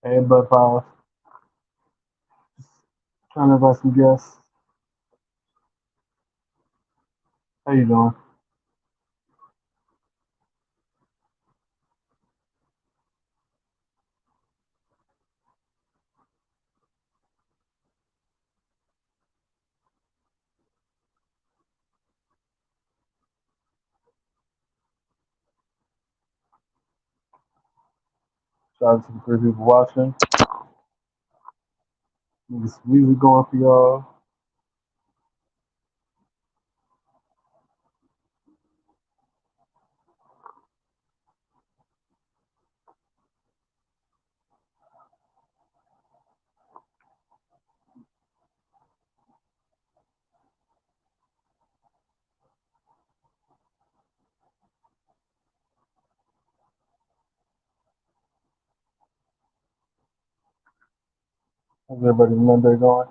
Hey, but trying to invite some guests. How you doing? Shout out to the three people watching. Need some music going for y'all. How's everybody's Monday going?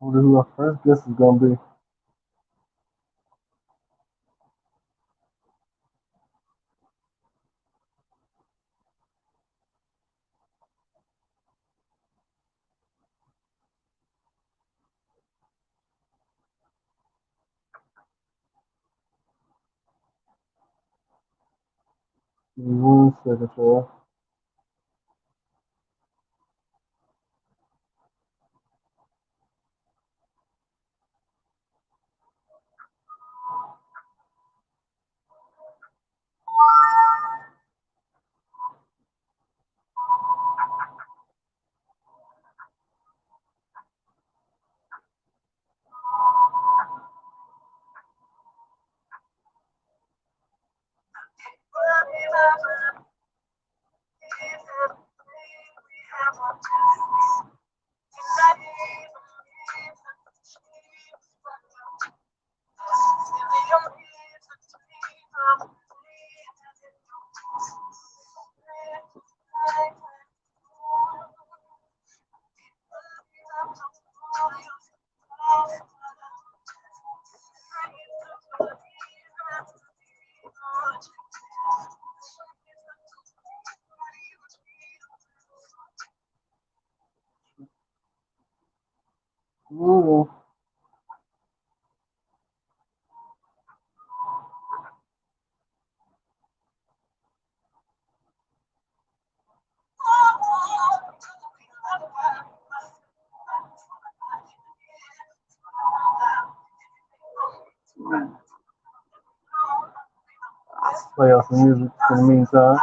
I wonder who our first guest is gonna be. Give me 1 second, y'all. Ooh. Play out some music in the meantime.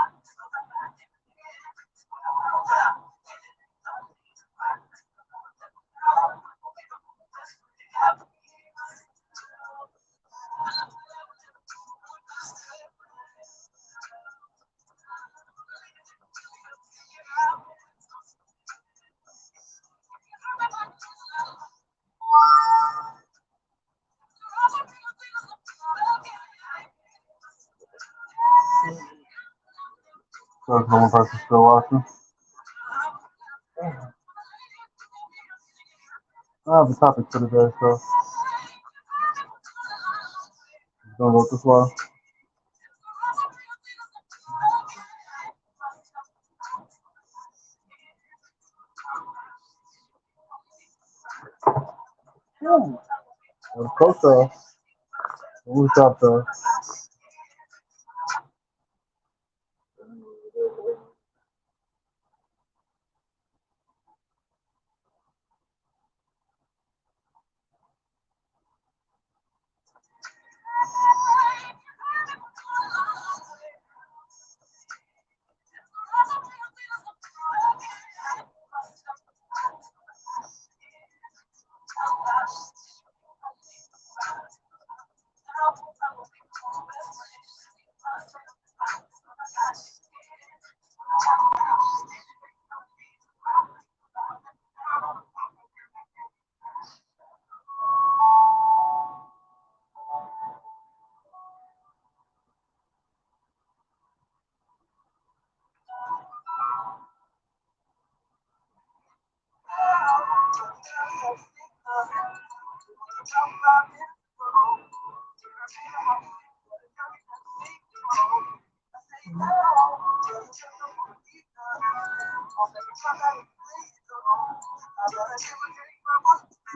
So if one person still watching, I have a topic for today, so don't vote this one. What's up, what's up, though?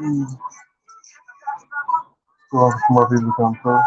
Mm. So some more people come through.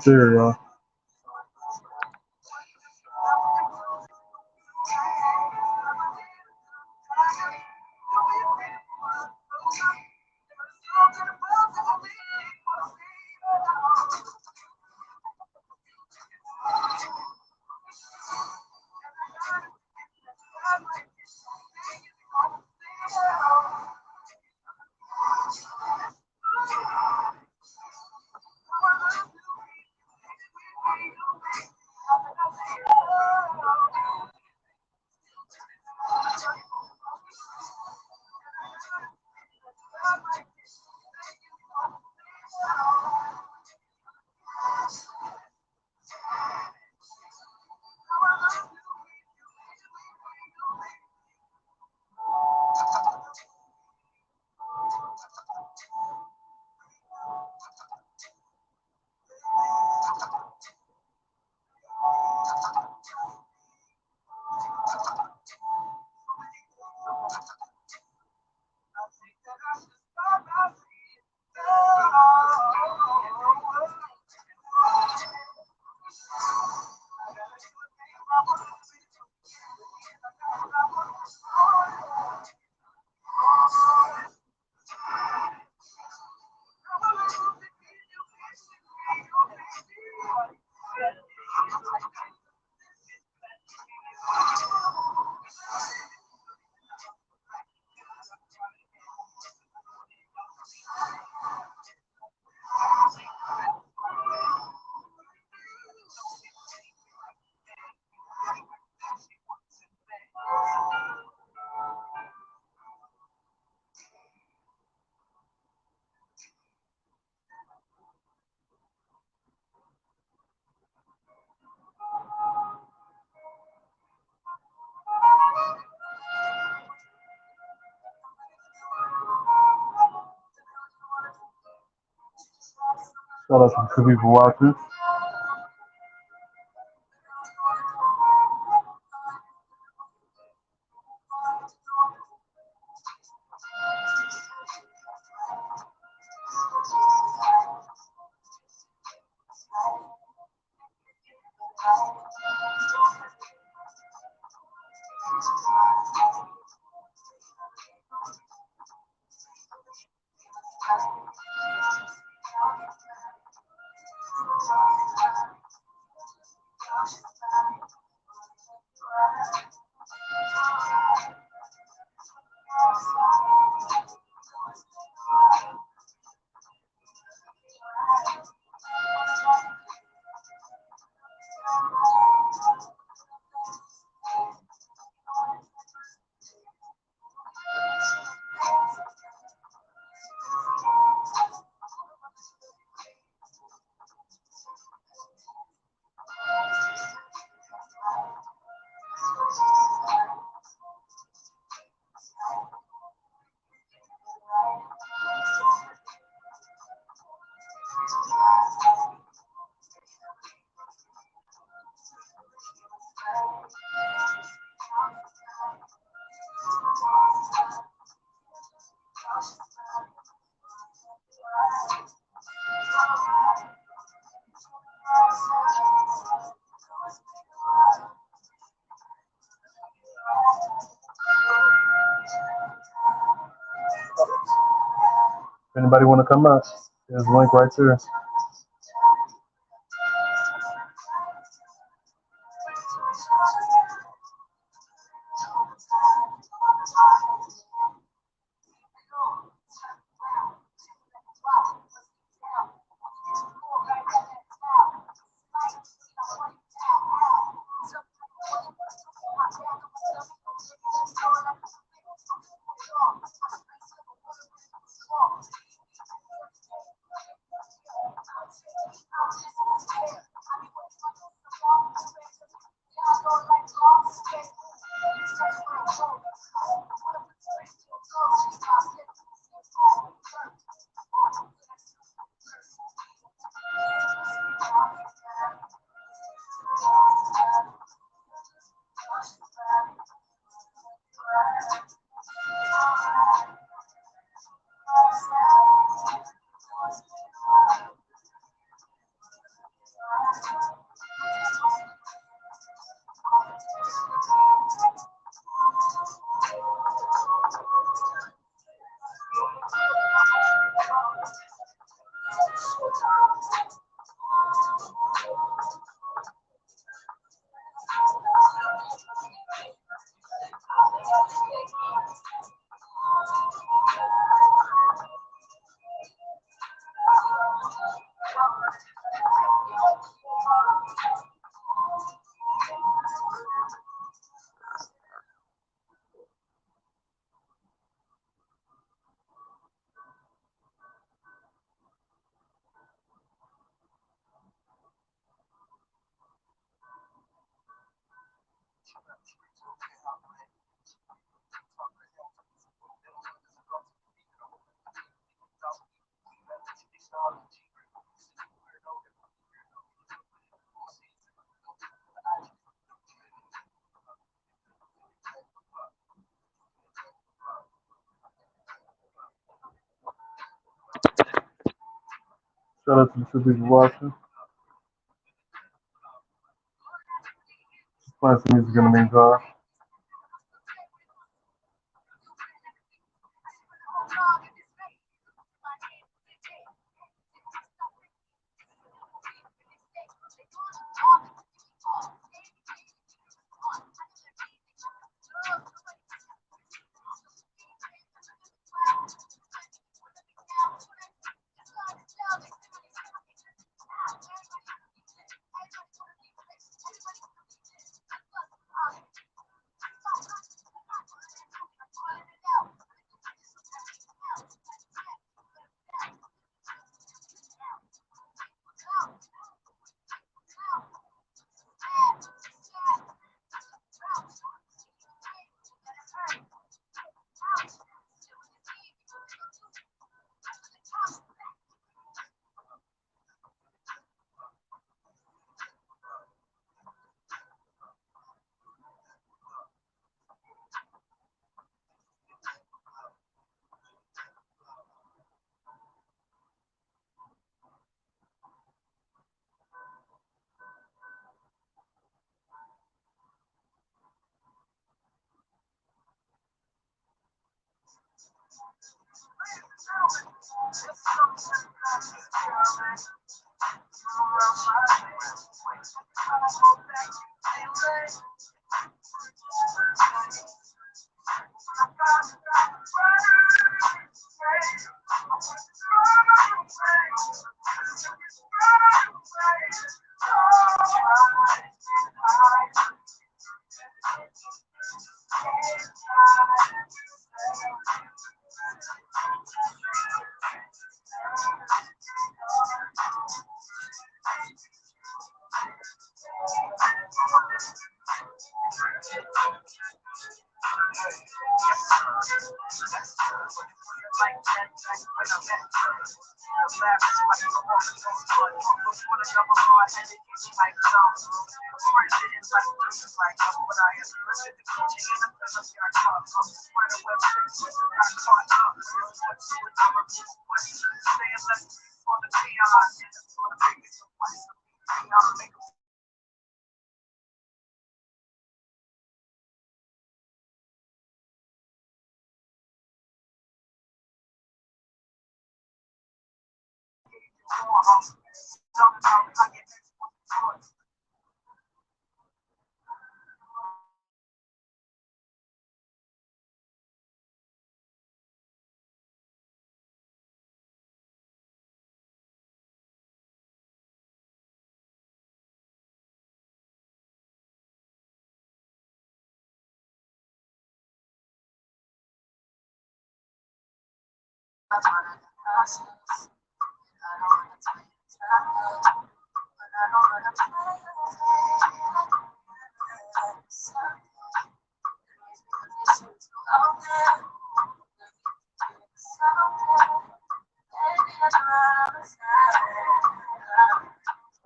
Cereal. Shout out to the people watching. If anybody want to come up, there's a link right there. Shout out to the two people watching. Playing some music in the meantime.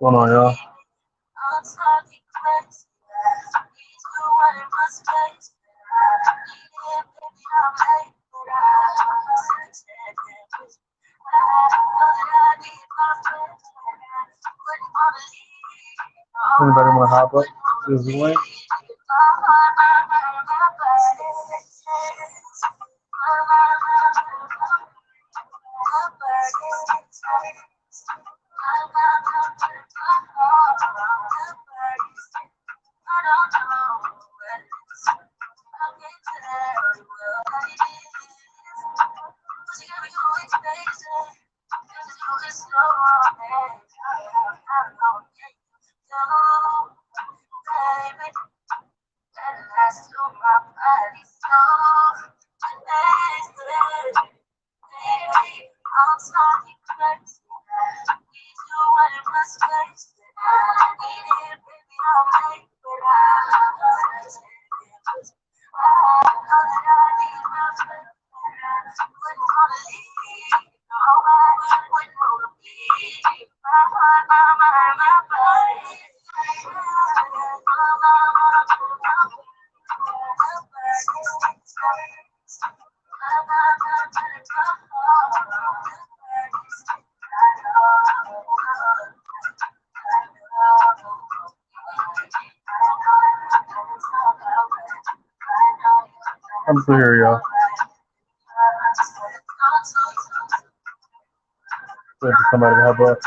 What's going on, y'all? Anybody want to hop up? Here's the link. I'm still here, y'all. Wait for somebody to hop up.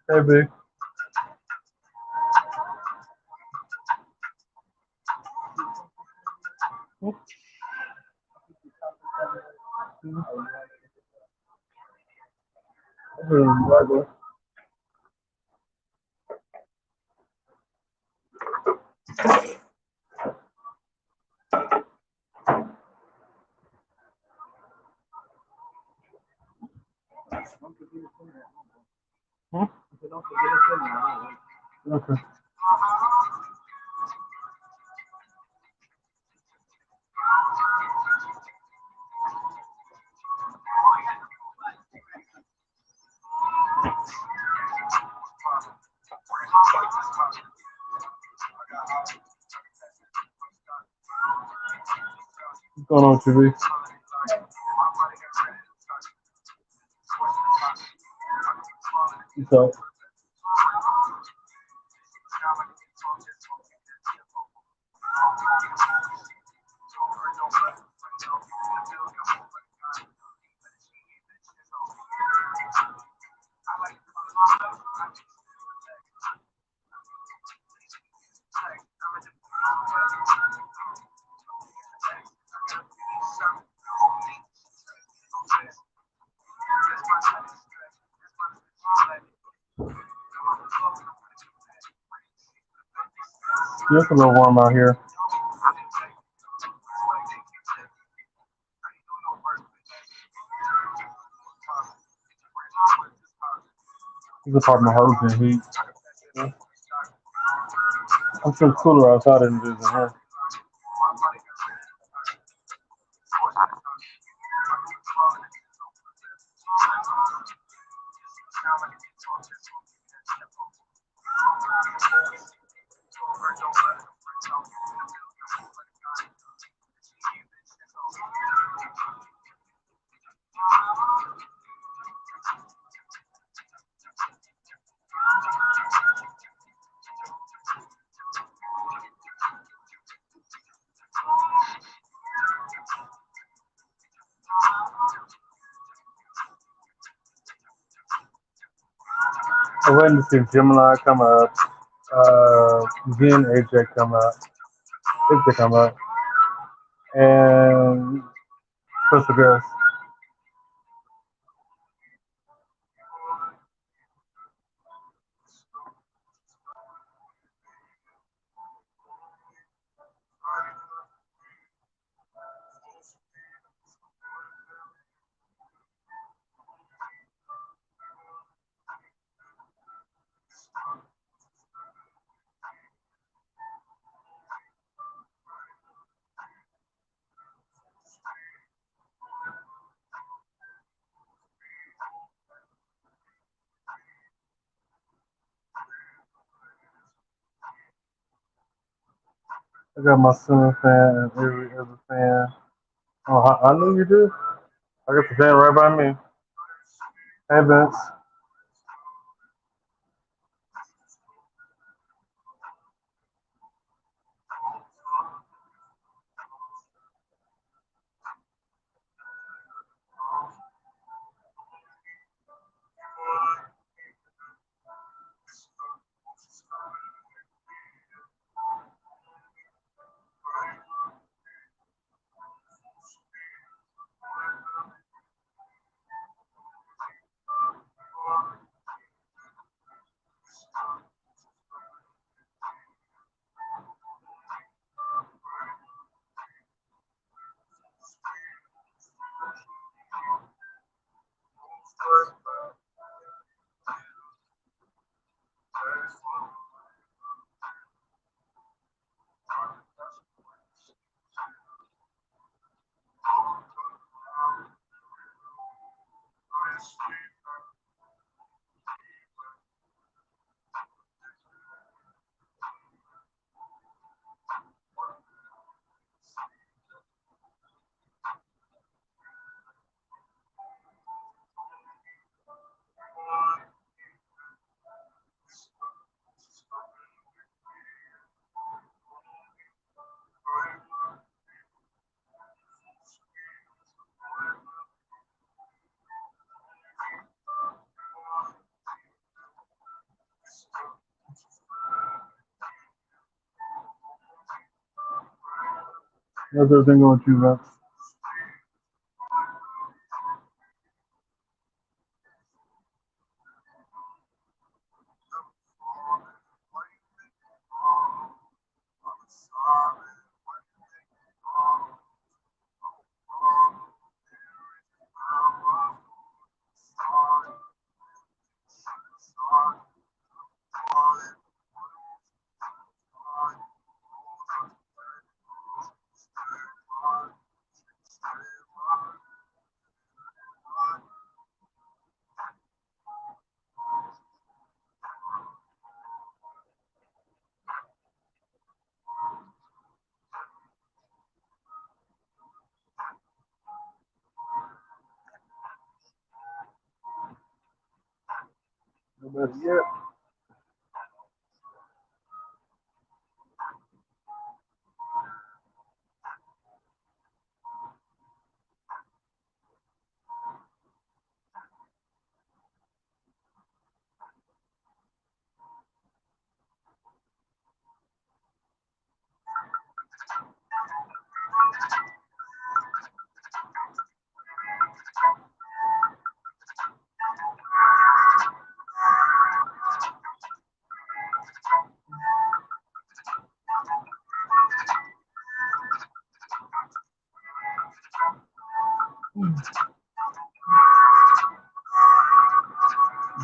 Hey, big. Hmm? Okay. What's going on, TV? What's up? Yeah, it's a little warm out here. This apartment holds in heat. Yeah. I'm sure it's cooler outside than it is in here. I'm waiting to see Gemini come up, Z and AJ come up, if they come up, and Special Guest. I got my ceiling fan and every other fan. Oh, I knew you did. I got the fan right by me. Hey, Vince. How's everything going with you, Vince? Nobody yet.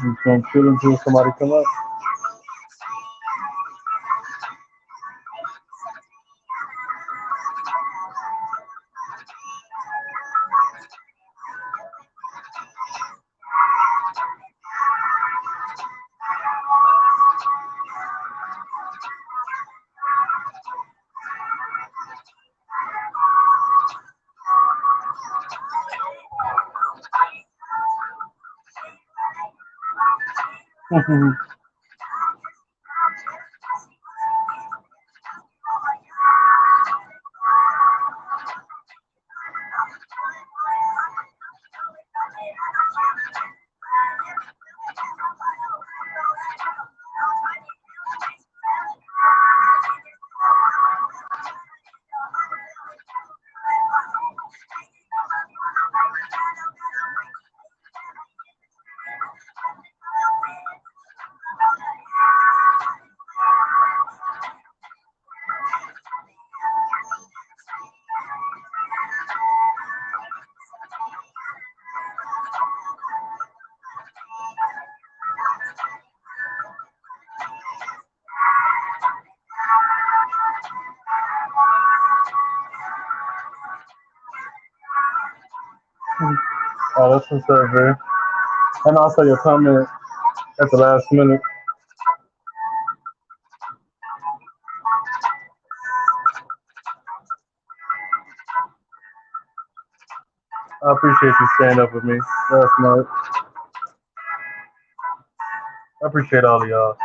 Just gonna chill until somebody come up. Oh, that's what's up, man. And also your comment at the last minute. I appreciate you staying up with me last night. I appreciate all of y'all.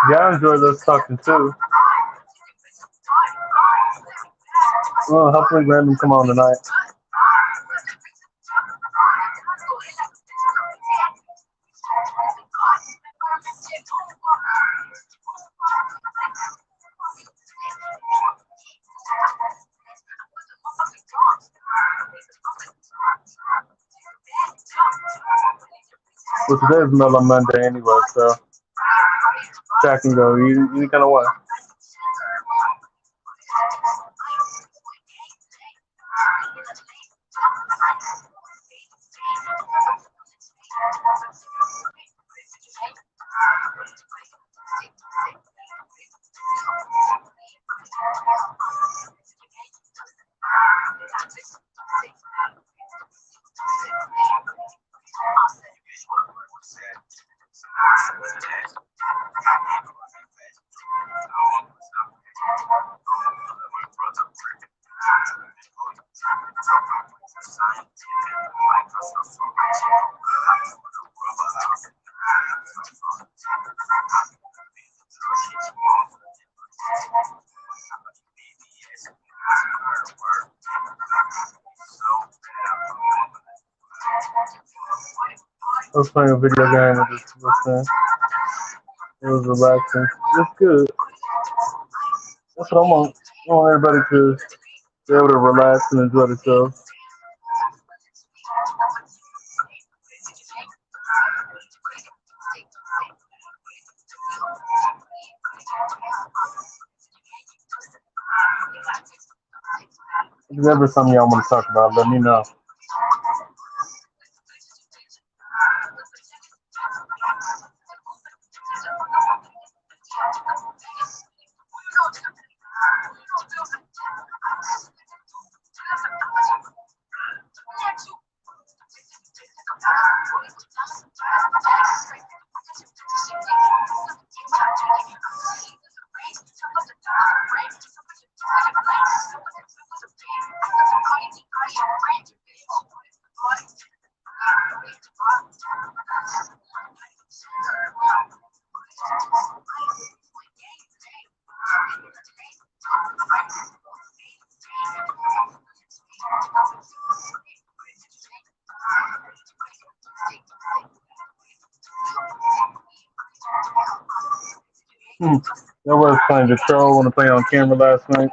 Yeah, I enjoyed us talking too. Well, hopefully Brandon come on tonight. Well, today is Mellow Monday anyway, so Jack can go. You kind of what? I was playing a video game and just listening. It was relaxing. It's good. That's what I want. I want everybody to be able to relax and enjoy themselves. If there's ever something y'all want to talk about, let me know. Hmm. That was playing Control when I played on camera last night.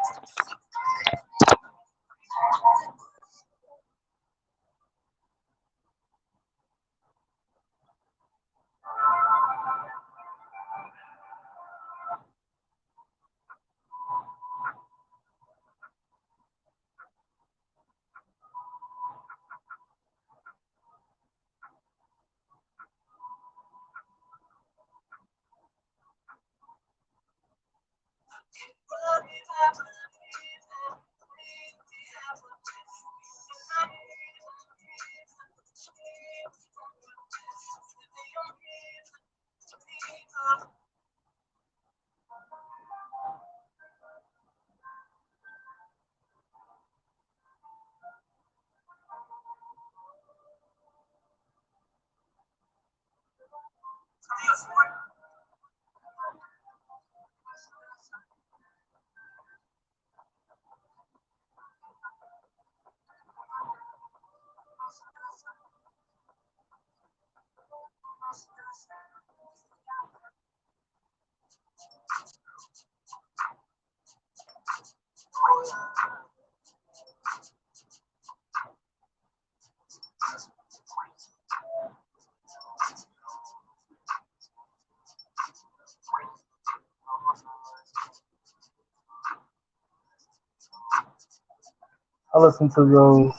I listen to those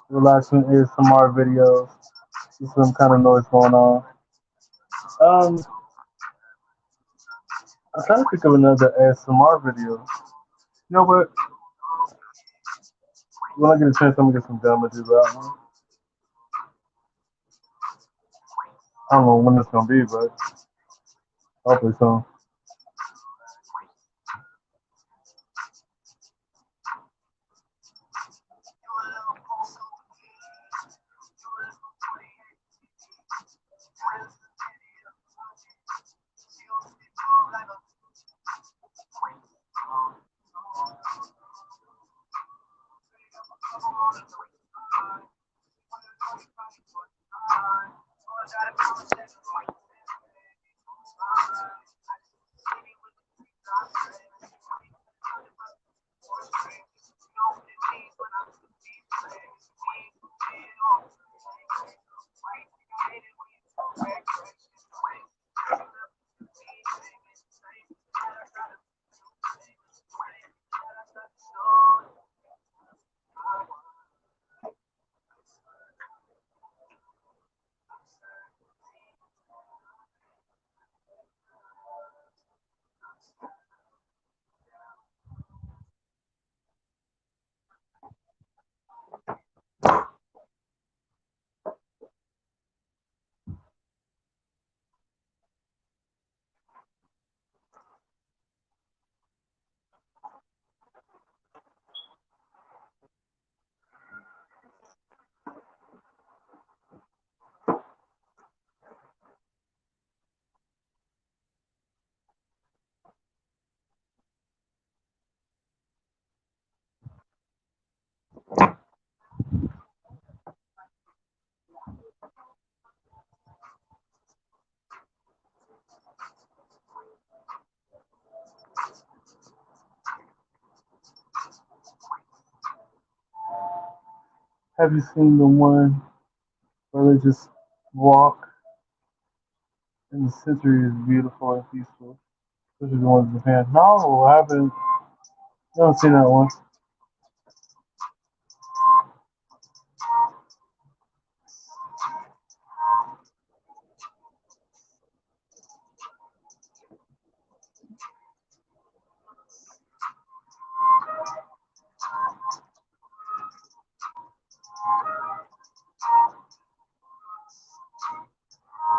relaxing ASMR videos. See some kind of noise going on. Um, I'm trying to think of another ASMR video. You know what? When I get a chance, I'm gonna get some gum and do that one. I don't know when it's gonna be, but hopefully soon. Have you seen the one where they just walk and the scenery is beautiful and peaceful? This is the one in Japan. No, I haven't. I haven't seen that one.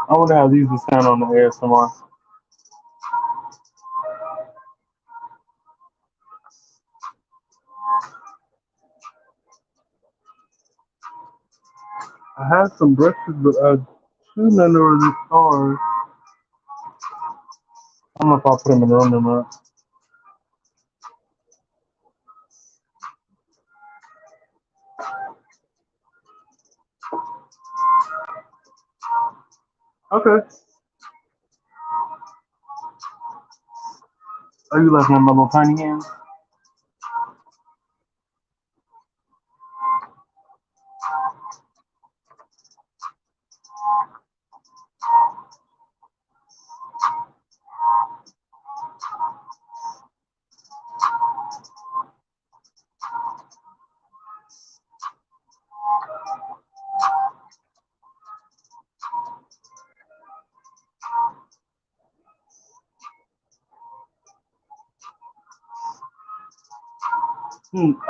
I wonder how these would sound on the ASMR. I had some breakfast, but I chewed none over the stars. I don't know if I'll put them in the room or not. Okay. Oh, you left my little tiny hands?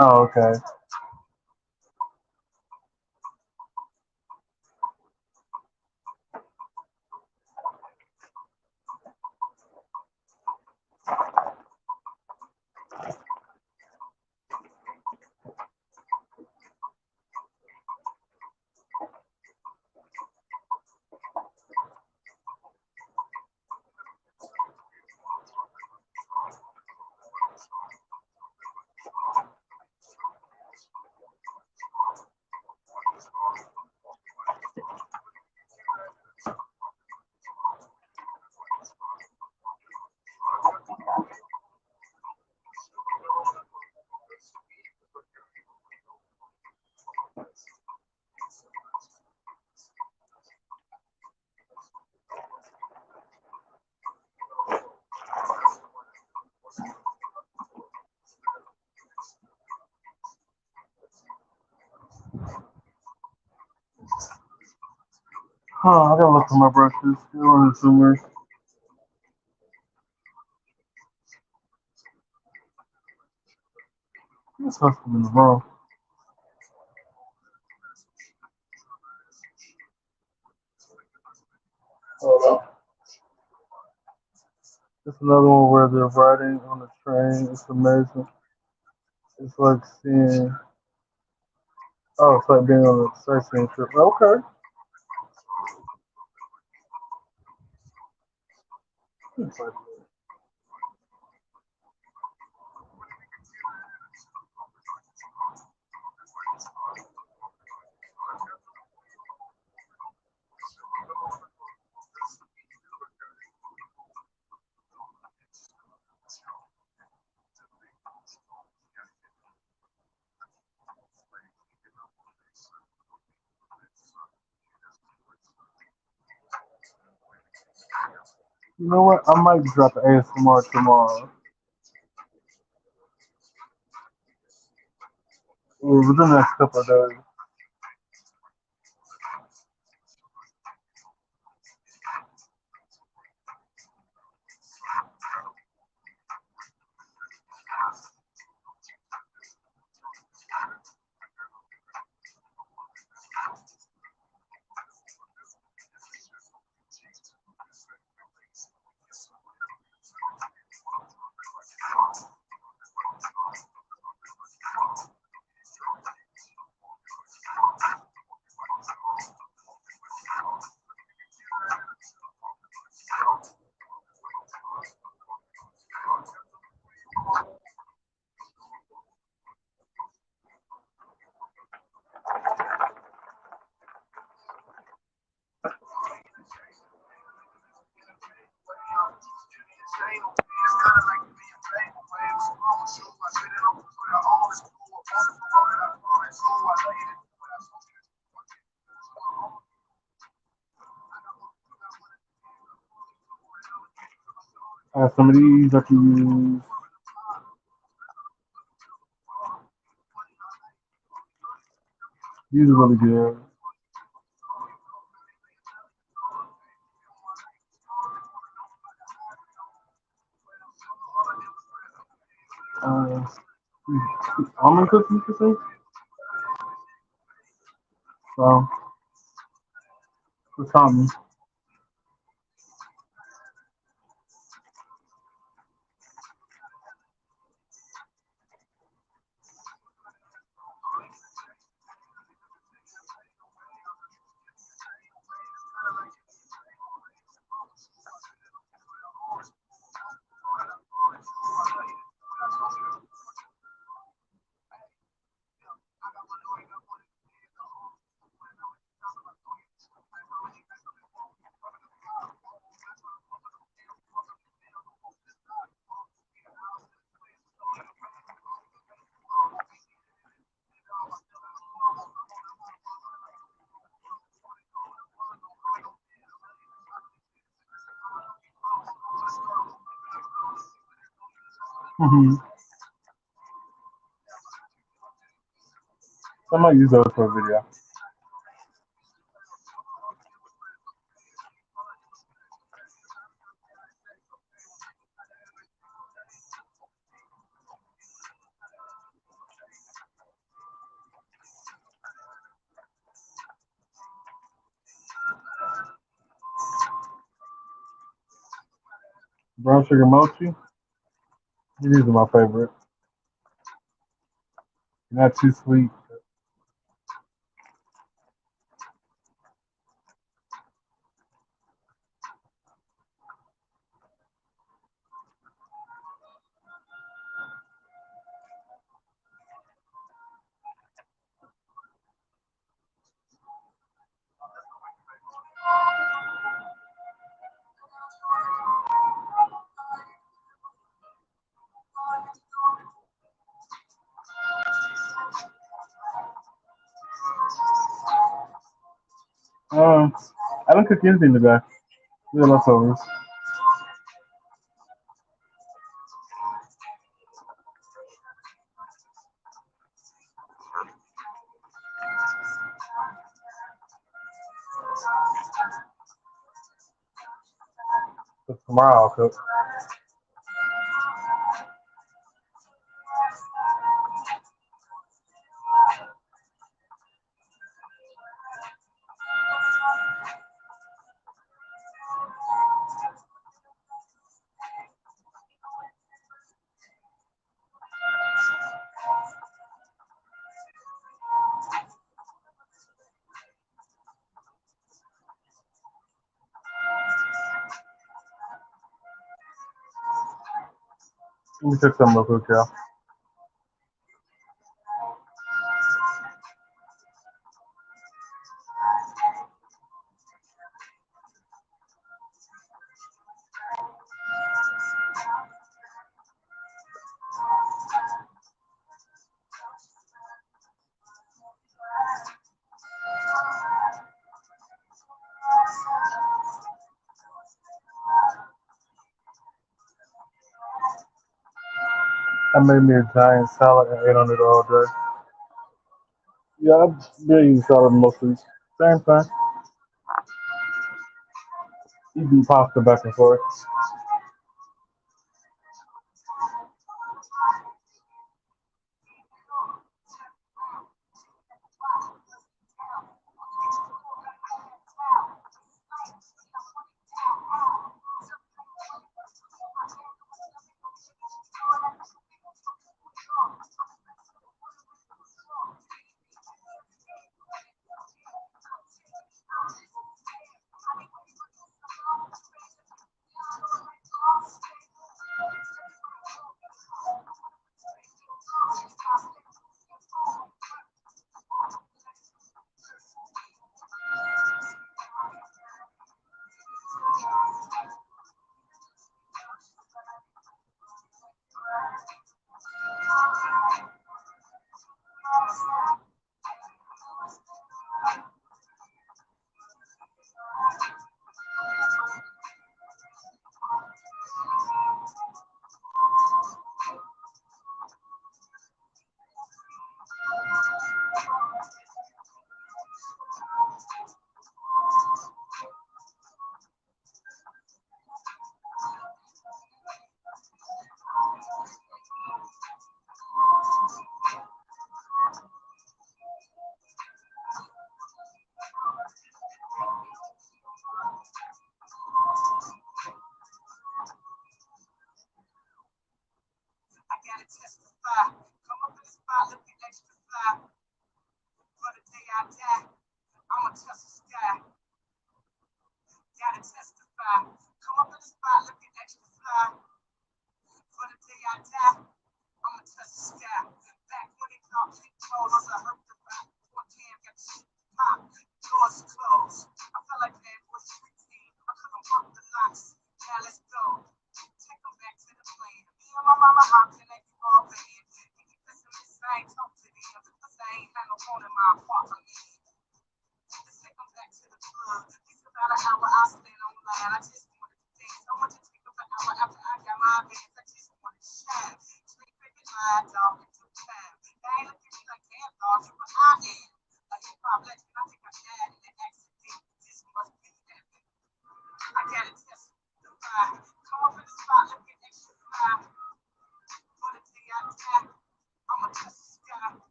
Oh, okay. Huh, I gotta look for my brushes. Still in the somewhere. It's supposed to be in the room. Hold on. It's another one where they're riding on a train. It's amazing. It's like seeing. Oh, it's like being on a sightseeing trip. Okay. You know what? I might drop an ASMR tomorrow. Or within the next couple of days. I have some of these I can use. These are really good. Uh, almond cookies, I think. So, for something. Mm-hmm. I might use those for a video. Brown sugar mochi. These are my favorite. Not too sweet. Um, I didn't cook anything today. Yeah, leftovers. Tomorrow I'll cook. Let me cook some real quick, y'all. I made me a giant salad and ate on it all day. Yeah, I've been eating salad most weeks. Same thing. Eating pasta back and forth.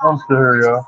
I'm still here, y'all.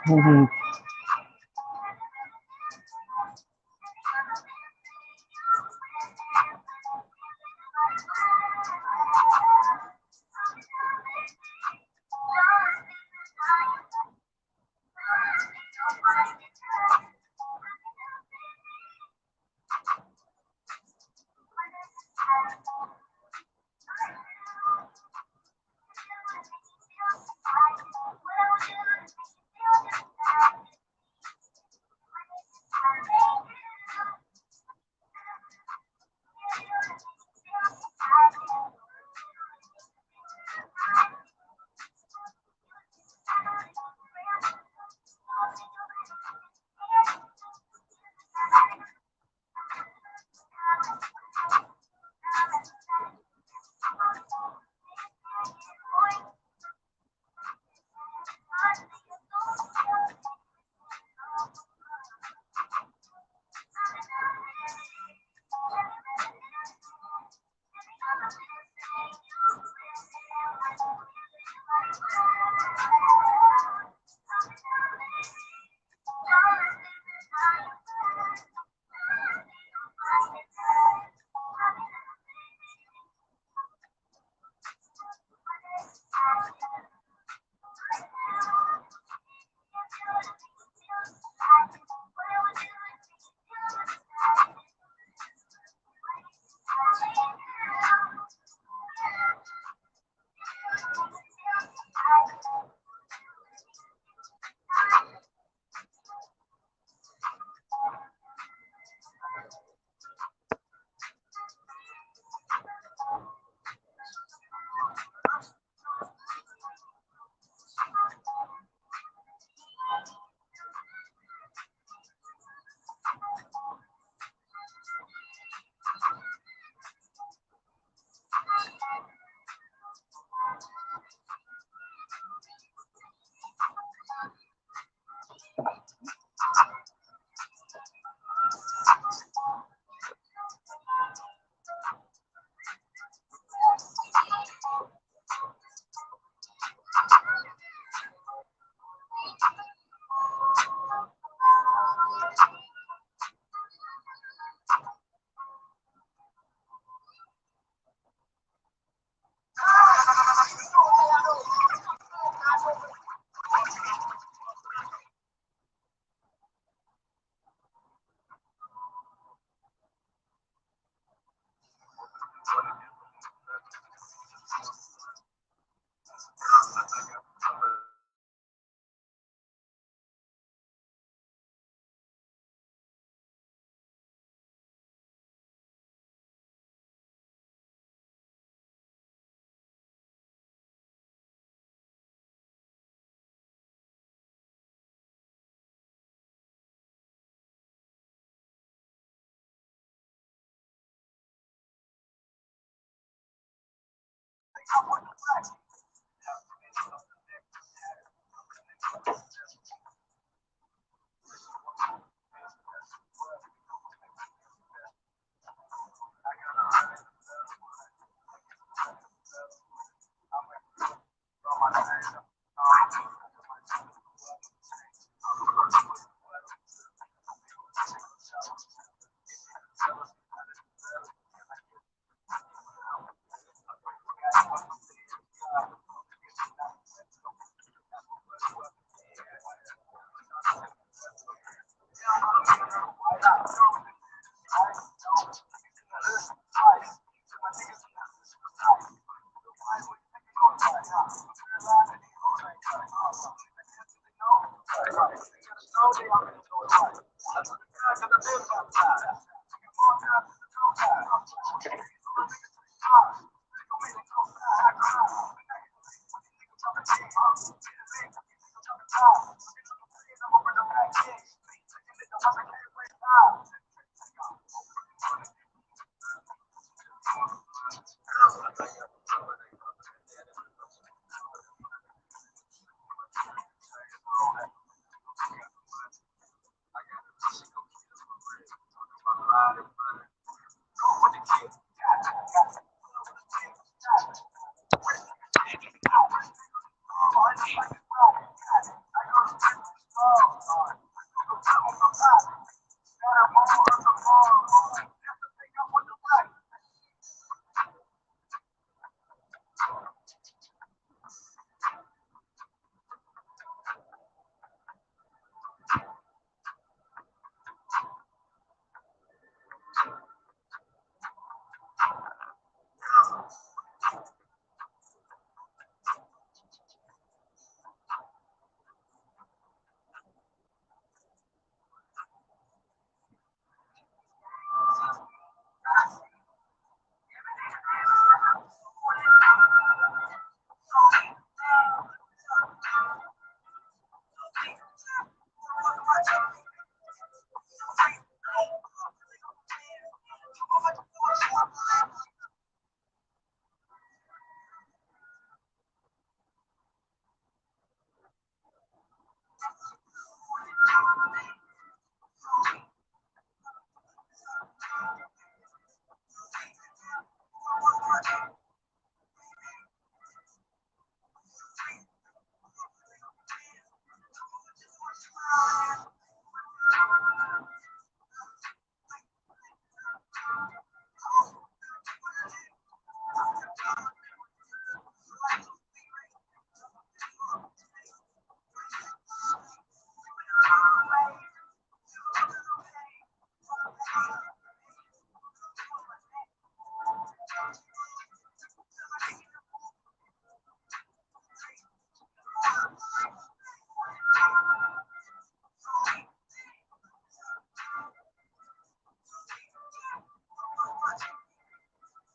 Mhm.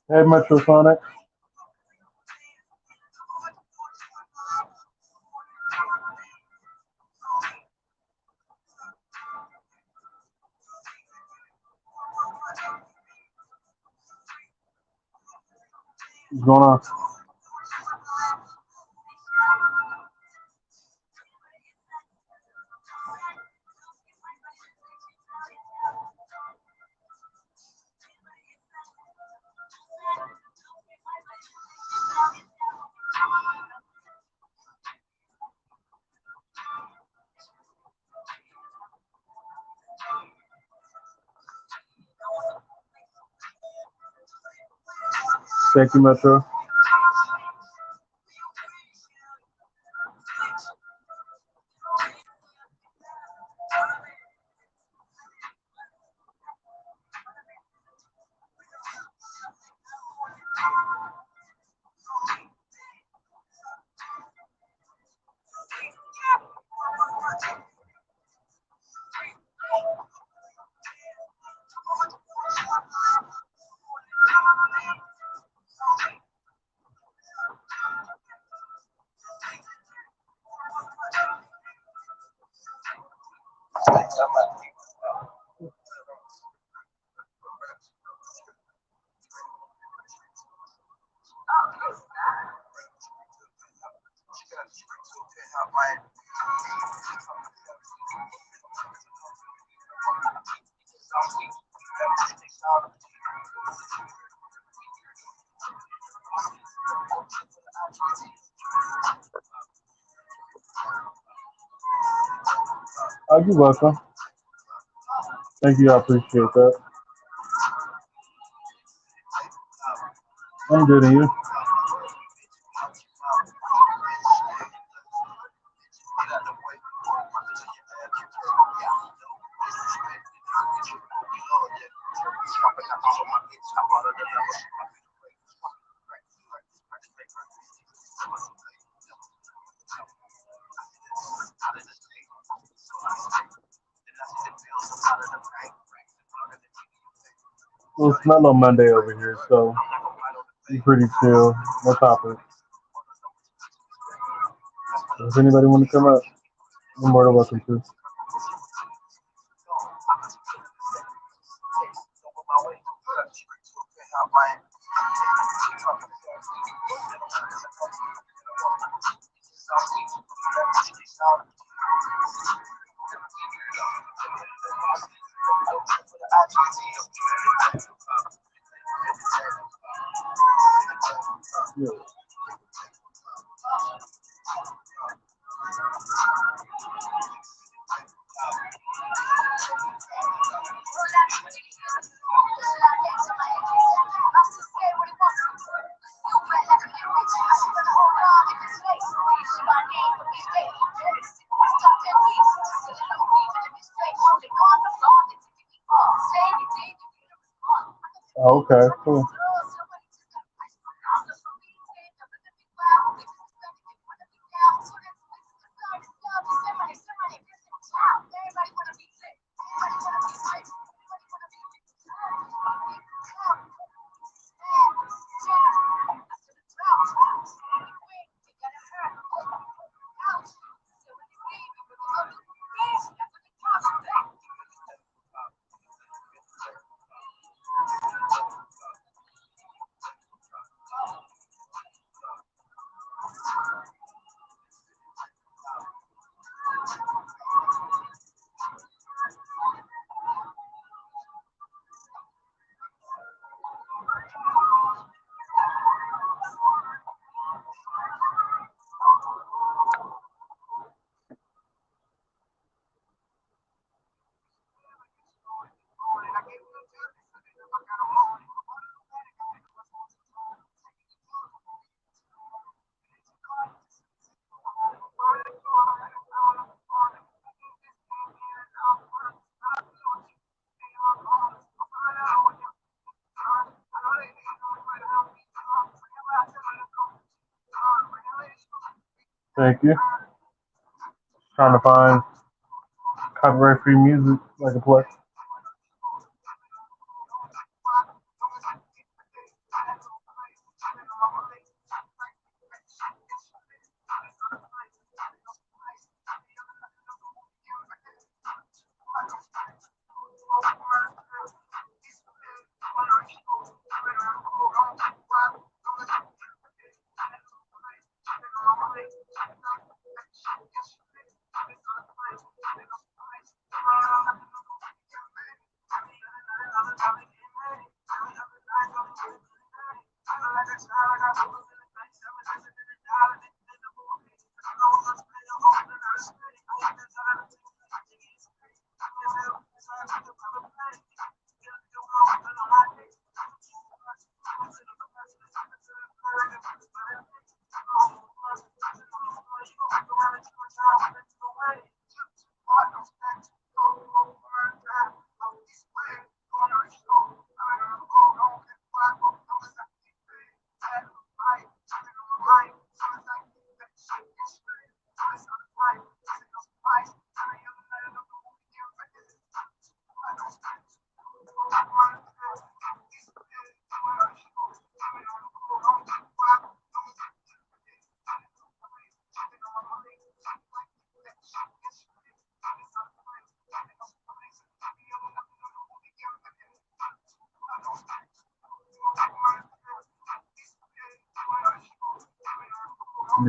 Hey, Metrosonic. What's going on? Thank you, Metro. Oh, you're welcome. Thank you. I appreciate that. I'm good, and you? Well, it's Mellow Monday over here, so I'm pretty chill. No topic. Does anybody want to come up? You're more than welcome to. Yeah. Oh, okay, cool. Thank you. Trying to find copyright free music I can play.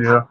Yeah.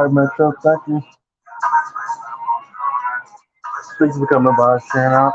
right, man. So thank you. Thanks for coming by, sharing out.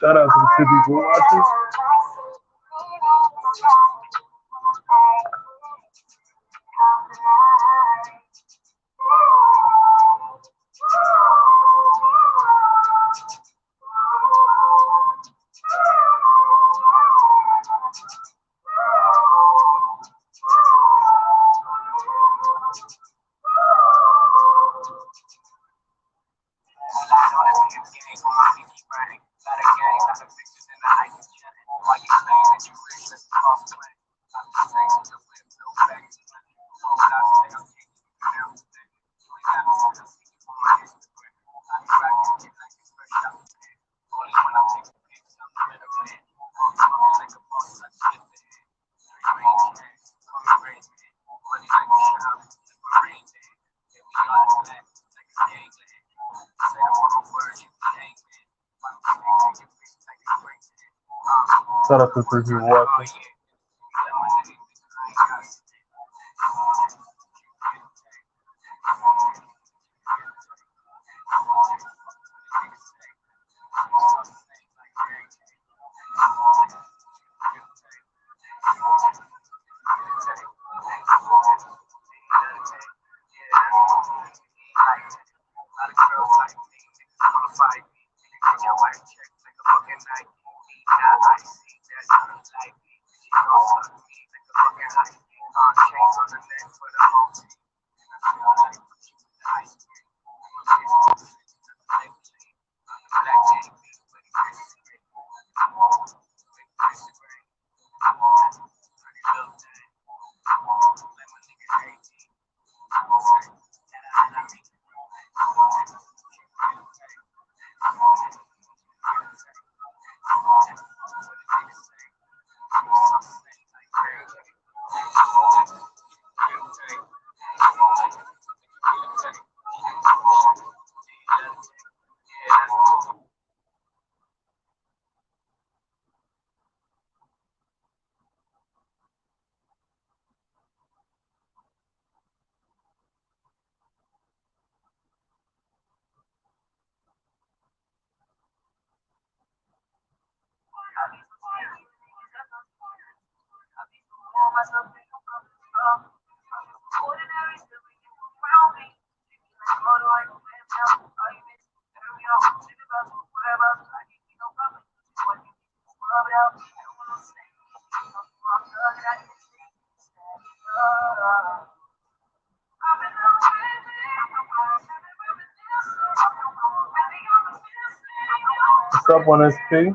Shout out to the two people watching. Shout out to the three people watching. What's up on SP?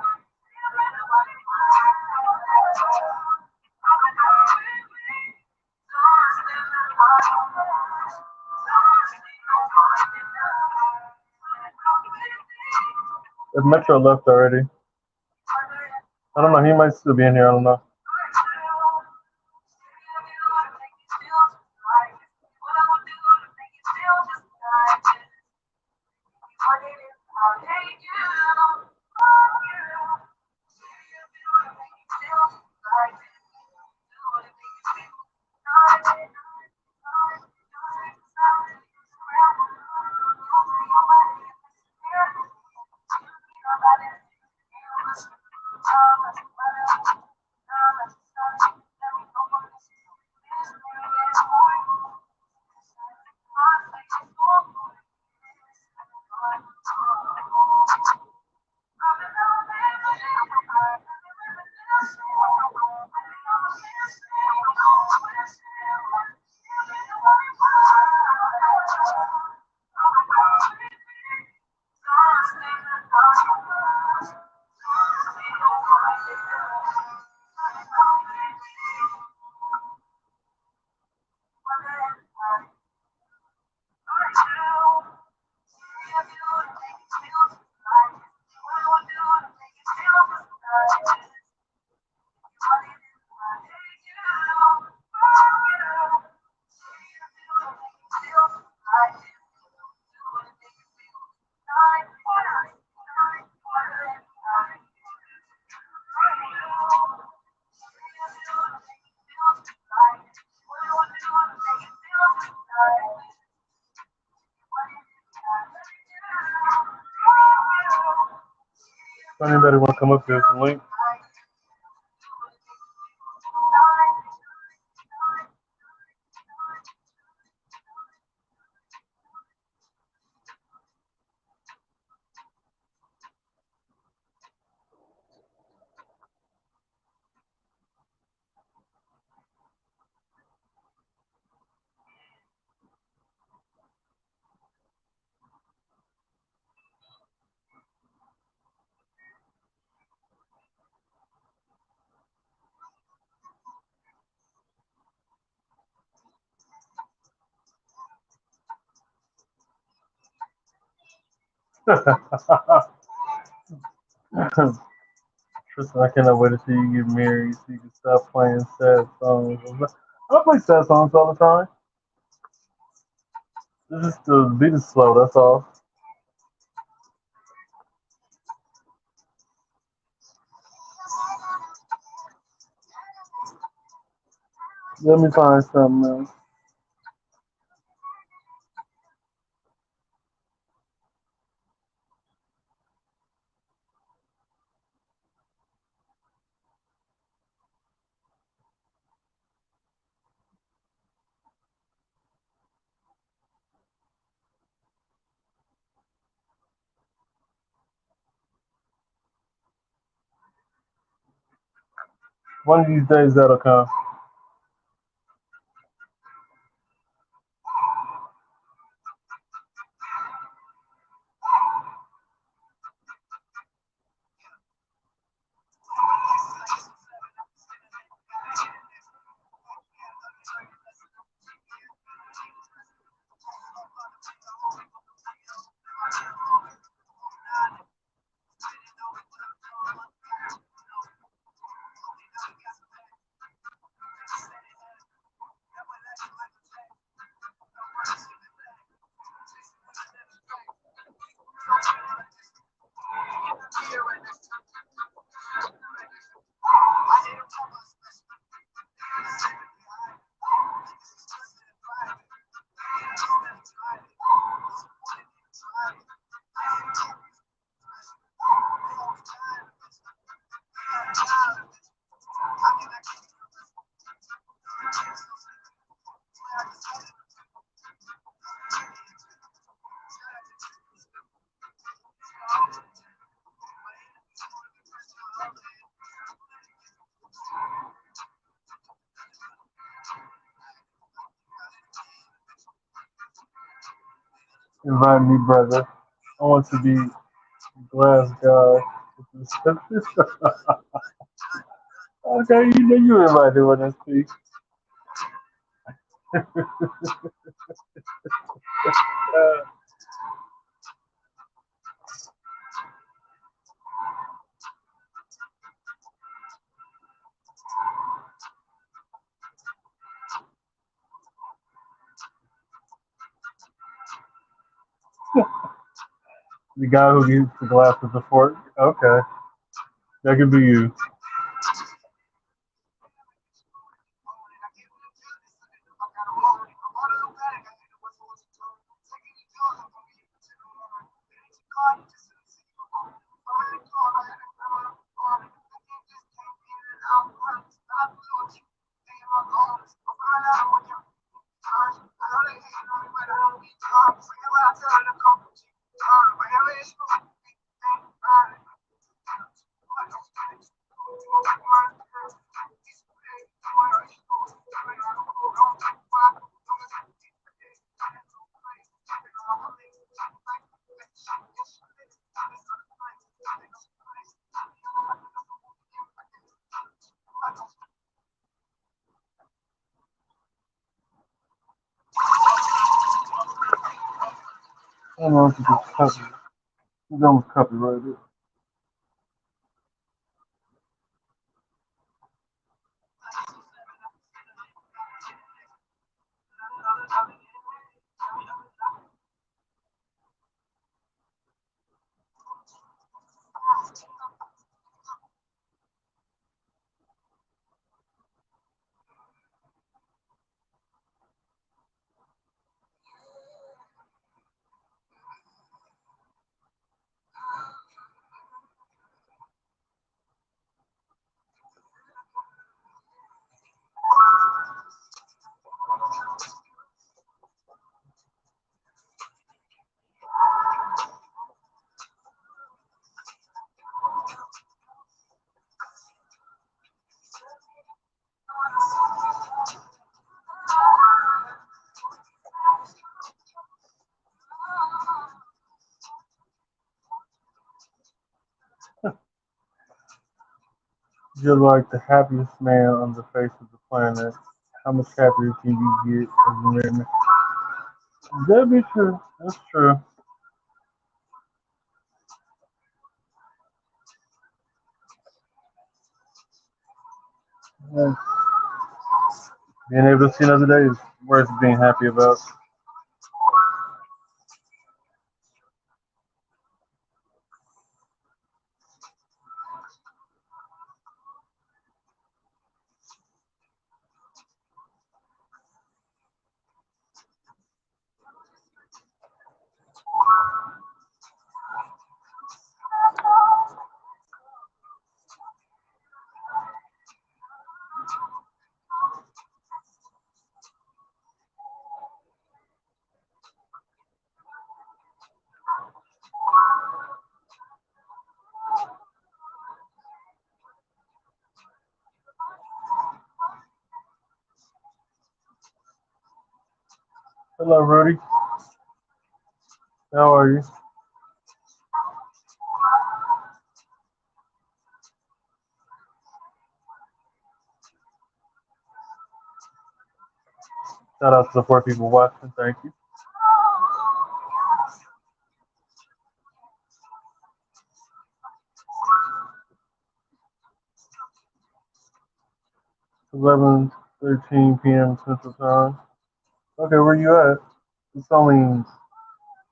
If Metro left already. I don't know. He might still be in here. I don't know. If anybody want to come up here, some link. Tristan, I cannot wait to see you get married so you can stop playing sad songs. I don't play sad songs all the time. It's just the beat is slow, that's all. Let me find something else. One of these days that'll come. Invite me, brother. I want to be glass guy. Okay, you know you invited when I speak. The guy who eats the glass with the fork. Okay, that could be you. I don't know if it's copy. It's almost copyrighted. You're like the happiest man on the face of the planet. How much happier can you get as a man? That'd be true. That's true. Yeah. Being able to see another day is worth being happy about. Hello, Rudy. How are you? Shout out to the 4 people watching. Thank you. 11:13 p.m. Central Time. Okay, where you at? It's only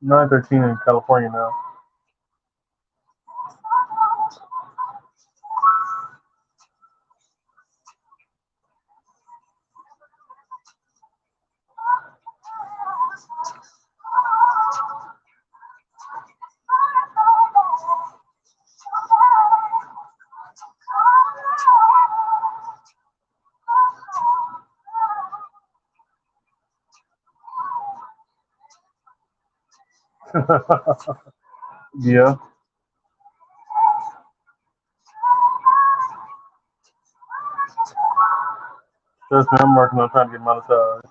9:13 in California now. Yeah. Trust me, I'm working on trying to get monetized.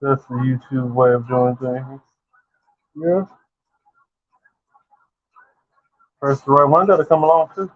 That's the YouTube way of doing things. Yeah. First, the right one got to come along too.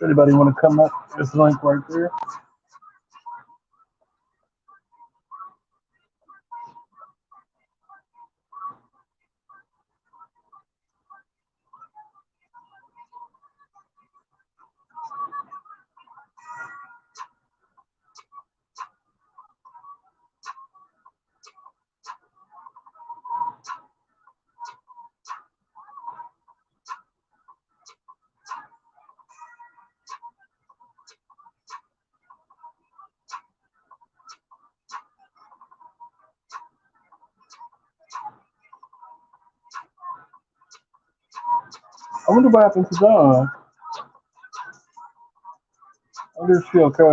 Anybody want to come up? There's the link right there. I wonder what happened to Dawn. I wonder if she okay.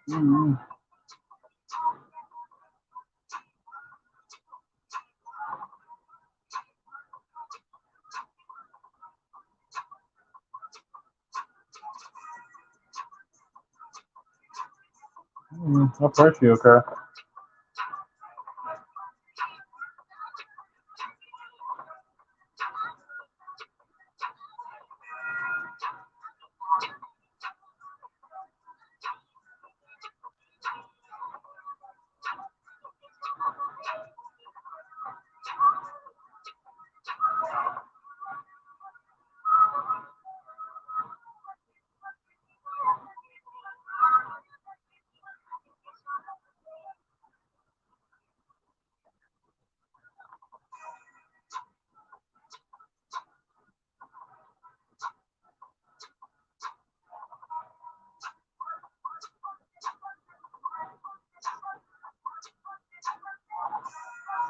Mm-hmm. I pray for you, okay?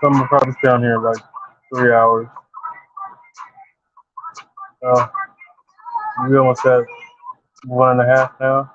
So I'm gonna probably stay on here like 3 hours. Uh, we almost at 1.5 now.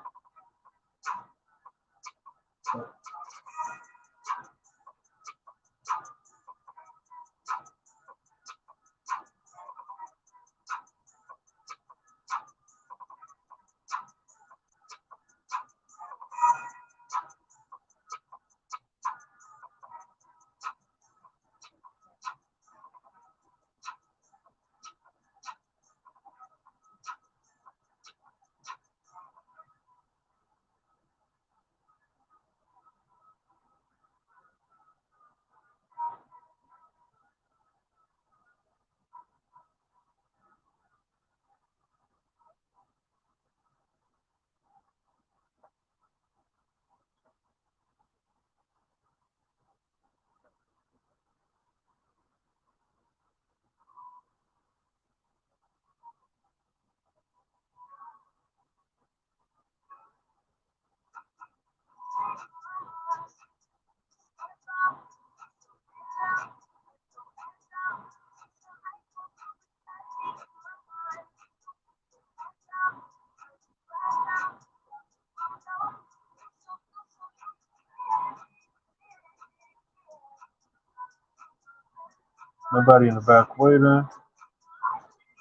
Nobody in the back waiting.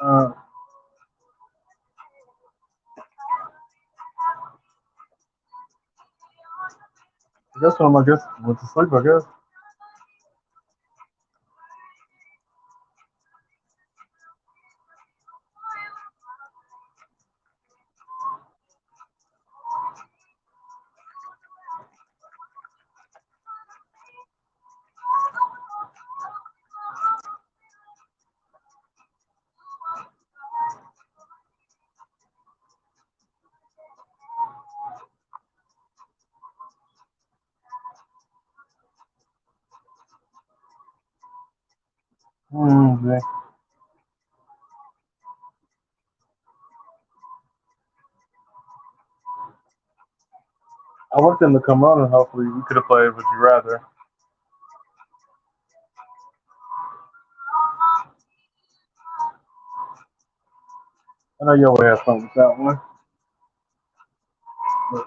Uh, I guess I guess went to sleep. I guess. Mm-hmm. I worked in the come on and hopefully we could have played Would You Rather. I know y'all would have fun with that one. But,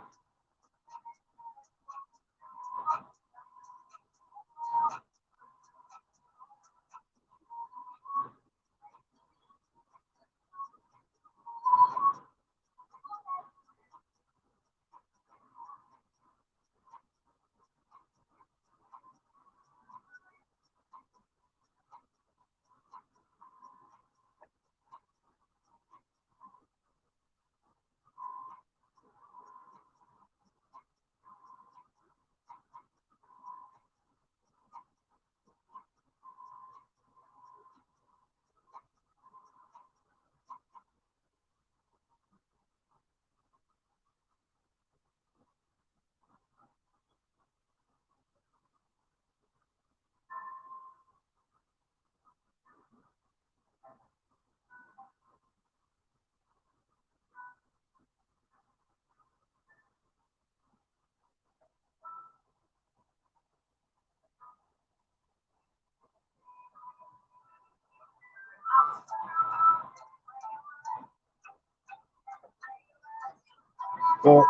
so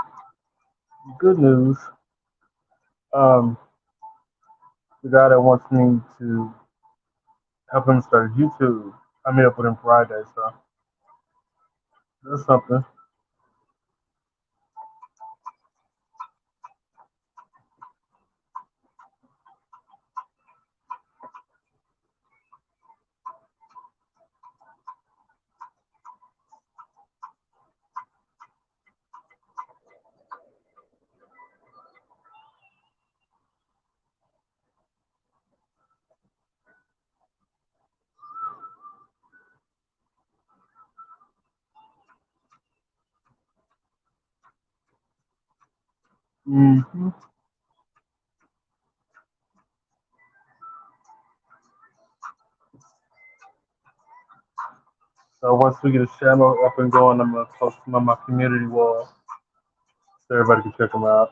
Good news. Um, the guy that wants me to help him start YouTube, I meet up with him Friday, so that's something. hmm So once we get a channel up and going, I'm gonna post them on my community wall so everybody can check them out.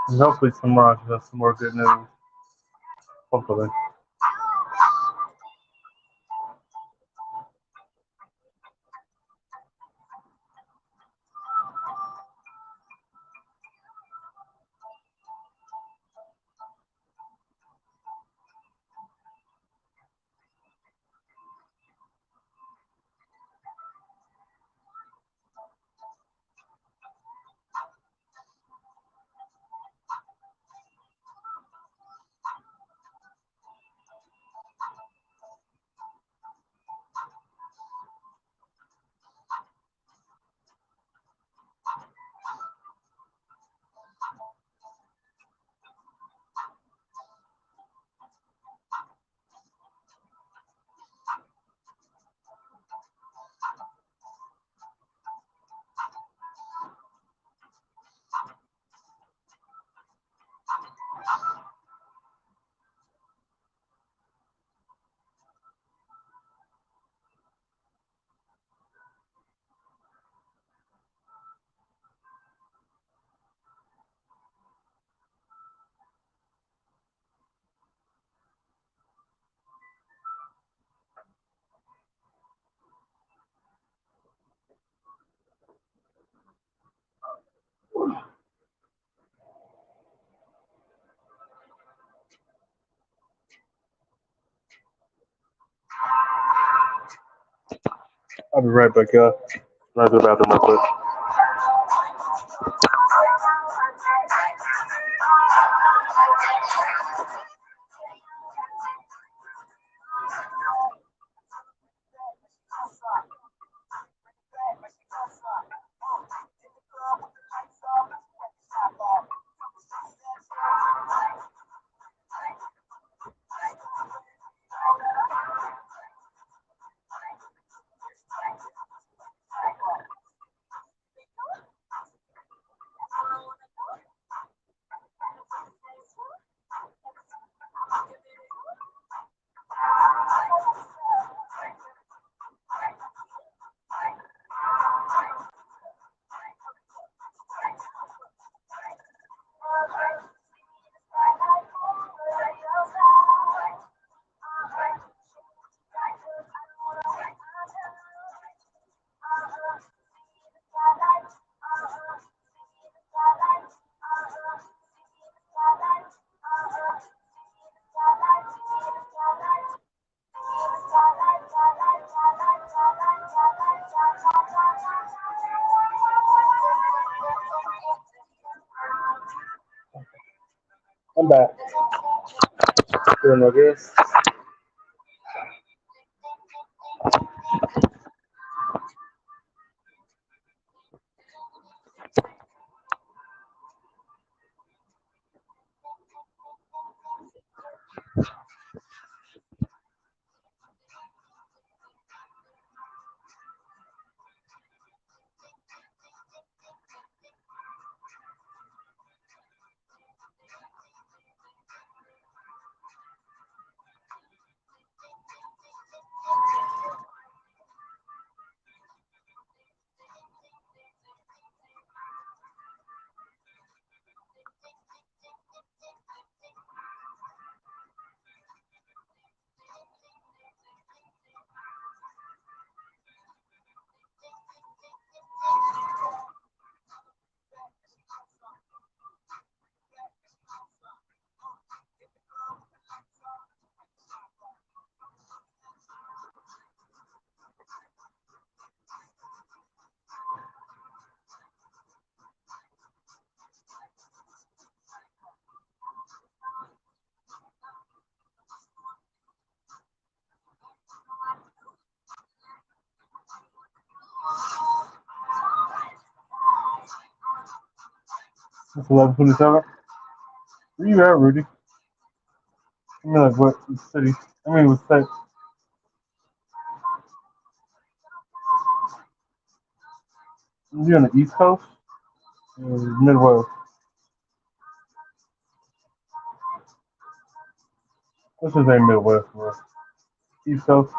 And hopefully tomorrow I should have some more good news. Hopefully. I'll be right back, y'all. I'll go to the bathroom real quick. I'm back. Doing my guess. It's 11:27. Where you at, Rudy? I mean, like what city? I mean, what state? You on the East Coast? Or Midwest? What's his name? Midwest, bro. East Coast.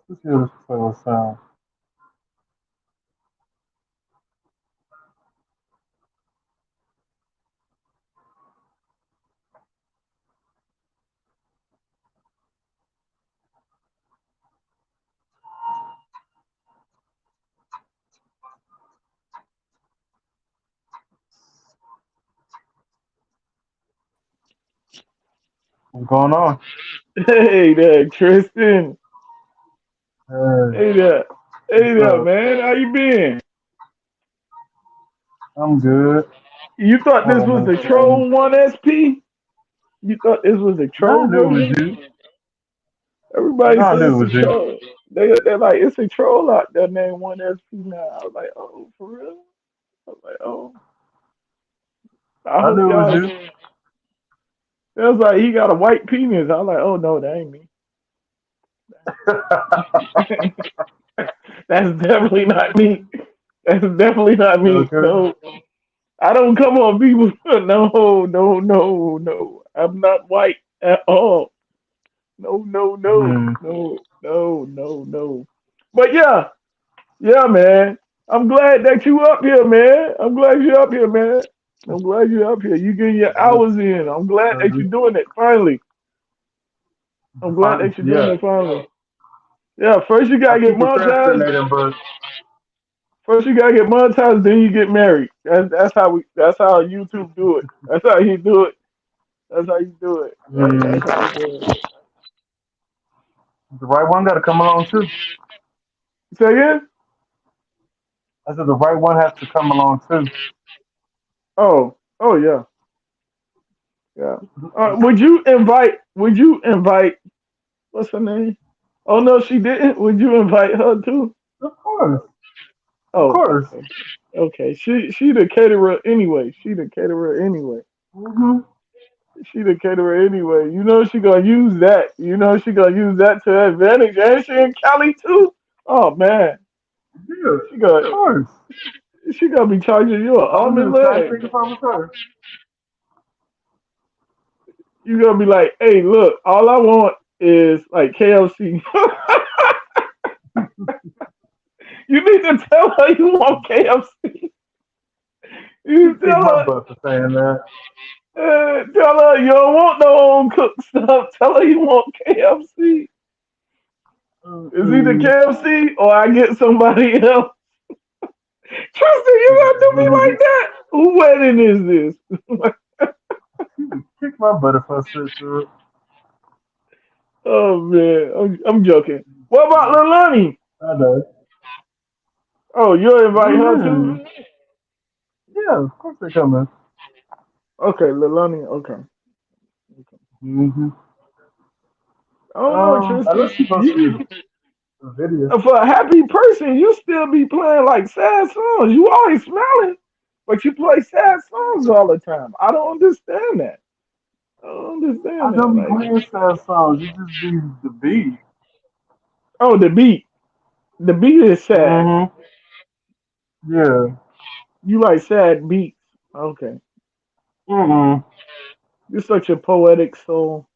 Let's hear this fucking sound. What's going on? Hey there, Tristan. Hey, Hey there. Hey what's there, up? man. How you been? I'm good. You thought Hold this on, was let the me change. Troll 1SP? You thought this was the Nah, I troll knew it was version? you. Everybody Nah, I says knew it's it a was you. troll. They're like, it's a troll out there named 1SP now. I was like, oh, for real? I was like, oh, I I hope knew it was y'all. you. It was like, he got a white penis. I was like, oh, no, that ain't me. That's definitely not me. That's definitely not me. Okay. No. I don't come on people. No, no, no, no. I'm not white at all. No, no, no, Hmm. no, no, no, no. But yeah, yeah, man. I'm glad that you up here, man. I'm glad you're up here, man. I'm glad you're up here. You getting your Yes, hours in. I'm glad that sir. you're doing it finally. I'm glad Fine. that you're doing Yeah. it finally. Yeah, first you I gotta get keep monetized. procrastinating, but First you gotta get monetized, then you get married. That's how YouTube do it. That's how you do it. That's how you do it. mm, That's how you do it. the right one got to come along too. Say again? I said the right one has to come along too. Oh, oh yeah, yeah. Would you invite? Would you invite? What's her name? Oh no, she didn't. Would you invite her too? Of course, of Oh, course. okay, okay. She the caterer anyway. She the caterer anyway. Hmm. She the caterer anyway. You know she gonna use that. You know she gonna use that to her advantage. And she in Cali too. Oh man, Yeah, she of got course. she gonna be charging you an I arm don't and even try to leg. think if I was her. You gonna be like, hey, look, all I want is like KFC. You need to tell her you want KFC. She You kicked tell my her, butt for saying that. tell her you don't want no home cooked stuff. Tell her you want KFC. It's either Mm-mm. KFC or I get somebody else. Tristan, you gonna do me like that? Who wedding is this? She kicked my butt if I said to Oh man, I'm joking. What about her. Lilani? I know. Oh, you'll invite her too? Mm-hmm. Yeah, of course they're coming. Okay, Lilani. Okay. Okay. Mm-hmm. I don't know, I know Tristan. she posted You a video. for a happy person, you still be playing like sad songs. You always smiling, but you play sad songs all the time. I don't understand that. I don't I understand that. don't be Like, playing sad songs. It just be the beat. oh, the beat. The beat is sad. Mm-hmm. Yeah. You like sad beats. Okay. Mm-mm. You're such a poetic soul.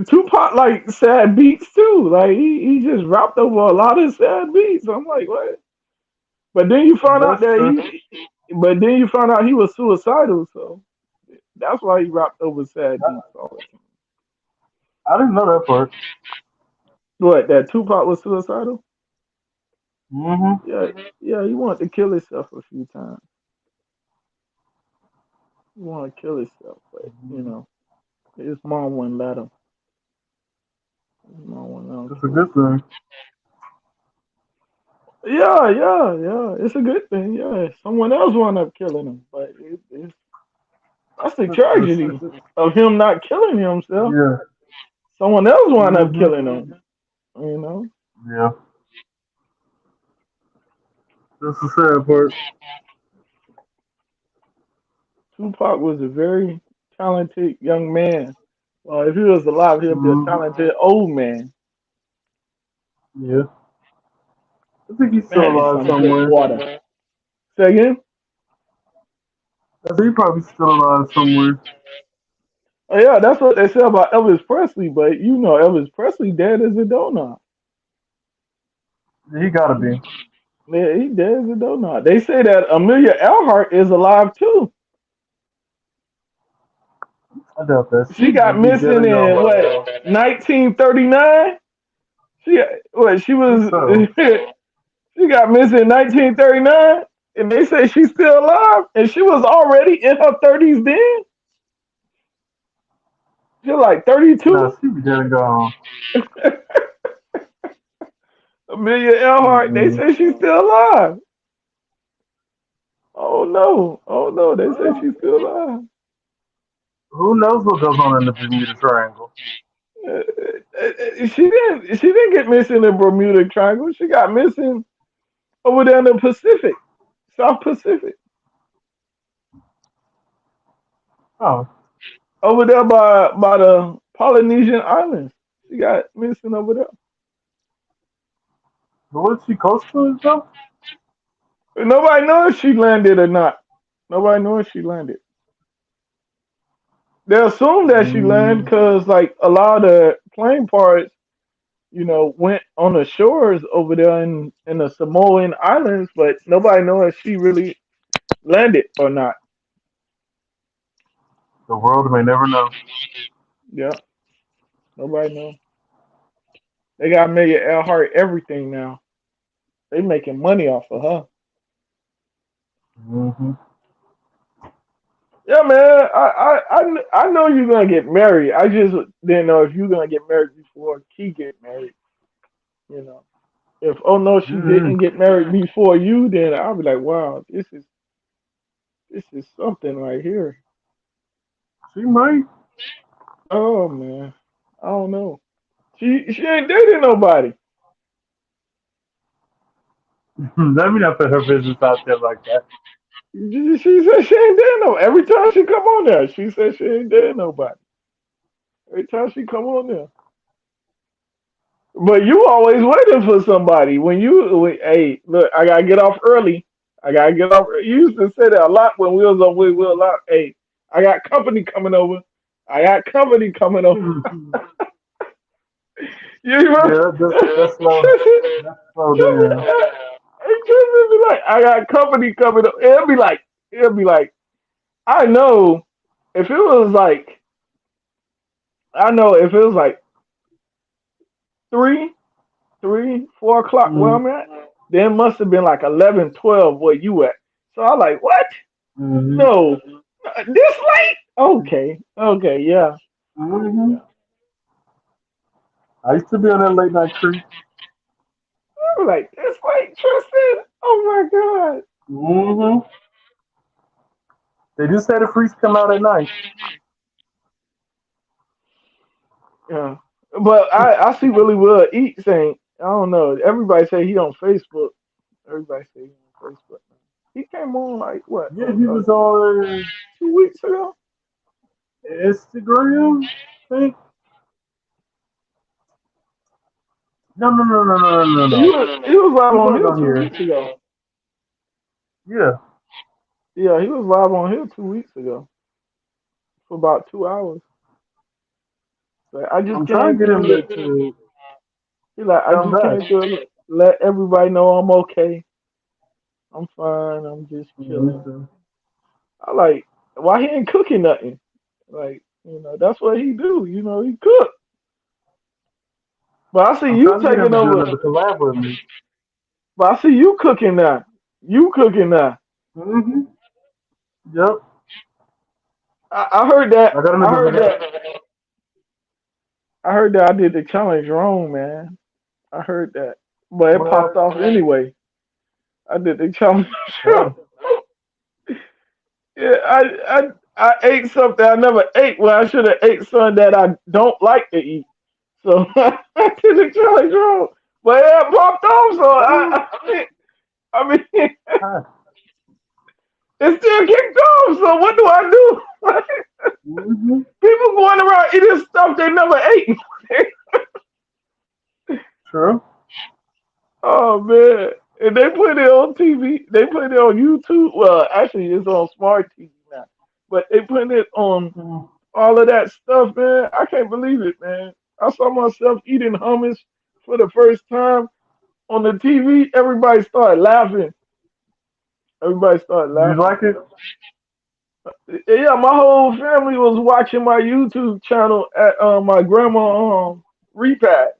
Tupac like sad beats too. Like he just rapped over a lot of sad beats. I'm like, what? But then you found out That's that true. but then you found out he was suicidal. So that's why he rapped over sad beats I, all the time. I didn't know that part. What? That Tupac was suicidal? Mm-hmm. Yeah, yeah. He wanted to kill himself a few times. He want to kill himself, but his mom wouldn't let him. His mom wouldn't let him It's a kill good himself. thing. Yeah, yeah, yeah. It's a good thing. Yeah, someone else wound up killing him, but that's the tragedy of him not killing himself. Yeah. Someone else wound up Mhm. killing him. You know, Yeah. That's the sad part. Tupac was a very talented young man. Well, if he was alive, he'd be a Mhm. talented old man. Yeah. I think he's still Man, it's alive some good somewhere. water. Say again? I think he's probably still alive somewhere. Oh yeah, that's what they said about Elvis Presley. But Elvis Presley dead as a donut. He gotta be. Yeah, he dead as a donut. They say that Amelia Earhart is alive too. I doubt that. She She got would be dead missing and gone in by what now. 1939. She she I think was so. she got missing in 1939, and they say she's still alive, and she was already in her 30s then. She's like Nah, 32. she be dead and gone. Amelia Earhart, they Mm-mm. say she's still alive. Oh no, oh no, they say Well, she's still alive. who knows what goes on in the Bermuda Triangle? She didn't get missing in the Bermuda Triangle. She got missing over there in the Pacific, South Pacific, Oh, over there by the Polynesian Islands. She got missing over there. but was she close to it though? Nobody knows if she landed or not. Nobody knows if she landed. They assume that she landed Mm, because like a lot of the plane parts, went on the shores over there in the Samoan Islands, but nobody knows if she really landed or not. the world may never know. Yeah, nobody knows. They got Amelia Earhart everything now. They making money off of her. Hmm. Yeah, man. I know you're gonna get married. I just didn't know if you're gonna get married before Key get married. You know, if oh no, she Mm-hmm. didn't get married before you, then I'll be like, wow, this is something right here. She might. Oh man, I don't know. She ain't dating nobody. Let me not put her business out there like that. She said she ain't dating no. Every time she come on there, she said she ain't dating nobody. Every time she come on there. But you always waiting for somebody. Hey, look, I gotta get off early. I gotta get off. You used to say that a lot when we was on We Will Lot. Hey, I got company coming over. I got company coming over. You remember? Yeah, that's slow. That's slow down. It be like, I got company coming over. It'll be like, I know if it was like, I know if it was like three, 4 o'clock where I'm at, then it must have been like 11, 12 where you at. So I like, what? Mm-hmm. No, this late? Okay, okay, yeah, Mm-hmm. yeah. I used to be on that late night creep. I was like, this late, Tristan? Oh my god. Mm-hmm. They just had the freaks come out at night. Yeah, but I see Willie Wood eat saying, I don't know. Everybody say he on Facebook. Everybody say he on Facebook. He came on like what? Yeah, he was on 2 weeks ago. Instagram. I think. No, no, no, no, no, no, no, He no. was he was live He on was here on two here. weeks ago. Yeah, Yeah, he was live on here 2 weeks ago for about 2 hours. Like, I just I'm trying came to get him through. to He like I come just back. came to let everybody know I'm okay. I'm fine. I'm just chilling. Mhm. I like why he ain't cooking nothing. Like that's what he do. He cook. But I see I'm you trying to get him taking to do over. another collab with me. But I see you cooking now. You cooking now. Hmm. Yep. I heard that. I got an I heard agreement. that. I heard that I did the challenge wrong, man. I heard that, but it popped What? off anyway. I did the challenge wrong. Sure. Yeah, I ate something I never ate. Well, I should have ate something that I don't like to eat. So I did the challenge wrong, but it popped off. So Ooh. I mean, Huh. it still kicked off. So what do I do? Mm-hmm. People going around eating stuff they never ate. True. Oh man. And they put it on TV. They put it on YouTube. Well, actually it's on smart TV now. But they put it on Mm. all of that stuff, man. I can't believe it, man. I saw myself eating hummus for the first time on the TV. Everybody started laughing. Everybody started You laughing. like it? Yeah, my whole family was watching my YouTube channel at my grandma repast.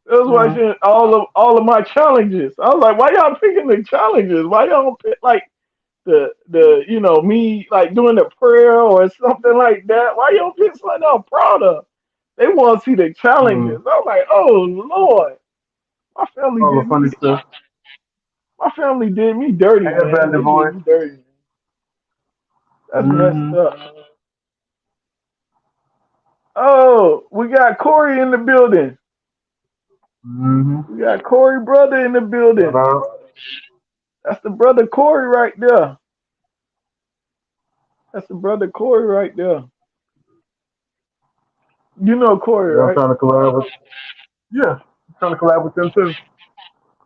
They was Mm. watching all of my challenges. I was like, why y'all picking the challenges? Why y'all don't pick like me like doing the prayer or something like that? Why y'all pick something I'm proud of? They want to see the Mm. challenges. I'm like, oh Lord, my family All the did funny me. stuff. My family did me dirty, Hey, man. Abandoned They did Boy. me dirty. That's messed Mm-hmm. up. Oh, we got Corey in the building. Mm-hmm. We got Corey brother in the Shout building. out. That's the brother Corey right there. That's the brother Corey right there. You know Corey, Yeah, I'm right? trying to collab with. Yeah, I'm trying to collab with them too.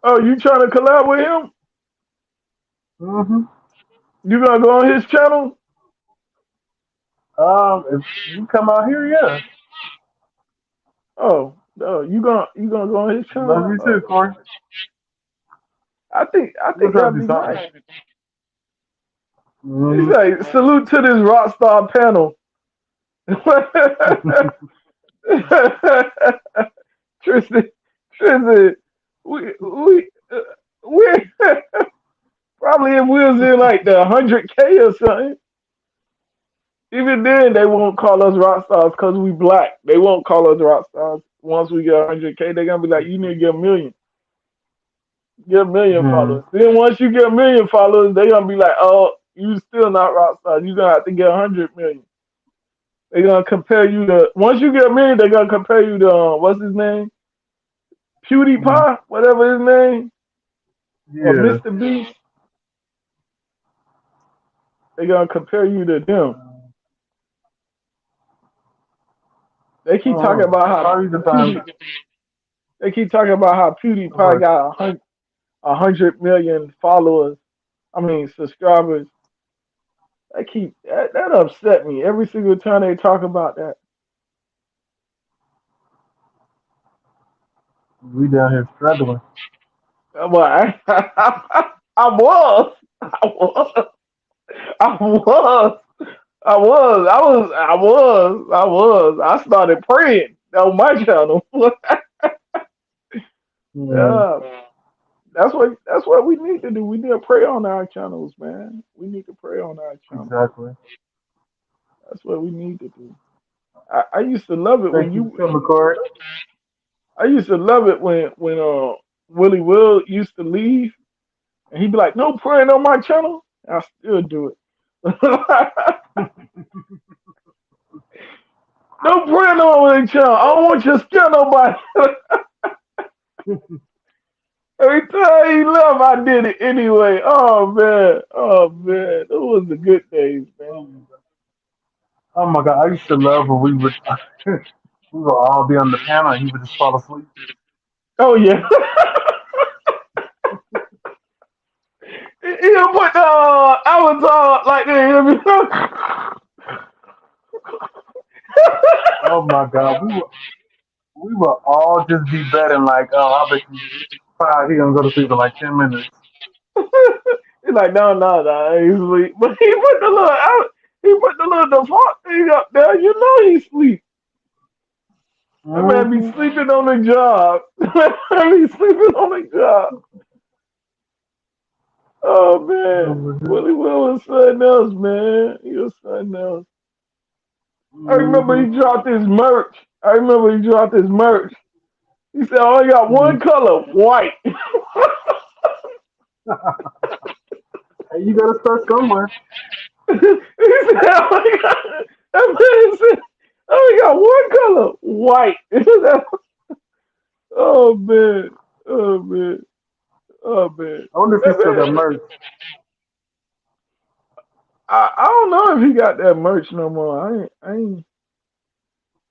Oh, you trying to collab with him? Mm-hmm. You gonna go on his channel? If you come out here, yeah. Oh, no, you gonna go on his Love channel? you too, Corey. I We're think gonna try to that'd do be something. nice. He's Mm-hmm. like, salute to this rock star panel. Tristan, Tristan, we probably if we was in like the 100K or something. Even then, they won't call us rock stars because we black. They won't call us rock stars. Once we get 100K, they're gonna be like, you need to get a million. Get a million Mm-hmm. followers. Then once you get a million followers, they're gonna be like, oh, you still not rock stars. You're gonna have to get 100 million. They're gonna compare you to once you get a million, they're gonna compare you to what's his name? Mm-hmm. PewDiePie, whatever his name, or Yeah. Mr. Beast. They're gonna compare you to them. They keep talking Oh, about how sorry to find. Pewdie. They keep talking about how Go PewDiePie ahead. got 100 million followers. I mean subscribers. That upset me every single time they talk about that. We down here struggling. Well, I was, I was, I was, I started praying on my channel. Mm, Yeah, that's what we need to do. We need to pray on our channels, man. We need to pray on our channels. exactly. That's what we need to do. I used to love it when Thank you you. so much, Corey. I used to love it when Willie Will used to leave and he'd be like, "No praying on my channel." I still do it. No praying on my channel. I don't want you to scare nobody. Every time he left, I did it anyway. Oh man, those was the good days, man. Oh my God, I used to love when we would we would all be on the panel and he would just fall asleep. Oh yeah. He'll put the avatar like that. Oh my God, we would all just be betting like, oh, I bet you five he gonna go to sleep in like 10 minutes. He's like, no, no, no, he's sleep. But he put the little default thing up there. You know he sleep. That man be Mm-hmm. sleeping on the job. That man be sleeping on the job. Oh man, Mm-hmm. Willie Will was something else, man. He was something else. I remember Mm-hmm. he dropped his merch. I remember he dropped his merch. He said, "I only got one color, white." He Hey, you gotta start somewhere. said, "I only got." That man said, "I only got one color, white." Oh man, oh man, oh man. I wonder if he That still got man, merch. I don't know if he got that merch no more.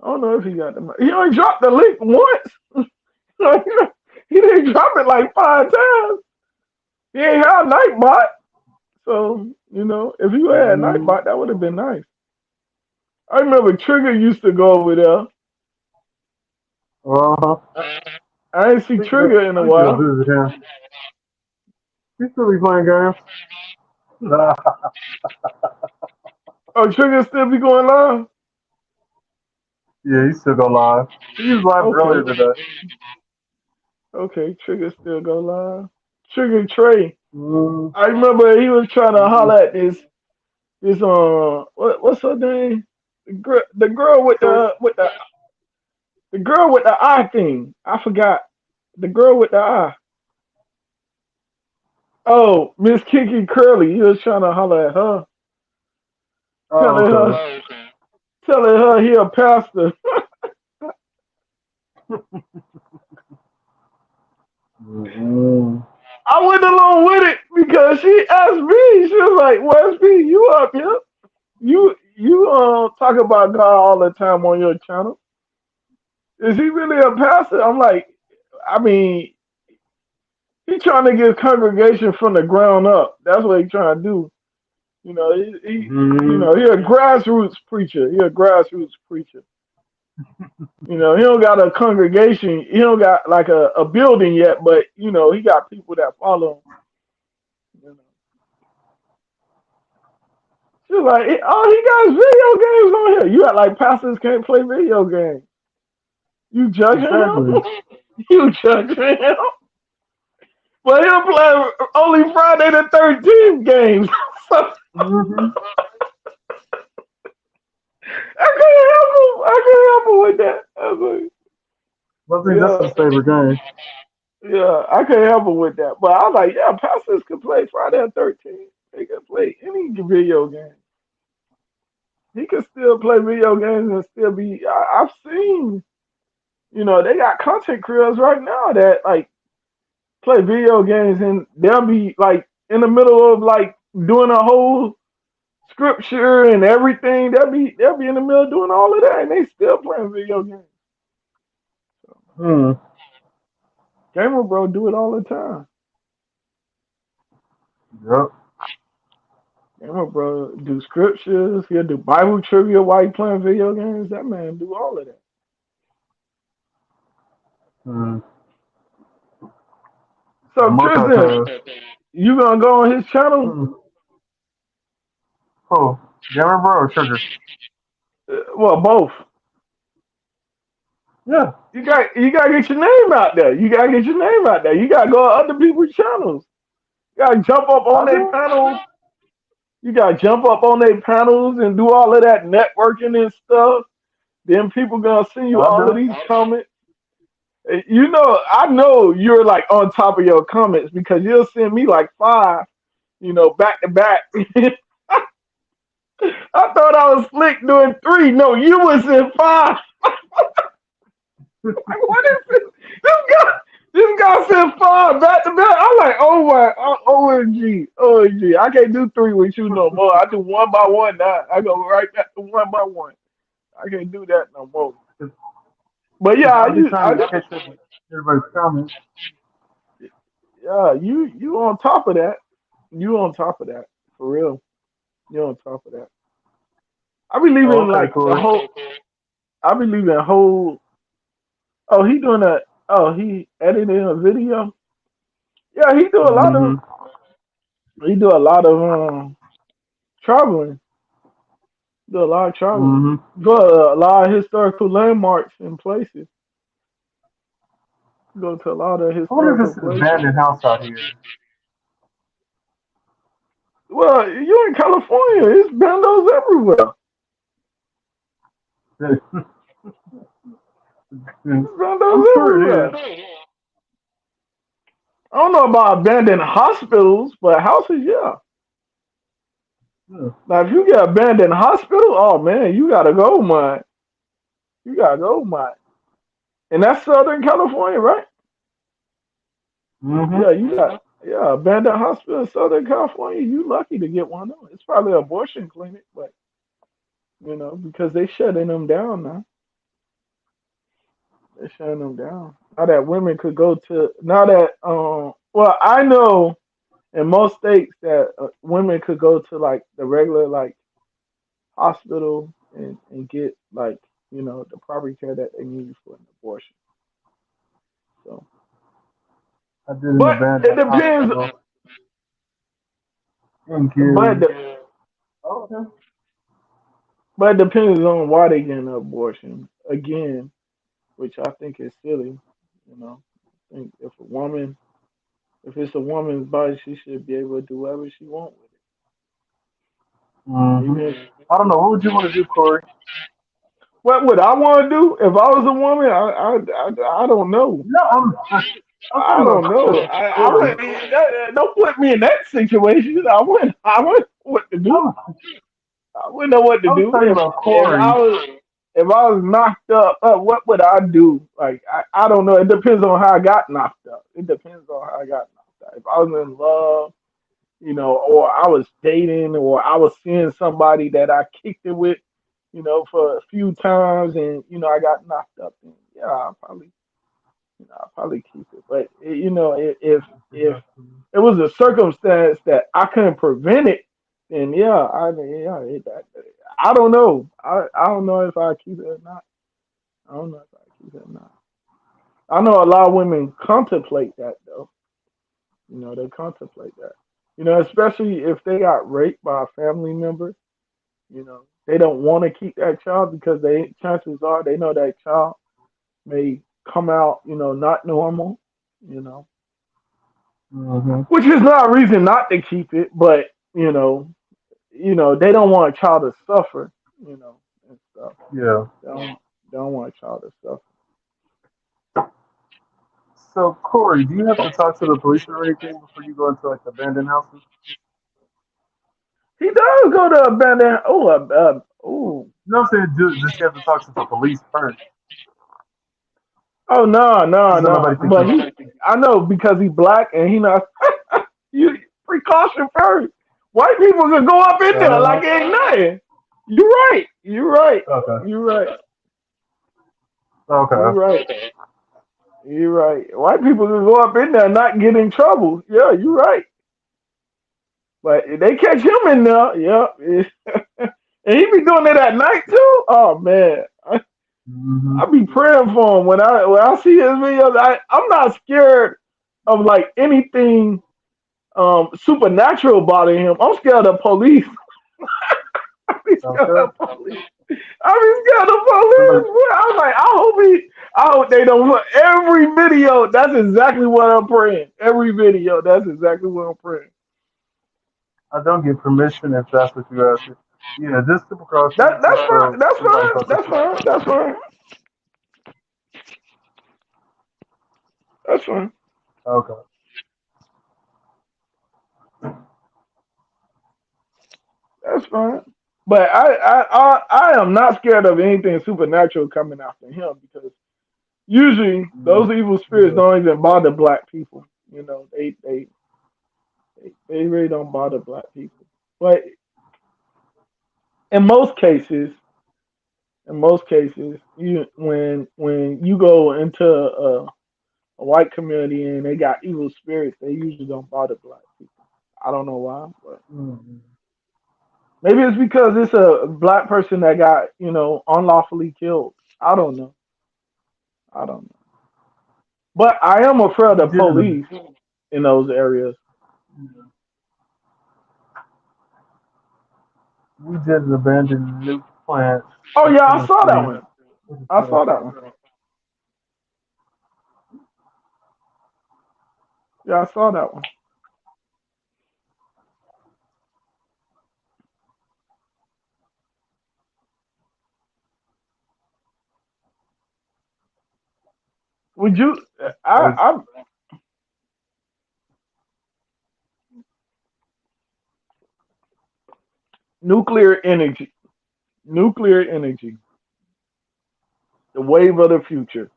I don't know if he got the merch. He only dropped the link once. He didn't drop it like 5 times. He ain't had Nightbot. So, if you had Mm-hmm. Nightbot, that would have been nice. I remember Trigger used to go over there. Uh-huh. I ain't see Trigger in I a need to go while. visit him. He still be playing games. Nah. Oh, Trigger still be going live? Yeah, he still go live. He was live Okay. earlier today. Okay, Trigger still go live. Trigger Trey. Mm-hmm. I remember he was trying to holler at this what's her name? The girl with the girl with the eye thing. I forgot. The girl with the eye. Oh, Miss Kiki Curly. He was trying to holler at her, Oh, telling okay. her, telling her he a pastor. Mm-hmm. I went along with it because she asked me. She was like, "Well, SP, you up here? You talk about God all the time on your channel. Is he really a pastor?" I'm like, I mean, he trying to get congregation from the ground up. That's what he trying to do. Mm-hmm. He a grassroots preacher. He a grassroots preacher. He don't got a congregation. He don't got like a building yet, but he got people that follow him. You know. She's like, oh, he got video games on here. You act like pastors can't play video games. You judging Exactly. him? You judging him? But he'll play only Friday the 13th games. So Mm-hmm. I couldn't help him. I couldn't help him with that. I was like, I think that's his yeah, favorite game. yeah, I couldn't help him with that. But I was like, yeah, pastors can play Friday the 13th. They can play any video game. He can still play video games and still be. I've seen, they got content creators right now that like play video games and they'll be like in the middle of like doing a whole scripture and everything. They'll be in the middle doing all of that and they still playing video games. Hmm. Gamer bro do it all the time. Yep. Gamer bro do scriptures. He'll do Bible trivia while he playing video games. That man do all of that. Hmm. Yeah, So Tristan, multitask. you gonna go on his channel? Hmm. Oh, Gamer Bro or Trigger? Well, both. Yeah. You gotta get your name out there. You gotta get your name out there. You gotta go on other people's channels. You gotta jump up on I their do. panels. You gotta jump up on their panels and do all of that networking and stuff. Then people gonna send you I all of do. these comments. I know you're like on top of your comments because you'll send me like five, back to back. I thought I was slick doing three. No, you was in five. Like, what is this? This guy said five back to back. I'm like, oh my, OMG, OMG. I can't do three with you no more. I do one by one now. I go right back to one by one. I can't do that no more. But yeah, Because I'll be trying to catch up with everybody's comments. yeah, you on top of that. You on top of that for real. You on top of that. I be Oh, leaving okay, like the Corey. whole. I be leaving whole. Oh, he doing a. Oh, he editing a video. Yeah, he do a lot of. Mm-hmm. He do a lot of traveling. Do a lot of traveling. Mm-hmm. Go to a lot of historical landmarks and places. Go to a lot of I wonder if historical it's an places. abandoned house out here. Well, you in California. It's bandos everywhere. I'm It's bandos sure it is. everywhere. I don't know about abandoned hospitals, but houses, yeah. Yeah. Now, if you get abandoned hospital, oh man, you gotta go, man. You gotta go, man. And that's Southern California, right? Mm-hmm. Yeah, yeah, abandoned hospital in Southern California. You lucky to get one of them. It's probably an abortion clinic, but because they shutting them down now. They're shutting them down. Now that women could go to now that well, I know in most states that women could go to like the regular like hospital and get like the proper care that they need for an abortion. So, I did an but it abandoned depends. hospital in But Gary. the, Okay. but it depends on why they get an abortion. Again, which I think is silly. I think if it's a woman's body, she should be able to do whatever she wants with it. Mm-hmm. Even if, I don't know. What would you want to do, Corey? what would I want to do if I was a woman? I don't know. No, I'm talking I about don't know. I Corey. wouldn't. Don't put me in that situation. I wouldn't know what to do. I'm, I wouldn't know what to I was do talking about if Corey. I was knocked up. What would I do? Like I don't know. It depends on how I got knocked up. It depends on how I got knocked up. If I was in love, or I was dating, or I was seeing somebody that I kicked it with, for a few times, and I got knocked up. Then yeah, I'll probably keep it. But if it was a circumstance that I couldn't prevent it, then yeah, I don't know. I don't know if I keep it or not. I don't know if I keep it or not. I know a lot of women contemplate that though. They contemplate that. Especially if they got raped by a family member. They don't want to keep that child because chances are they know that child may come out, not normal. You know, Mm-hmm. which is not a reason not to keep it, but they don't want a child to suffer, and stuff. Yeah. They don't want a child to suffer. So, Corey, do you have to talk to the police or anything before you go into like abandoned houses? He does go to abandoned. No, I'm saying, does he have to talk to the police first? Oh no, no, Just so no. nobody thinks But he's. I know because he's black and he not. You precaution first. White people can go up in there Uh, like ain't nothing. You're right. You're right. okay. You're right. You're Okay. right. You're right. White people can go up in there and not get in trouble. Yeah, you're right. But if they catch him in there, yeah. And he be doing it at night too. Oh man, Mm-hmm. I be praying for him when I see his videos. I'm not scared of like anything supernatural bothering him. I'm scared of police. I be scared Okay. of police. I be scared of Somebody. police. I'm like, I hope they don't put every video. That's exactly what I'm praying. Every video, that's exactly what I'm praying. I don't get permission if that's what you're asking. Yeah, just the That precautions, that's just fine. so That's nobody fine. fucks with That's you. fine. That's fine. That's fine. Okay. That's fine. But I am not scared of anything supernatural coming after him because usually Mm, those evil spirits yeah. don't even bother black people. They really don't bother black people. But in most cases, you when you go into a white community and they got evil spirits, they usually don't bother black people. I don't know why, but Mm, maybe it's because it's a black person that got unlawfully killed. I don't know. I don't know. But I am afraid we of did an police in those areas. we did an abandoned nuke plant Oh in yeah, I saw that Tennessee. one. I saw that one. Yeah, I saw that one. Would you? Like, I nuclear energy, nuclear energy, the wave of the future.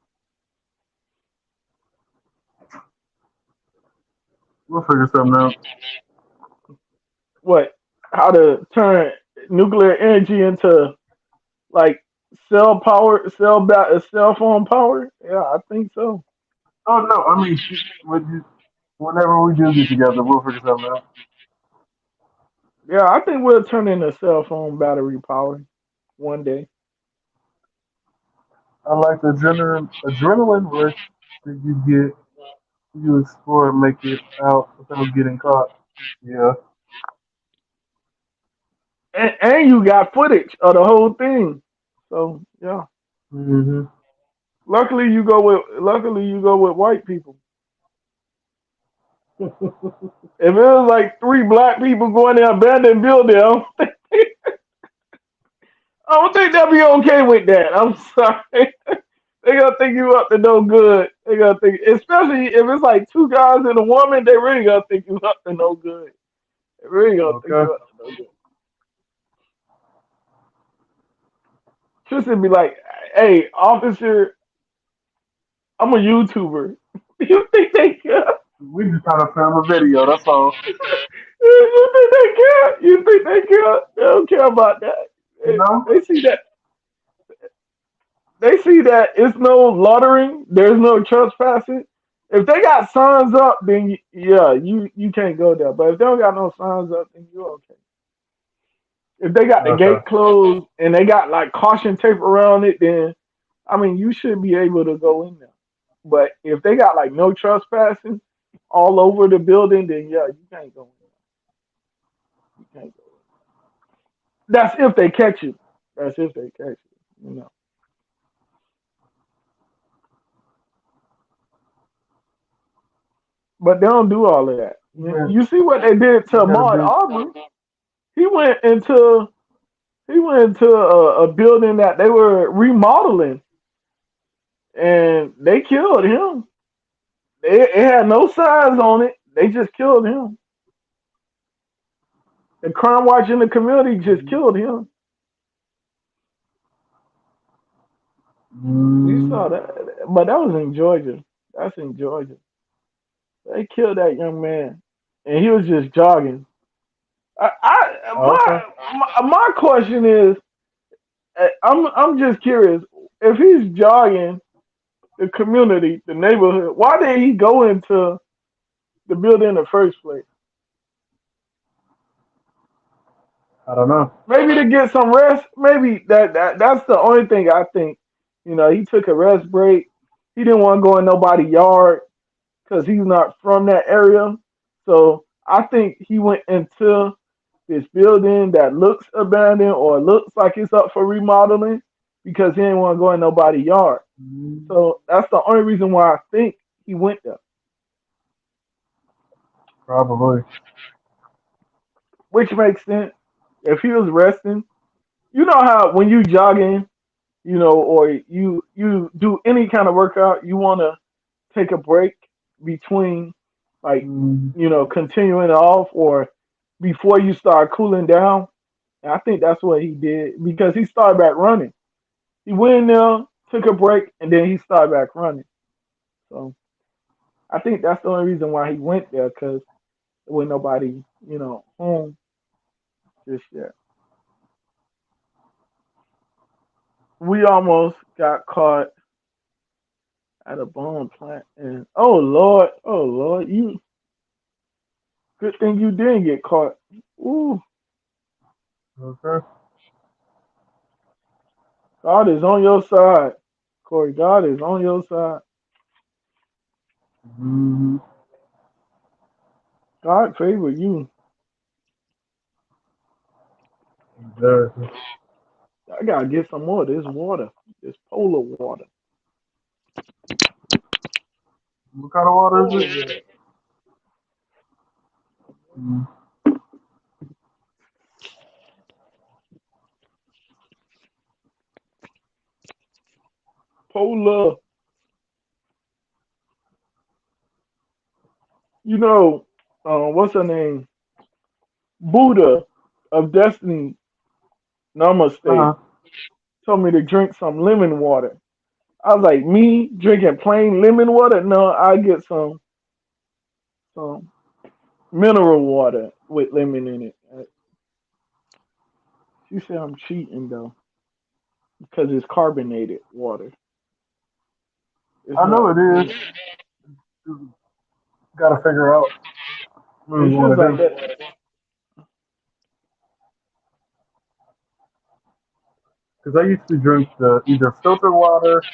we'll figure something out. What? How to turn nuclear energy into like cell power, cell phone power? Yeah, I think so. Oh no, I mean, whenever we do get together, we'll figure something out. Yeah, I think we'll turn into cell phone battery power one day. I like the adrenaline rush that you get. You explore and make it out without getting caught. Yeah. And you got footage of the whole thing. So yeah. Hmm. Luckily you go with white people. If it was like three black people going in an abandoned building, I don't think they'll be okay with that. I'm sorry. They gonna think you up to no good. They gonna think, especially if it's like two guys and a woman, they really gonna think you up to no good. They really gonna think Okay. you up to no good. Tristan be like, "Hey, officer, I'm a YouTuber. You think they care? We just trying to film a video. That's all. You think they care? You think they care? They don't care about that. You They, know. they see that. They see that it's no loitering. There's no trespassing. If they got signs up, then yeah, you can't go there. But if they don't got no signs up, then you're okay. If they got the Okay. gate closed and they got like caution tape around it, then I mean you should be able to go in there. But if they got like no trespassing all over the building, then yeah, you can't go in there. You can't go. That's if they catch you. That's if they catch you. You know. But they don't do all of that. Yeah. You see what they did You to got a Ahmaud big. Aubrey? He went into he went into a building that they were remodeling, and they killed him. It had no signs on it. They just killed him. The crime watch in the community just killed him. You Mm, saw that, but that was in Georgia. That's in Georgia. They killed that young man, and he was just jogging. okay. My question is, I'm just curious if he's jogging the community, the neighborhood. Why did he go into the building in the first place? I don't know. Maybe to get some rest. Maybe that's the only thing I think. You know, he took a rest break. He didn't want to go in nobody's yard because he's not from that area. So I think he went into this building that looks abandoned or looks like it's up for remodeling because he didn't want to go in nobody's yard. Mm, So that's the only reason why I think he went there, probably. which makes sense. If he was resting, you know how when you jogging, or you do any kind of workout, you want to take a break between, like, Mm, continuing off or before you start cooling down. And I think that's what he did because he started back running. He went in there, took a break, and then he started back running. So I think that's the only reason why he went there because there was nobody, home just yet. We almost got caught at a bomb plant, and oh Lord, you good thing you didn't get caught. Ooh, okay. God is on your side, Corey. God is on your side. Mm, God favor you. exactly. I gotta get some more of this water, this polar water. What kind of water is Polar it? water. Mm, Polar. You know, what's her name? Buddha of Destiny Uh-huh. Namaste told me to drink some lemon water. I was like, me drinking plain lemon water? No, I get some mineral water with lemon in it. She said I'm cheating though because it's carbonated water. It's I know not. it is. Got to figure out what we And she was want to like do. that. Because I used to drink the either filtered water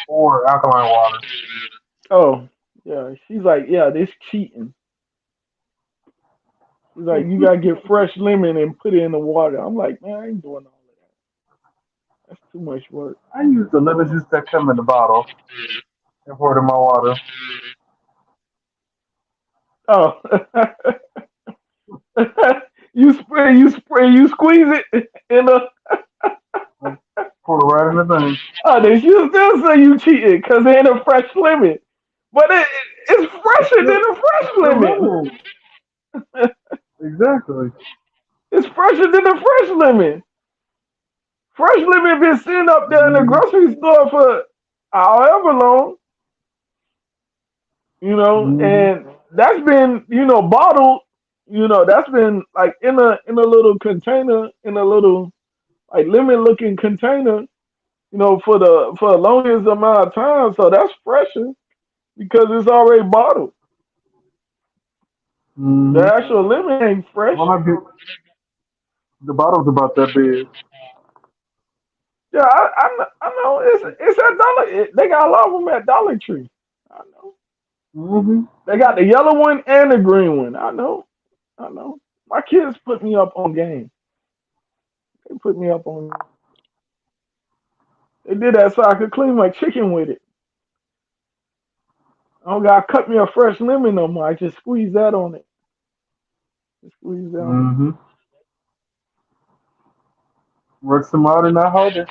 or alkaline water. Oh, yeah. She's like, yeah, this cheating. She's like, you gotta get fresh lemon and put it in the water. I'm like, man, I ain't doing all of that. That's too much work. I use the lemon juice that come in the bottle and pour it in my water. Oh, you squeeze it in the. I pour it right in the thing. Oh, they should still say you cheated because it ain't a fresh lemon, but it's fresher than a It's fresh still lemon. lemon. Exactly. It's fresher than a fresh lemon. Fresh lemon been sitting up there in the Mm-hmm. grocery store for however long, Mm-hmm. and that's been, bottled, that's been like in a little container, in a little like lemon looking container, for the longest amount of time. So that's fresher because it's already bottled. The Mm-hmm. actual lemon ain't fresh. When I get the bottle's about that big. Yeah, I know it's at they got a lot of them at Dollar Tree. I know. Mm-hmm. They got the yellow one and the green one. I know. I know. My kids put me up on game. They put me up on. They did that so I could clean my chicken with it. I don't got to cut me a fresh lemon no more. I just squeeze that on it. Just squeeze that on it. Mm-hmm. Work smarter, not harder.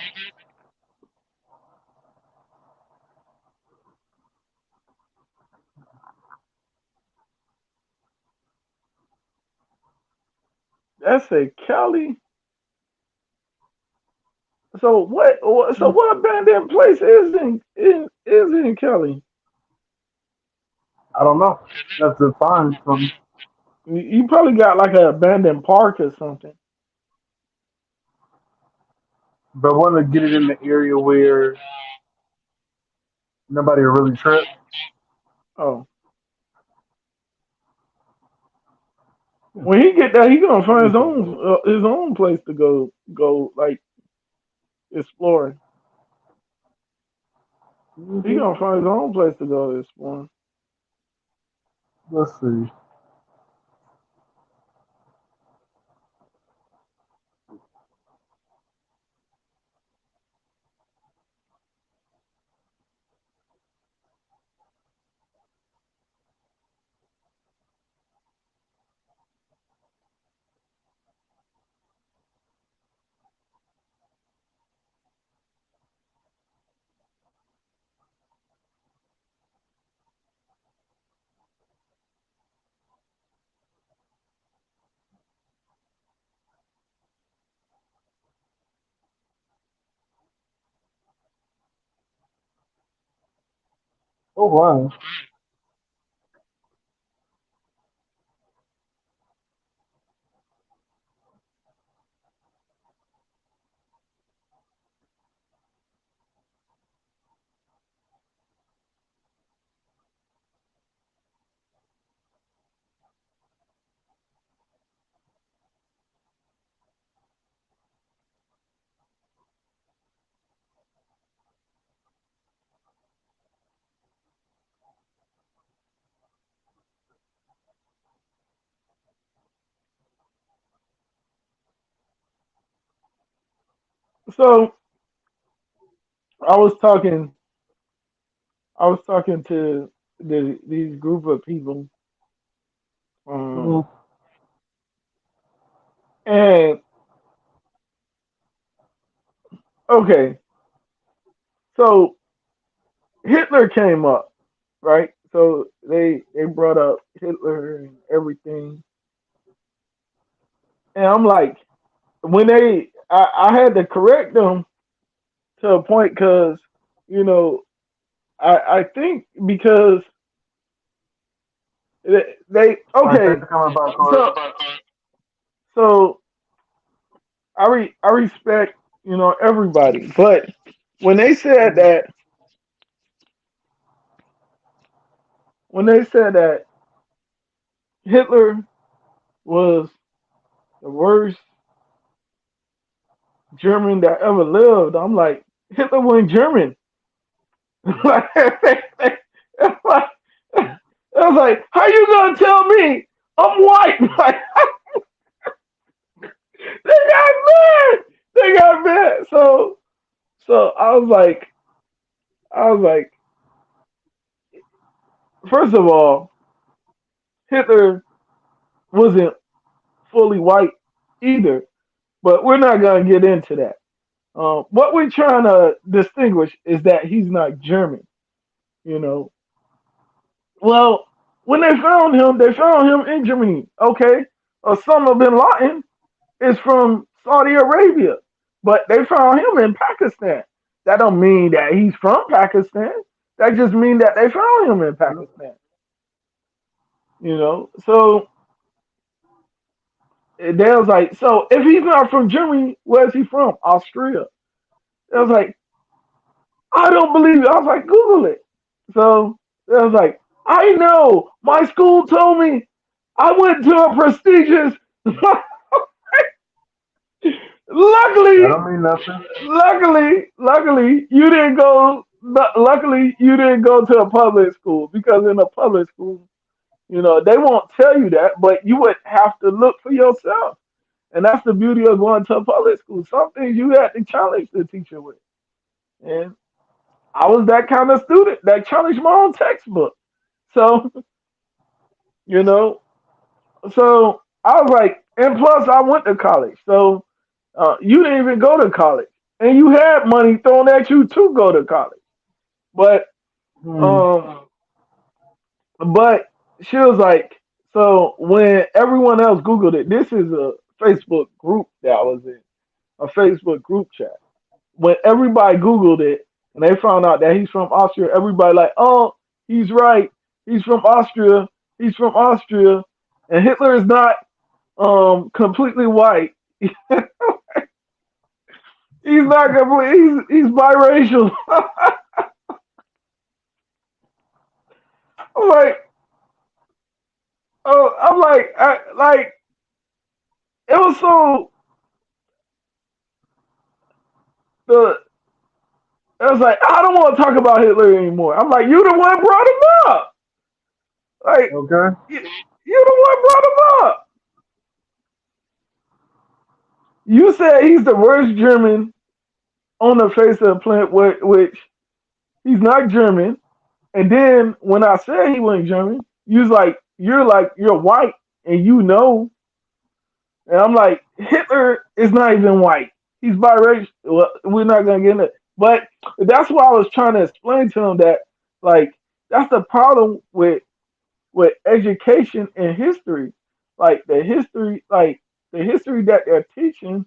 That's a Kelly. So what? So what abandoned place is in Kelly? I don't know. That's to find something. You probably got like an abandoned park or something. But I want to get it in the area where nobody will really trip. Oh, when he get there, he gonna find his own place to go like exploring. He Mm-hmm. gonna find his own place to go exploring. Let's see. Oh wow. So I was talking, I was talking to these group of people, um, Mm-hmm. and okay, so Hitler came up, right? So they brought up Hitler and everything, and I'm like, when I had to correct them to a point because you know I think because they Like okay, things coming about Corey. so so I respect everybody, but when they said that when they said that Hitler was the worst German that ever lived, I'm like, Hitler wasn't German. Like, I was like, how you gonna tell me I'm white? Like, they got mad. They got mad. So I was like, first of all, Hitler wasn't fully white either, but we're not gonna get into that. What we're trying to distinguish is that he's not German. You know, well, when they found him in Germany. Okay, Osama bin Laden is from Saudi Arabia, but they found him in Pakistan. That don't mean that he's from Pakistan. That just means that they found him in Pakistan. So they was like, so if he's not from Germany, where's he from? Austria. It was like, I don't believe it. I was like, Google it. So it was like, I know. My school told me I went to a prestigious. That luckily, don't mean nothing. luckily, you didn't go. Luckily, you didn't go to a public school because in a public school, they won't tell you that, but you would have to look for yourself. And that's the beauty of going to a public school. Some things you had to challenge the teacher with. And I was that kind of student that challenged my own textbook. So, you know, so I was like, and plus I went to college. So you didn't even go to college. And you had money thrown at you to go to college. But Hmm. um but she was like, so when everyone else Googled it, this is a Facebook group that I was in, a Facebook group chat. When everybody Googled it and they found out that he's from Austria, everybody like, oh, he's right. He's from Austria. He's from Austria. And Hitler is not completely white. he's not complete. He's biracial. I'm like, oh, I'm like it was so the it was like I don't want to talk about Hitler anymore. I'm like, you the one brought him up. Like Okay. you the one brought him up. You said he's the worst German on the face of the planet, which he's not German. And then when I said he wasn't German, you was you're white and you know. And I'm like, Hitler is not even white. He's biracial. Well, we're not gonna get into it. But that's why I was trying to explain to him that like that's the problem with education and history. The history that they're teaching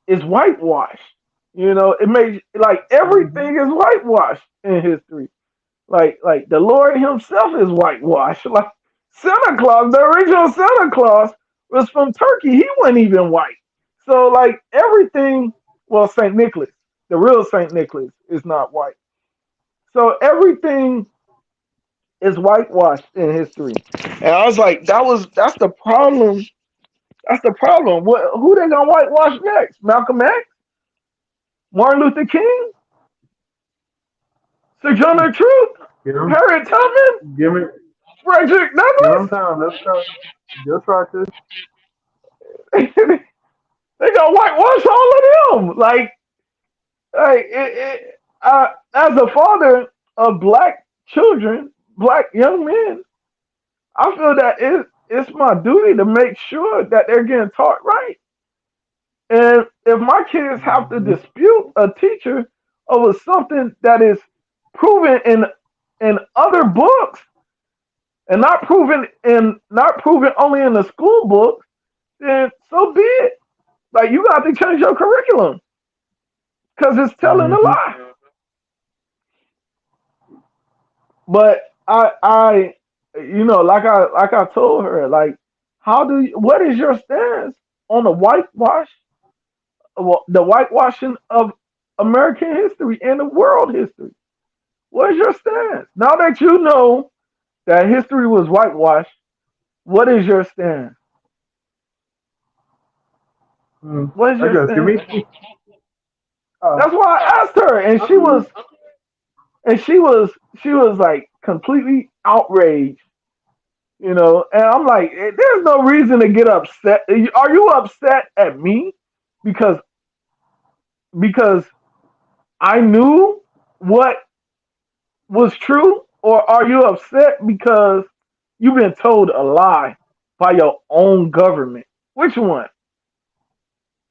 is whitewashed. It makes like Hmm. everything is whitewashed in history. Like the Lord Himself is whitewashed. Like Santa Claus, the original Santa Claus was from Turkey. He wasn't even white. So like everything, well, Saint Nicholas, the real Saint Nicholas is not white. So everything is whitewashed in history. And I was like, that's the problem. That's the problem. Who they gonna whitewash next? Malcolm X, Martin Luther King, Sojourner Truth, Give him, Harriet Tubman, give me, Frederick give him Douglass. time. Let's try. Just try to. They gonna whitewash all of them. As a father of black children, black young men, I feel that it's my duty to make sure that they're getting taught right. And if my kids have to Mhm. dispute a teacher over something that is proven in other books and not proven only in the school books, then so be it. Like you got to change your curriculum because it's telling a Mm-hmm. lie. But like I told her, like, what is your stance on the the whitewashing of American history and the world history? What is your stance? Now that you know that history was whitewashed, what is your stance? Mm. What is I your guess give me. stance? Uh, That's why I asked her, and she was like completely outraged, And I'm like, there's no reason to get upset. Are you upset at me because because I knew what was true, or are you upset because you've been told a lie by your own government? Which one?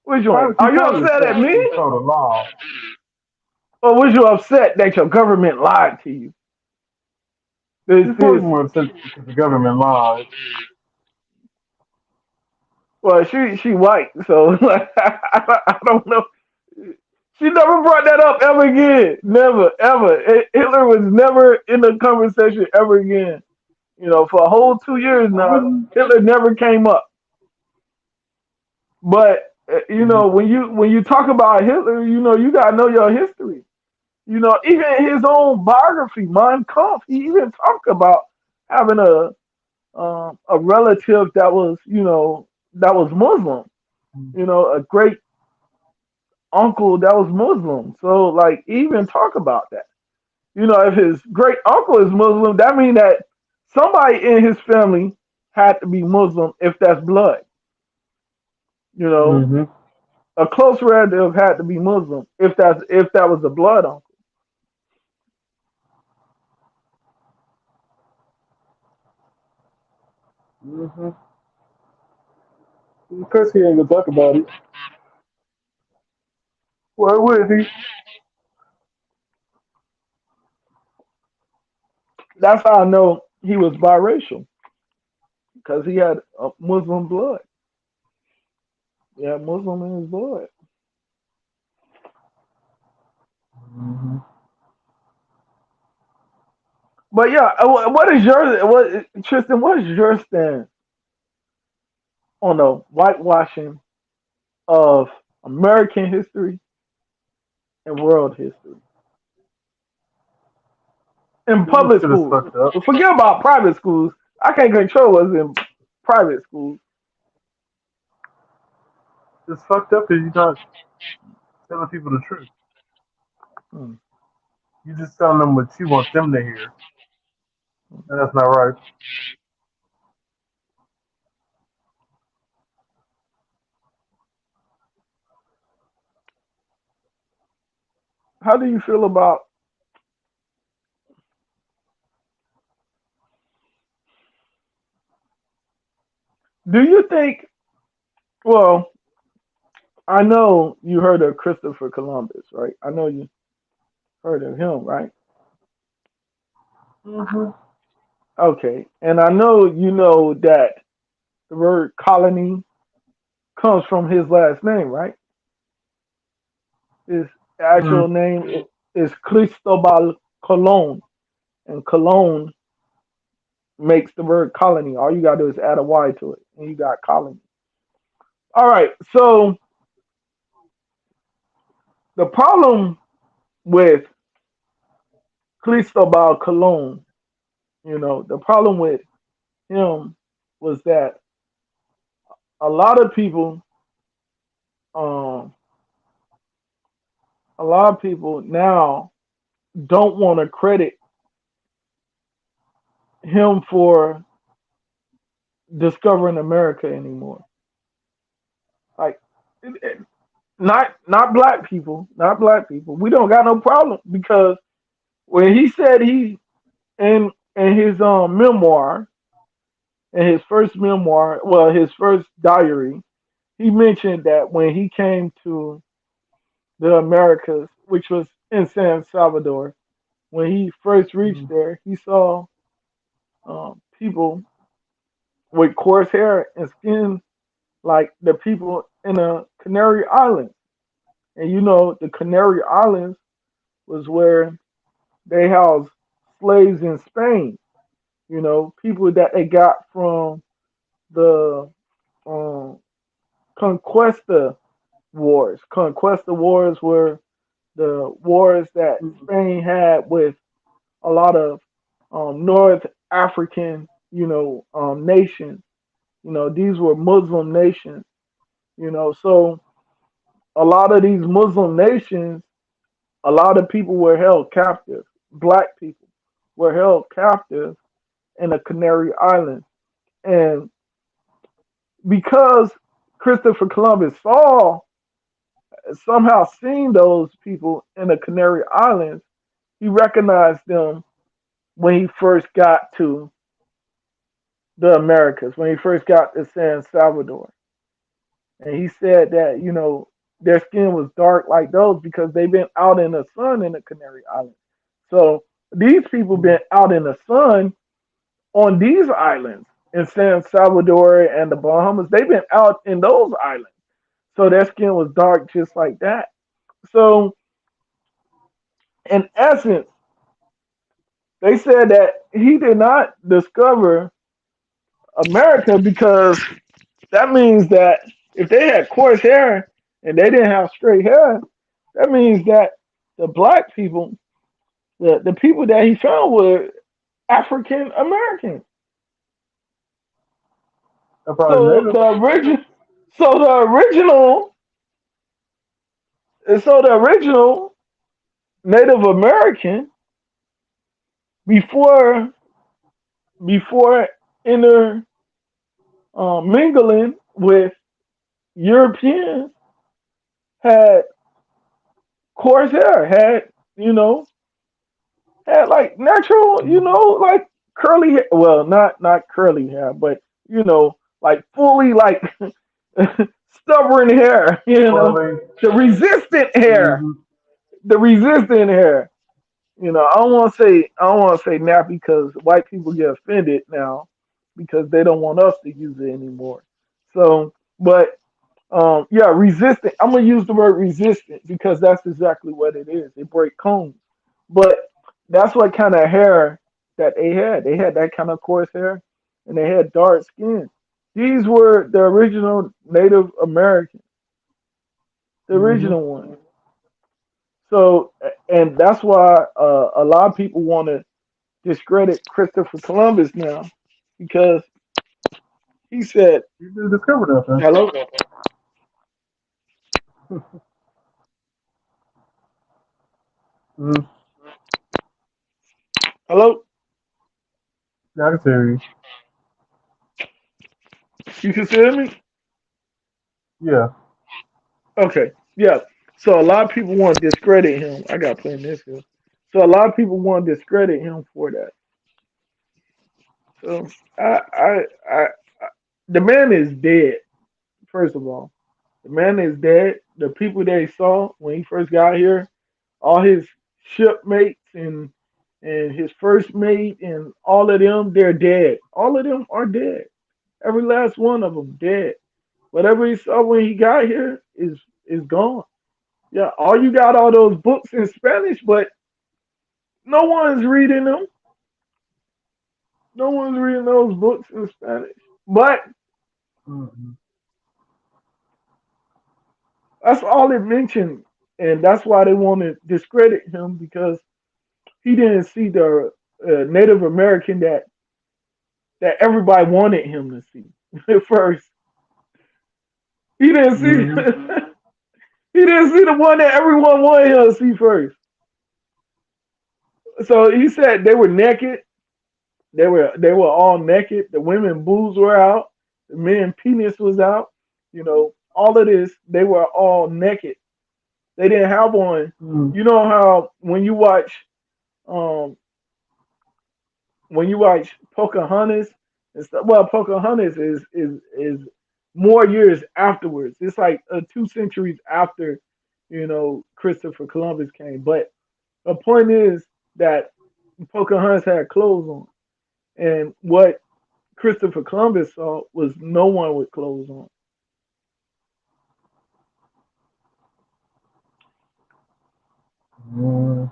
Which one? she Are you probably upset said at me, she told a law. or was you upset that your government lied to you? This She's probably this more upset because the government lied. well, she white, so like, I don't know. She never brought that up ever again. Never, ever. Hitler was never in the conversation ever again. For a whole 2 years I now, wouldn't. Hitler never came up. But Mhm. when you talk about Hitler, you gotta know your history. Even in his own biography, Mein Kampf, he even talked about having a relative that was Muslim. A great uncle that was Muslim. So like, he even talk about that. If his great uncle is Muslim, that means that somebody in his family had to be Muslim if that's blood. You know, Mhm. a close relative had to be Muslim if that was a blood uncle. Mhm. Of course, he ain't gonna talk about it. Why would he? That's how I know he was biracial because he had Muslim blood. Yeah, Muslim in his blood. Mhm. But yeah, what Tristan? What is your stand on the whitewashing of American history and world history in This public shit is schools? fucked up. Forget about private schools. I can't control what's in private schools. It's fucked up because you're not telling people the truth. Hmm. You just telling them what you want them to hear, and that's not right. How do you feel about? Do you think? Well, I know you heard of Christopher Columbus, right? I know you heard of him, right? Mhm. Okay, and I know you know that the word colony comes from his last name, right? His Mhm. actual name is Cristobal Colon, and Cologne makes the word colony. All you gotta do is add a Y to it, and you got colony. All right. So the problem with Cristobal Colon, the problem with him was that a lot of people, um, a lot of people now don't want to credit him for discovering America anymore. Like, not black people, not black people. We don't got no problem because when he said in his memoir, in his first memoir, well, his first diary, he mentioned that when he came to the Americas, which was in San Salvador, when he first reached Mm. there, he saw people with coarse hair and skin like the people in the Canary Islands. And you know, the Canary Islands was where they housed slaves in Spain. You know, people that they got from the um, Conquista wars. Conquista wars were the wars that Mm. Spain had with a lot of North African, nations. You know, these were Muslim nations. You know, so a lot of these Muslim nations, a lot of people were held captive. Black people were held captive in the Canary Islands, and because Christopher Columbus saw somehow seen those people in the Canary Islands, he recognized them when he first got to the Americas, when he first got to San Salvador. And he said that, their skin was dark like those because they've been out in the sun in the Canary Islands. So these people Mm. been out in the sun on these islands in San Salvador and the Bahamas. They've been out in those islands. So their skin was dark just like that. So in essence, they said that he did not discover America because that means that if they had coarse hair and they didn't have straight hair, that means that the black people, the people that he found were African Americans. They're probably So native. the origin, so the original, so the original Native American before before inter mingling with Europeans had coarse hair, had you know had like natural, Mm. like curly hair. Well, not curly hair, but like fully like stubborn hair. Curly. The resistant hair, Mm-hmm. the resistant hair. I don't want to say nappy because white people get offended now because they don't want us to use it anymore. So, but yeah, resistant. I'm gonna use the word resistant because that's exactly what it is. It break cones, but that's what kind of hair that they had. They had that kind of coarse hair, and they had dark skin. These were the original Native Americans, the Mm-hmm. original ones. So, and that's why a lot of people want to discredit Christopher Columbus now because he said, You just discovered nothing. "Hello, Mm-hmm. hello, Yeah, I can tell you. you can hear me?" Yeah. Okay, yeah. So a lot of people want to discredit him. I got playing this here. So a lot of people want to discredit him for that. So I the man is dead. First of all, the man is dead. The people that he saw when he first got here, all his shipmates and his first mate and all of them, they're dead. All of them are dead. Every last one of them dead. Whatever he saw when he got here is gone. Yeah, all you got all those books in Spanish, but no one's reading them. No one's reading those books in Spanish. But Mm-hmm. that's all it mentioned, and that's why they want to discredit him because he didn't see the Native American that everybody wanted him to see at first. He didn't see Mm-hmm. he didn't see the one that everyone wanted him to see first. So he said they were naked. They were all naked. The women boobs were out. The men penis was out. All of this. They were all naked. They didn't have on. Mm-hmm. You know how um when you watch Pocahontas and stuff. Well, Pocahontas is more years afterwards. It's like 2 centuries after Christopher Columbus came. But the point is, that Pocahontas had clothes on, and what Christopher Columbus saw was no one with clothes on. Mm.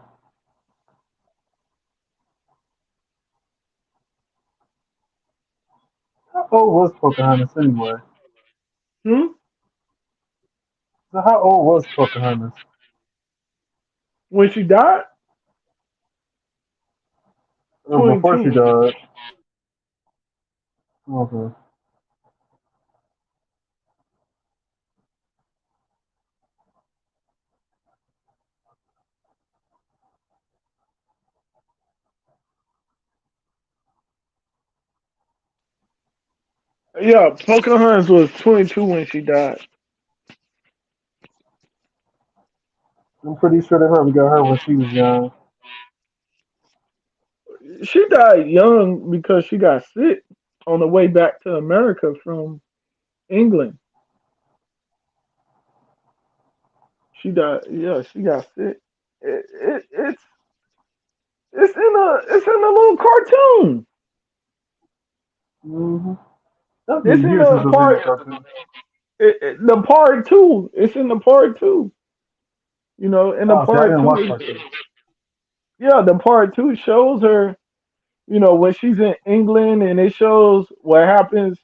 How old was Pocahontas anyway? Hmm? So how old was Pocahontas? When she died, Before she 2010. died. Okay. Yeah, Pocahontas was 22 when she died. I'm pretty sure they probably got her when she was young. She died young because she got sick on the way back to America from England. She died. Yeah, she got sick. It's in a little cartoon. Mm-hmm. That'd be It's in years since the I've seen part the cartoon. the part two. It's in the part two. In the Oh, see, I part didn't two, watch cartoons. yeah, the part two shows her. When she's in England, and it shows what happens.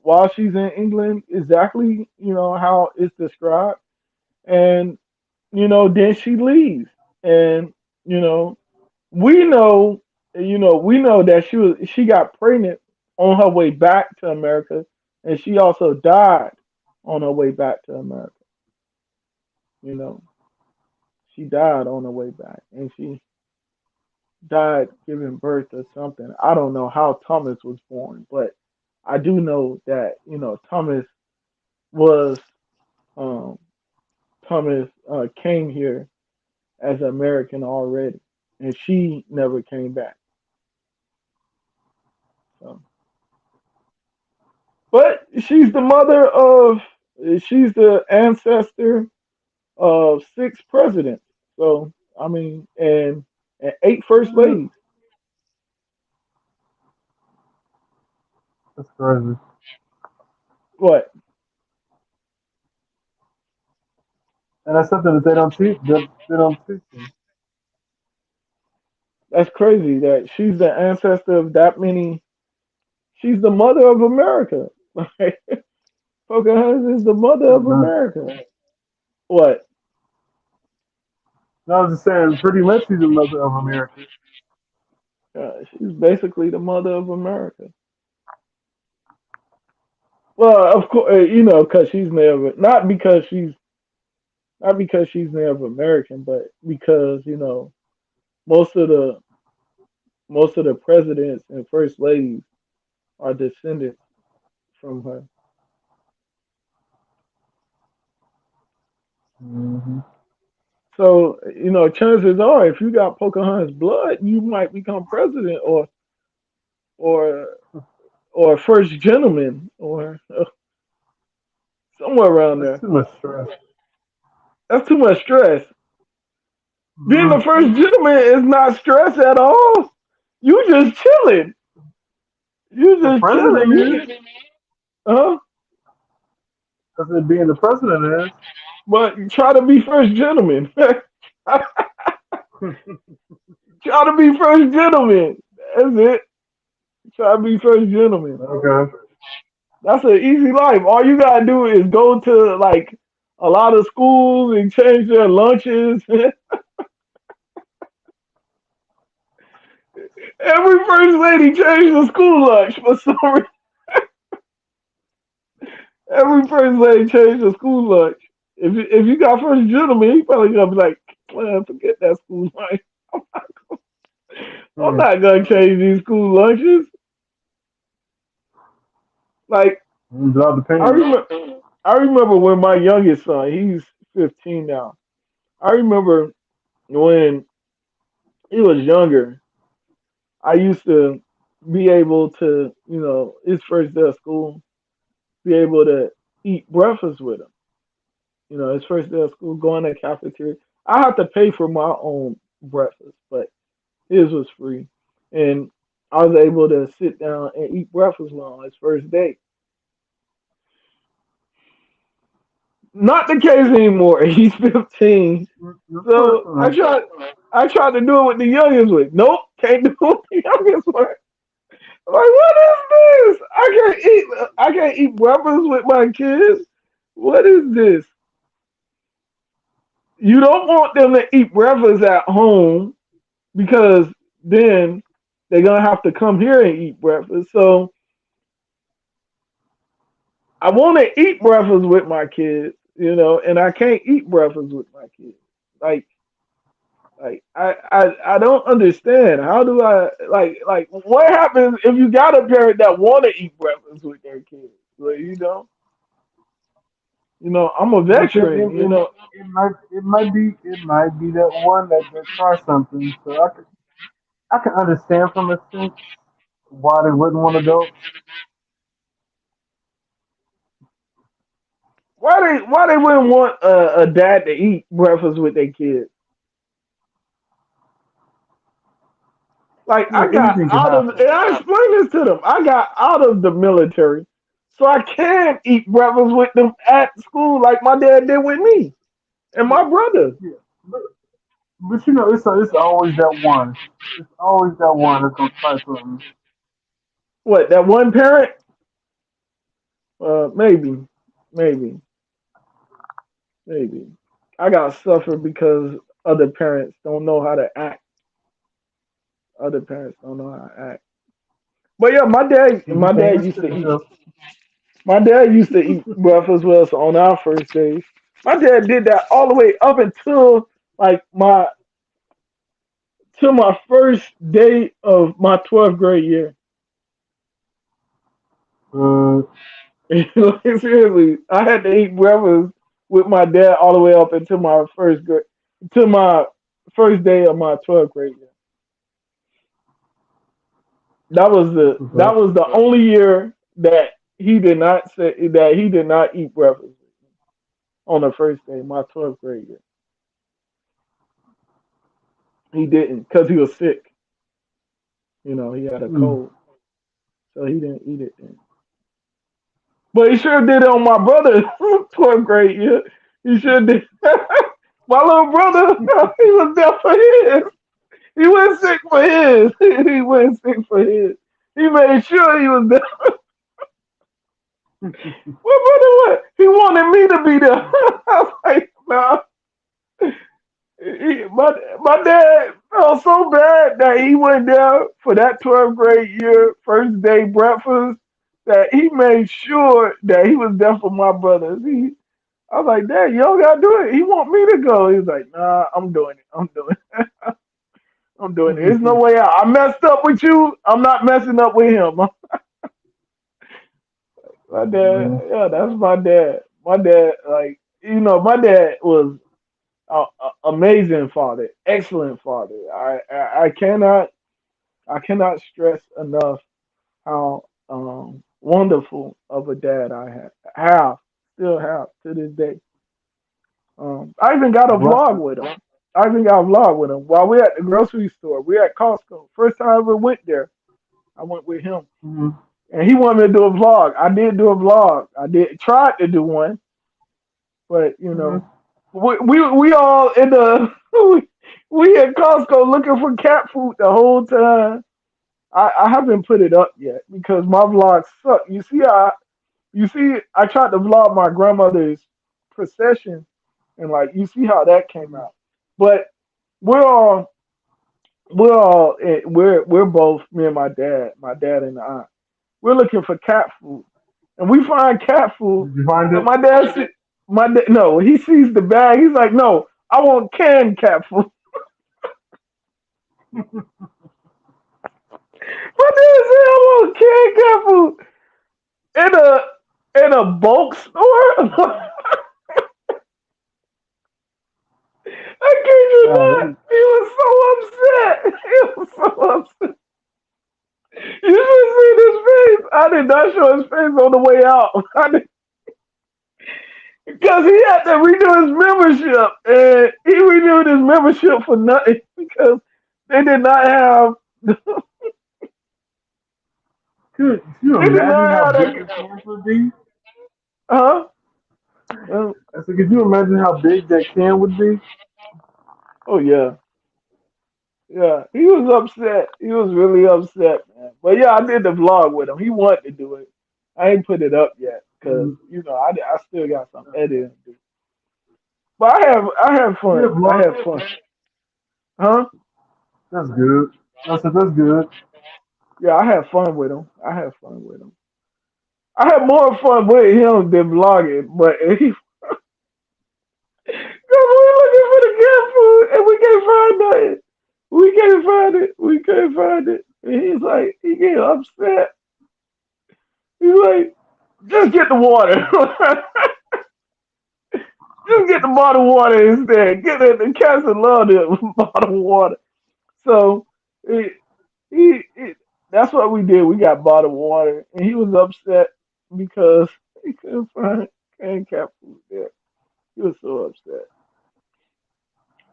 While she's in England, exactly. How it's described, and then she leaves, and you know, we know, we know that she got pregnant on her way back to America, and she also died on her way back to America. You know, she died on her way back, and she died giving birth or something. I don't know how Thomas was born, but I do know that Thomas was um, Thomas came here as an American already, and she never came back. So, but she's the ancestor of six presidents. So I mean, and eight first Mm, ladies. that's crazy. What? And that's something that they don't teach. That they don't teach them. That's crazy that she's the ancestor of that many. She's the mother of America. Like Pocahontas is the mother Pretty of much. America. What? No, I was just saying, pretty much she's the mother of America. She's basically the mother of America. Well, of course, because she's not because she's Native American, but because most of the most of the presidents and first ladies are descendants from her. Mm-hmm. So chances are, if you got Pocahontas blood, you might become president or or first gentleman or somewhere around That's there. too much stress. That's too much stress. Being the Mm-hmm. first gentleman is not stress at all. You just chilling. You The just chilling. president is. Huh? Because it being the president is. But try to be first gentleman. Try to be first gentleman. That's it. Try to be first gentleman. Okay. That's an easy life. All you gotta do is go to like a lot of schools and change their lunches. Every first lady changed the school lunch for some reason. Every first lady changed the school lunch. If you got first gentleman, he probably gonna be like, well, forget that school lunch. I'm Hmm. not gonna change these school lunches. Like It all I depends. remember, I remember when my youngest son, he's 15 now. I remember when he was younger, I used to be able to, his first day of school, be able to eat breakfast with him. His first day of school, go in the cafeteria. I have to pay for my own. breakfast, but his was free, and I was able to sit down and eat breakfast with him on his first day. Not the case anymore. He's 15, Of course so not. I tried to do it with the youngest one. Nope, can't do it with the youngest one. Like, what is this? I can't eat breakfast with my kids. What is this? You don't want them to eat breakfast at home because then they're gonna have to come here and eat breakfast. So I want to eat breakfast with my kids, and I can't eat breakfast with my kids. Like, I don't understand. How do I like what happens if you got a parent that want to eat breakfast with their kids? Well, I'm a But then veteran. it might be that one that tries something. So I can understand from a sense why they wouldn't want adults. Why they wouldn't want a dad to eat breakfast with their kids? Like You I know, got anything can out of, happen. and I explained this to them. I got out of the military, so I can eat breakfast with them at school, like my dad did with me and Yeah, my brother. yeah. But, but it's always that one. It's always that one that's gonna try something. What, that one parent? Maybe, maybe, maybe. I got suffered because other parents don't know how to act. Other parents don't know how to act. But yeah, And you can't answer yourself. my dad used to eat breakfast with us on our first days. My dad did that all the way up until like my first day of my 12th grade year. Uh, Like, seriously, I had to eat breakfast with my dad all the way up until my first grade, to my first day of my 12th grade year. That was the only year that he did not eat breakfast on the first day, my 12th grade year. He didn't because he was sick. He had a mm. cold, so he didn't eat it then. But he sure did it on my brother's 12th grade year. He sure did. My little brother, he was there for his. He went sick for his. He went sick for his. He made sure he was there. My brother, what? He wanted me to be there. I was like, nah. My dad felt so bad that he went there for that 12th grade year, first day breakfast, that he made sure that he was there for my brothers. I was like, Dad, you don't gotta do it. He want me to go. He was like, Nah, I'm doing it. I'm doing it. I'm doing it. There's no way out. I messed up with you. I'm not messing up with him. My dad, Yeah. yeah, that's my dad. My dad, like, my dad was amazing father, excellent father. I cannot stress enough how wonderful of a dad I still have to this day. I even got a Right. vlog with him. I even got a vlog with him while we're at the grocery store. We're at Costco. First time I ever went there, I went with him, Mm-hmm. and he wanted me to do a vlog. I did do a vlog. I did tried to do one, but Mm-hmm. we all in the we at Costco looking for cat food the whole time. I haven't put it up yet because my vlogs suck. I tried to vlog my grandmother's procession, and like you see how that came out. But we're all we're both, me and my dad and I. We're looking for cat food, and we find cat food. Did you find And it? no, he sees the bag. He's like, no, I want canned cat food. My dad said, I want canned cat food in a bulk store. I kid you not. Golly. He was so upset. He was so upset. You should see his face. I did not show his face on the way out. Because he had to renew his membership, and he renewed his membership for nothing. because they did not have Could you they did imagine not how have big that. the cans would be? Huh? Uh, I said, could you imagine how big that can would be? oh yeah, yeah. He was upset. He was really upset, man. But yeah, I did the vlog with him. He wanted to do it. I ain't put it up yet because Mm, I still got some editing to do. But I have yeah, fun. I vlog. have fun. Huh? That's good. I said, that's good. Yeah, I have fun with him. I have fun with him. I had more fun with him than vlogging, but he cause we looking for the cat food and we can't find nothing. We can't find it. We can't find it. And he's like, he get upset. He's like, just get the water. Just get the bottled water instead. Get it. The cats love the bottled water. So he, he, that's what we did. We got bottled water, and he was upset because he couldn't find canned cat food there. He was so upset.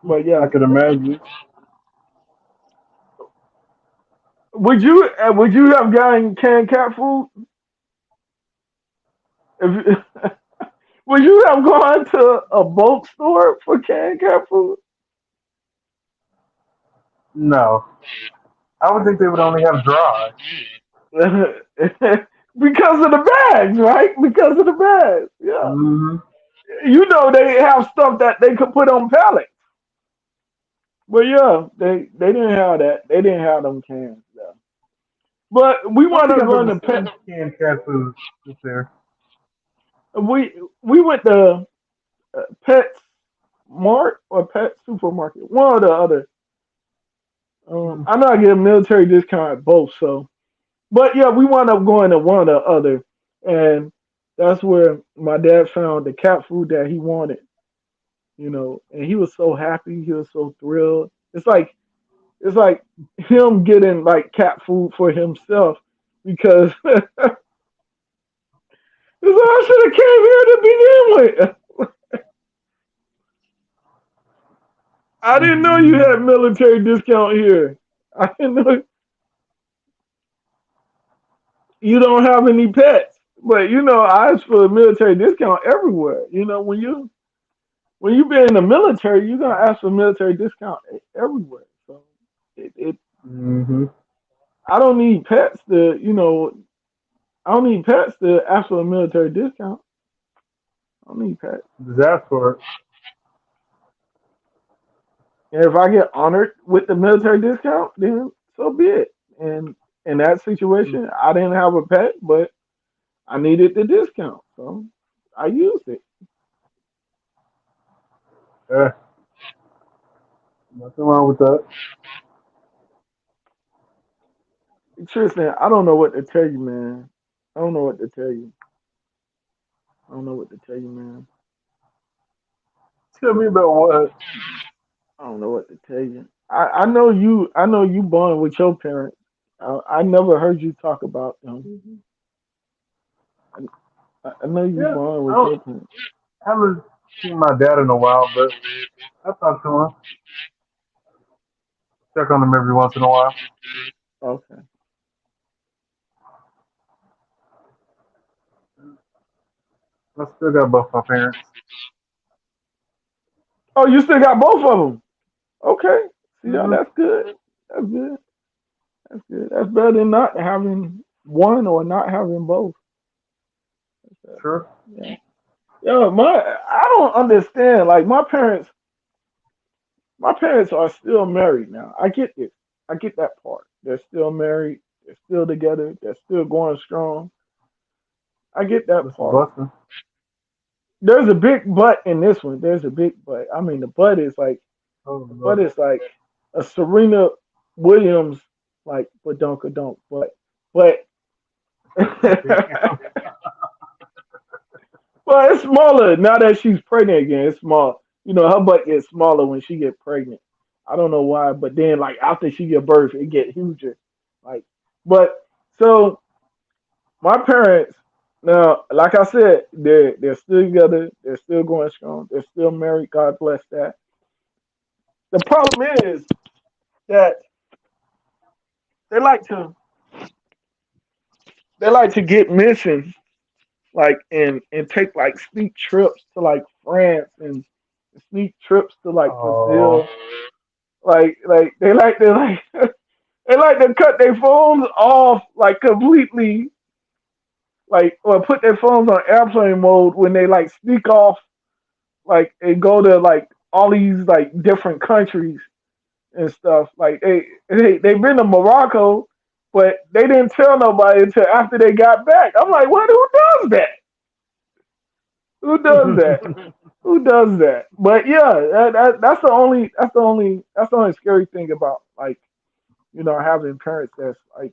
But I yeah, could imagine. would you have gotten canned cat food? If you, would you have gone to a bulk store for canned cat food? No. I would think they would only have dry. Because of the bags, right? Because of the bags. Yeah. Mm-hmm. They have stuff that they could put on pallets. But yeah, they didn't have that. They didn't have them cans. Yeah. But we I don't wound think up I've going ever to pet. seen canned cat food up there. We went to Pet Mart or Pet Supermarket, one or the other. Mm, I know I get a military discount at both, so. But yeah, we wound up going to one or the other, and that's where my dad found the cat food that he wanted. And he was so happy. He was so thrilled. It's like him getting like cat food for himself because I should have came here to begin with. I didn't know you mm, had military discount here. I didn't know you don't have any pets, but I asked for a military discount everywhere. When you been in the military, you're gonna ask for military discount everywhere. So it mm-hmm. I don't need pets to I don't need pets to ask for a military discount. I don't need pets. Just ask for it. And if I get honored with the military discount, then so be it. And in that Mm, situation, I didn't have a pet, but I needed the discount, so I used it. eh, nothing wrong with that. Tristan, I don't know what to tell you, man. I don't know what to tell you. I don't know what to tell you, man. Tell me about what? I don't know what to tell you. I know you. I know you born with your parents. I never heard you talk about them. I know you Yeah, born I with don't your parents. haven't seen my dad in a while, but I talk to him. Check on him every once in a while. Okay. I still got both my parents. Oh, you still got both of them. Okay. See, yeah, Mm-hmm. that's good. That's good. That's good. That's better than not having one or not having both. Sure. Yeah. Yeah. I don't understand. Like my parents are still married now. I get this. I get that part. They're still married. They're still together. They're still going strong. I get that That's a part. blessing. There's a big but in this one. There's a big but. I mean, Oh, the but Lord. is like a Serena Williams like don't. But Damn. well, it's smaller now that she's pregnant again. It's small. Her butt gets smaller when she get pregnant. I don't know why, but then like after she get birth, it get huger. Like, but so my parents now, like I said, they're still together. They're still going strong. They're still married. God bless that. The problem is that they like to they like to get missing, like and take like sneak trips to like France and sneak trips to like Oh. Brazil. Like they like to cut their phones off like completely, like or put their phones on airplane mode when they like sneak off like and go to like all these like different countries and stuff. Like they've been to Morocco, but they didn't tell nobody until after they got back. I'm like, what? Who does that? Who does that? Who does that? But yeah, that's the only scary thing about like having parents that's like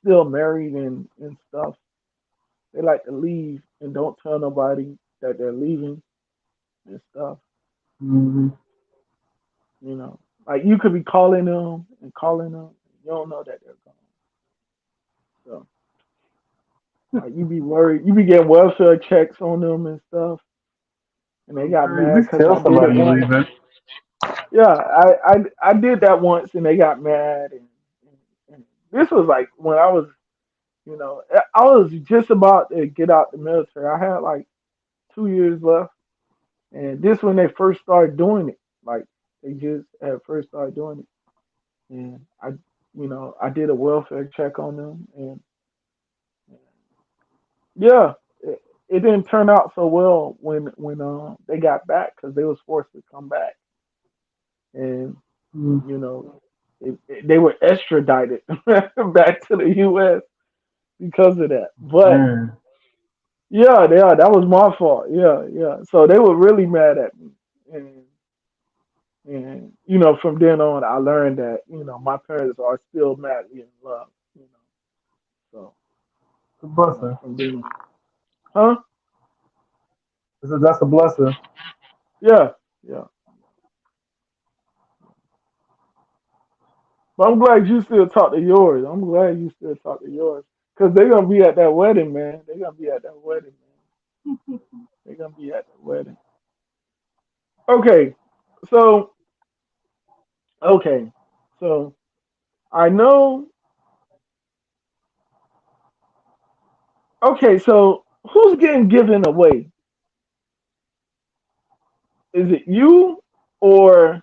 still married and stuff. They like to leave and don't tell nobody that they're leaving and stuff. Mhm. You know, like you could be calling them and calling them. You don't know that they're gone. So like you be worried. You be getting welfare checks on them and stuff. And they got At mad least because tell I did it somebody you're once. leaving. Yeah, I did that once and they got mad. And this was like when I was, I was just about to get out the military. I had like 2 years left. And this when they first started doing it. Like they just had first started doing it. And I did a welfare check on them. And yeah, it didn't turn out so well when they got back because they was forced to come back. And, Mm. you know, they were extradited back to the U.S. because of that. But Man. yeah, that was my fault. Yeah, yeah. So they were really mad at me. And from then on, I learned that my parents are still madly in love. You know, so It's a blessing. from then, huh? That's a blessing. Yeah, yeah. But I'm glad you still talk to yours. I'm glad you still talk to yours because they're gonna be at that wedding, man. They're gonna be at that wedding, man. They're gonna be at that wedding. Okay, so okay, so I know. Okay, so who's getting given away? Is it you or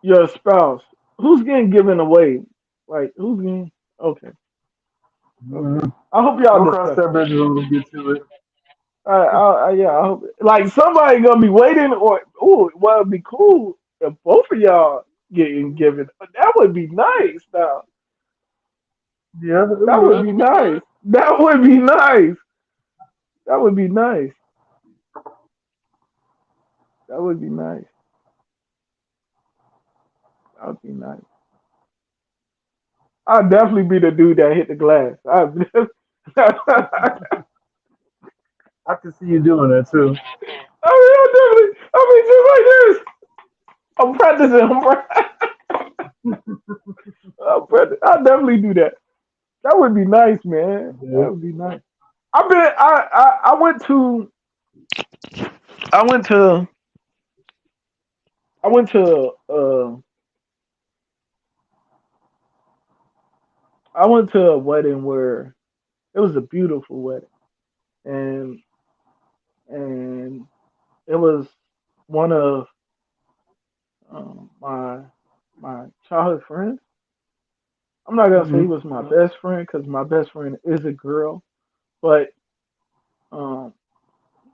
your spouse? Who's getting given away? Like who's getting? Okay, okay. Mhm. I hope y'all We'll cross discuss that it. bridge when we get to it. Yeah, I hope like somebody gonna be waiting, or well, it'd be cool if both of y'all getting given. That would be nice. Now Yeah, it that would would. be nice. That would be nice. That would be nice. That would be nice. That would be nice. I'd definitely be the dude that hit the glass. I can see you doing that too. I mean, just like this. I'm practicing. I'll definitely do that. That would be nice, man. That Yeah. would be nice. I've been. I went to. I went to. I went to. I went to a wedding where it was a beautiful wedding, and and it was one of my childhood friends. I'm not gonna say he Hmm. was my best friend because my best friend is a girl, but um,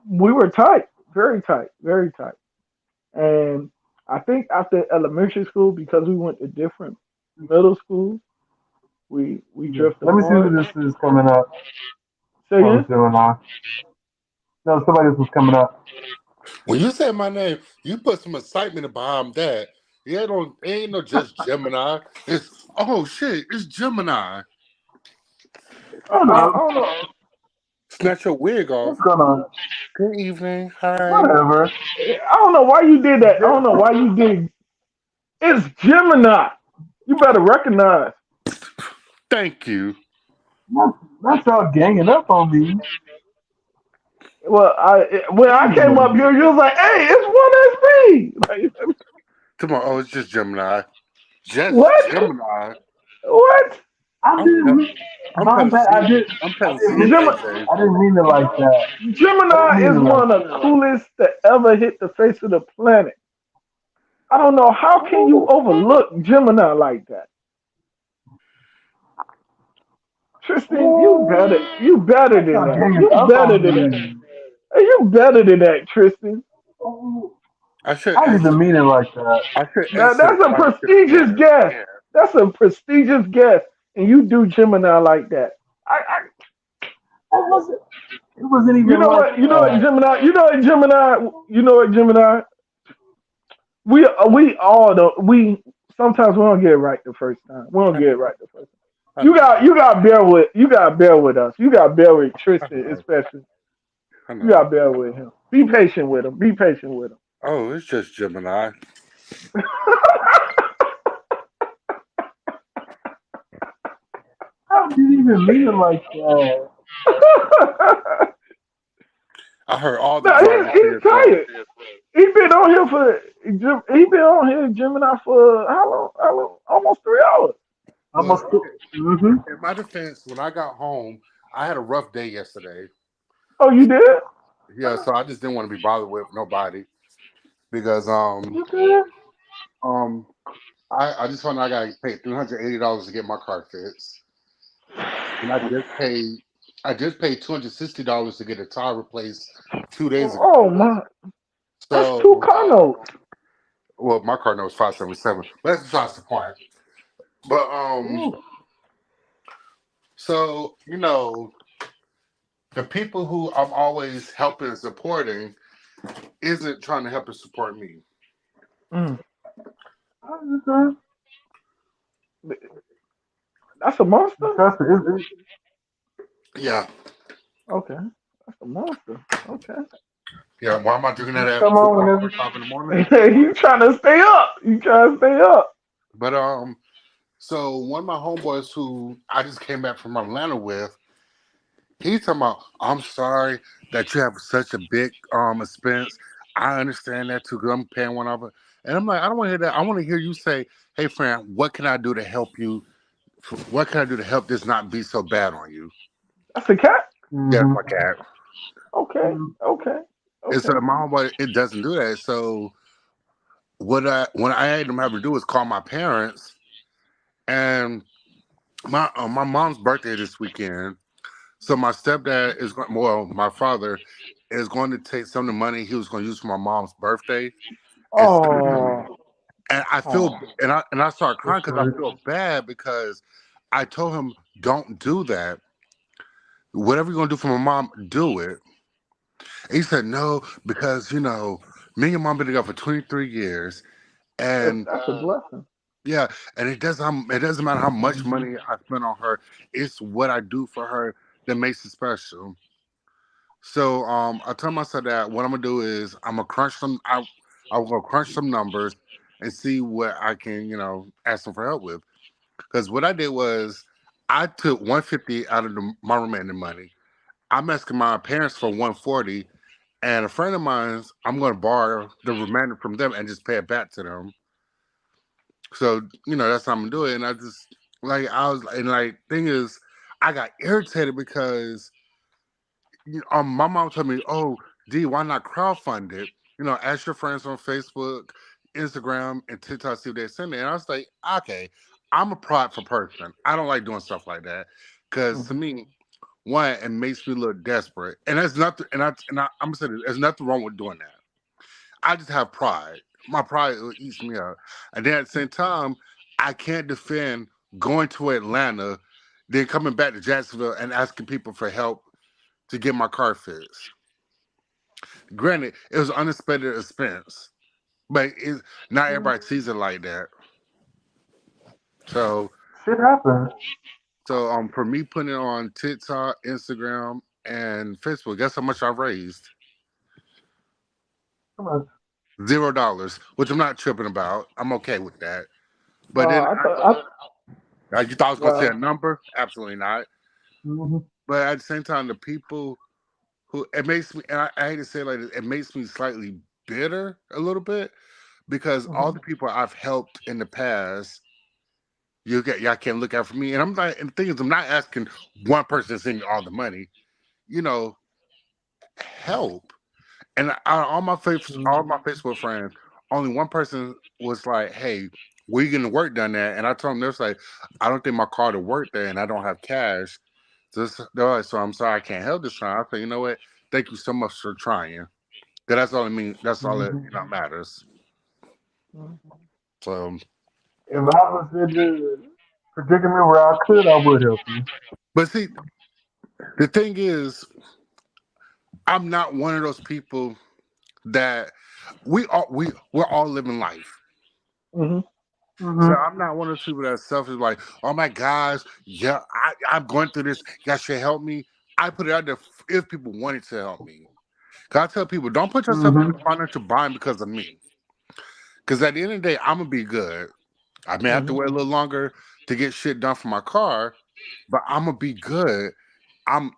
we were tight, very tight, very tight. And I think after elementary school, because we went to different middle schools, we Yeah. drifted Let me see who apart. this is coming up. Say Oh, again? it's going on. No, somebody else was coming up. When you say my name, you put some excitement behind that. Yeah, don't ain't no just Gemini. It's oh shit, it's Gemini. I don't know. Snatch your wig What's off. going on? Good evening. Hi. Whatever. I don't know why you did that. I don't know why you did. It's Gemini. You better recognize. Thank you. Not y'all ganging up on me. Well, when I came up Damn. here, you was like, "Hey, it's one SB." Like, Tomorrow, oh, it's just Gemini. Just What? Gemini. What? I I'm didn't pe- mean, I'm petting Z. I'm I petting Z didn't and mean, AJ. I didn't mean it like that. I didn't Gemini mean is it like one of the coolest to ever hit the face of the planet. I don't know how can you that. overlook Gemini like that, Tristan. You better. You better That's than not that. ganging You up better on than that. me. You better than that, Tristan. I should I didn't even exit. mean it like that. I should That's exit a right into the prestigious air. guest. That's a prestigious guest, and you do Gemini like that. It wasn't. It wasn't You even know like what? You know what that. Gemini? You know what Gemini? You know what Gemini? We all don't. We sometimes we don't get it right the first time. We don't I get it know. right the first time. I know. You got bear with bear with us. You got bear with I Tristan know. especially. I You know. got bear with him. Be patient with him. Be patient with him. Oh, it's just Gemini. I didn't even mean it like that. I heard all the No, drivers say he's it's wrong. tired. He been on here for he been on here Gemini for how long? How long? Almost 3 hours. Well, Almost. Mm-hmm. in my defense, when I got home, I had a rough day yesterday. Oh, you did? Yeah, so I just didn't want to be bothered with nobody because You good? um I just found out I got paid $380 to get my car fixed, and I just paid $260 to get a tire replaced 2 days ago. Oh my, that's two So, car notes. well, my car note was 577, but that's besides the point. But Ooh. so the people who I'm always helping and supporting isn't trying to help and support me. Mm. Okay. That's a monster. Trust me. Yeah, Okay, that's a monster. Okay, yeah. Why am I drinking that at Come on whenever. 4:45 in the morning? you trying to stay up? You trying to stay up? But so one of my homeboys who I just came back from Atlanta with, he's talking about, I'm sorry that you have such a big expense. I understand that too, because I'm paying one of it. And I'm like, I don't want to hear that. I want to hear you say, hey friend, what can I do to help you? What can I do to help this not be so bad on you? That's a cat. Yeah, that's Mm-hmm. my cat. Okay, okay, And so okay. my homeboy, it doesn't do that. So what I had him have to do is call my parents, and my mom's birthday this weekend. So my stepdad is going. Well, my father is going to take some of the money he was going to use for my mom's birthday and send it to me. Oh, And I feel, oh. and I started That's crying because I right. feel bad because I told him don't do that. Whatever you're going to do for my mom, do it. And he said no because me and your mom been together for 23 years, and That's a blessing. yeah, and it doesn't matter how much money I spend on her. It's what I do for her that makes it special. So I told myself that what I'm gonna do is I'm gonna crunch some. I'll go crunch some numbers and see what I can ask them for help with. Because what I did was I took 150 out of my remaining money. I'm asking my parents for 140, and a friend of mine's I'm gonna borrow the remainder from them and just pay it back to them. So that's how I'm gonna do it. And I just I was and thing is I got irritated because my mom told me, "Oh, D, why not crowdfund it? Ask your friends on Facebook, Instagram, and TikTok see what they send it." And I was like, "Okay, I'm a prideful person. I don't like doing stuff like that because to Mhm. me, one, it makes me look desperate, and there's nothing. I'm gonna say this, there's nothing wrong with doing that. I just have pride. My pride eats me up, and then at the same time, I can't defend going to Atlanta, then coming back to Jacksonville and asking people for help to get my car fixed. Granted, it was an unexpected expense, but not everybody sees it like that. So, Shit happens. for me putting it on TikTok, Instagram, and Facebook, guess how much I raised? Come on. $0, which I'm not tripping about. I'm okay with that. But then, I thought you thought I was going to say a well, number? Absolutely not. Mm-hmm. But at the same time, the people who it makes me, and I hate to say it like this, it makes me slightly bitter a little bit because all Mhm. the people I've helped in the past, y'all can't look out for me. And I'm not. And the thing is, I'm not asking one person to send me all the money. You know, help. And all my Facebook friends, only one person was like, "Hey, where you getting the work done at?" And I told them, "They're like, I don't think my car to work there, and I don't have cash. They're like, so I'm sorry I can't help this time." I said, "You know what? Thank you so much for trying. 'Cause that's all I mean. That's all that Mhm. matters." Mhm. So, If I was in the predicament where I could, I would help you. but see, the thing is, I'm not one of those people that we're all living life. Mhm. So Mhm. I'm not one of those people that's selfish, like, oh my gosh, yeah, I'm going through this. Y'all should help me. I put it out there if people wanted to help me. Cause I tell people, don't put yourself in a Mhm. financial bind because of me. Cause at the end of the day, I'm gonna be good. I may have to Mhm. wait a little longer to get shit done for my car, but I'm gonna be good. I'm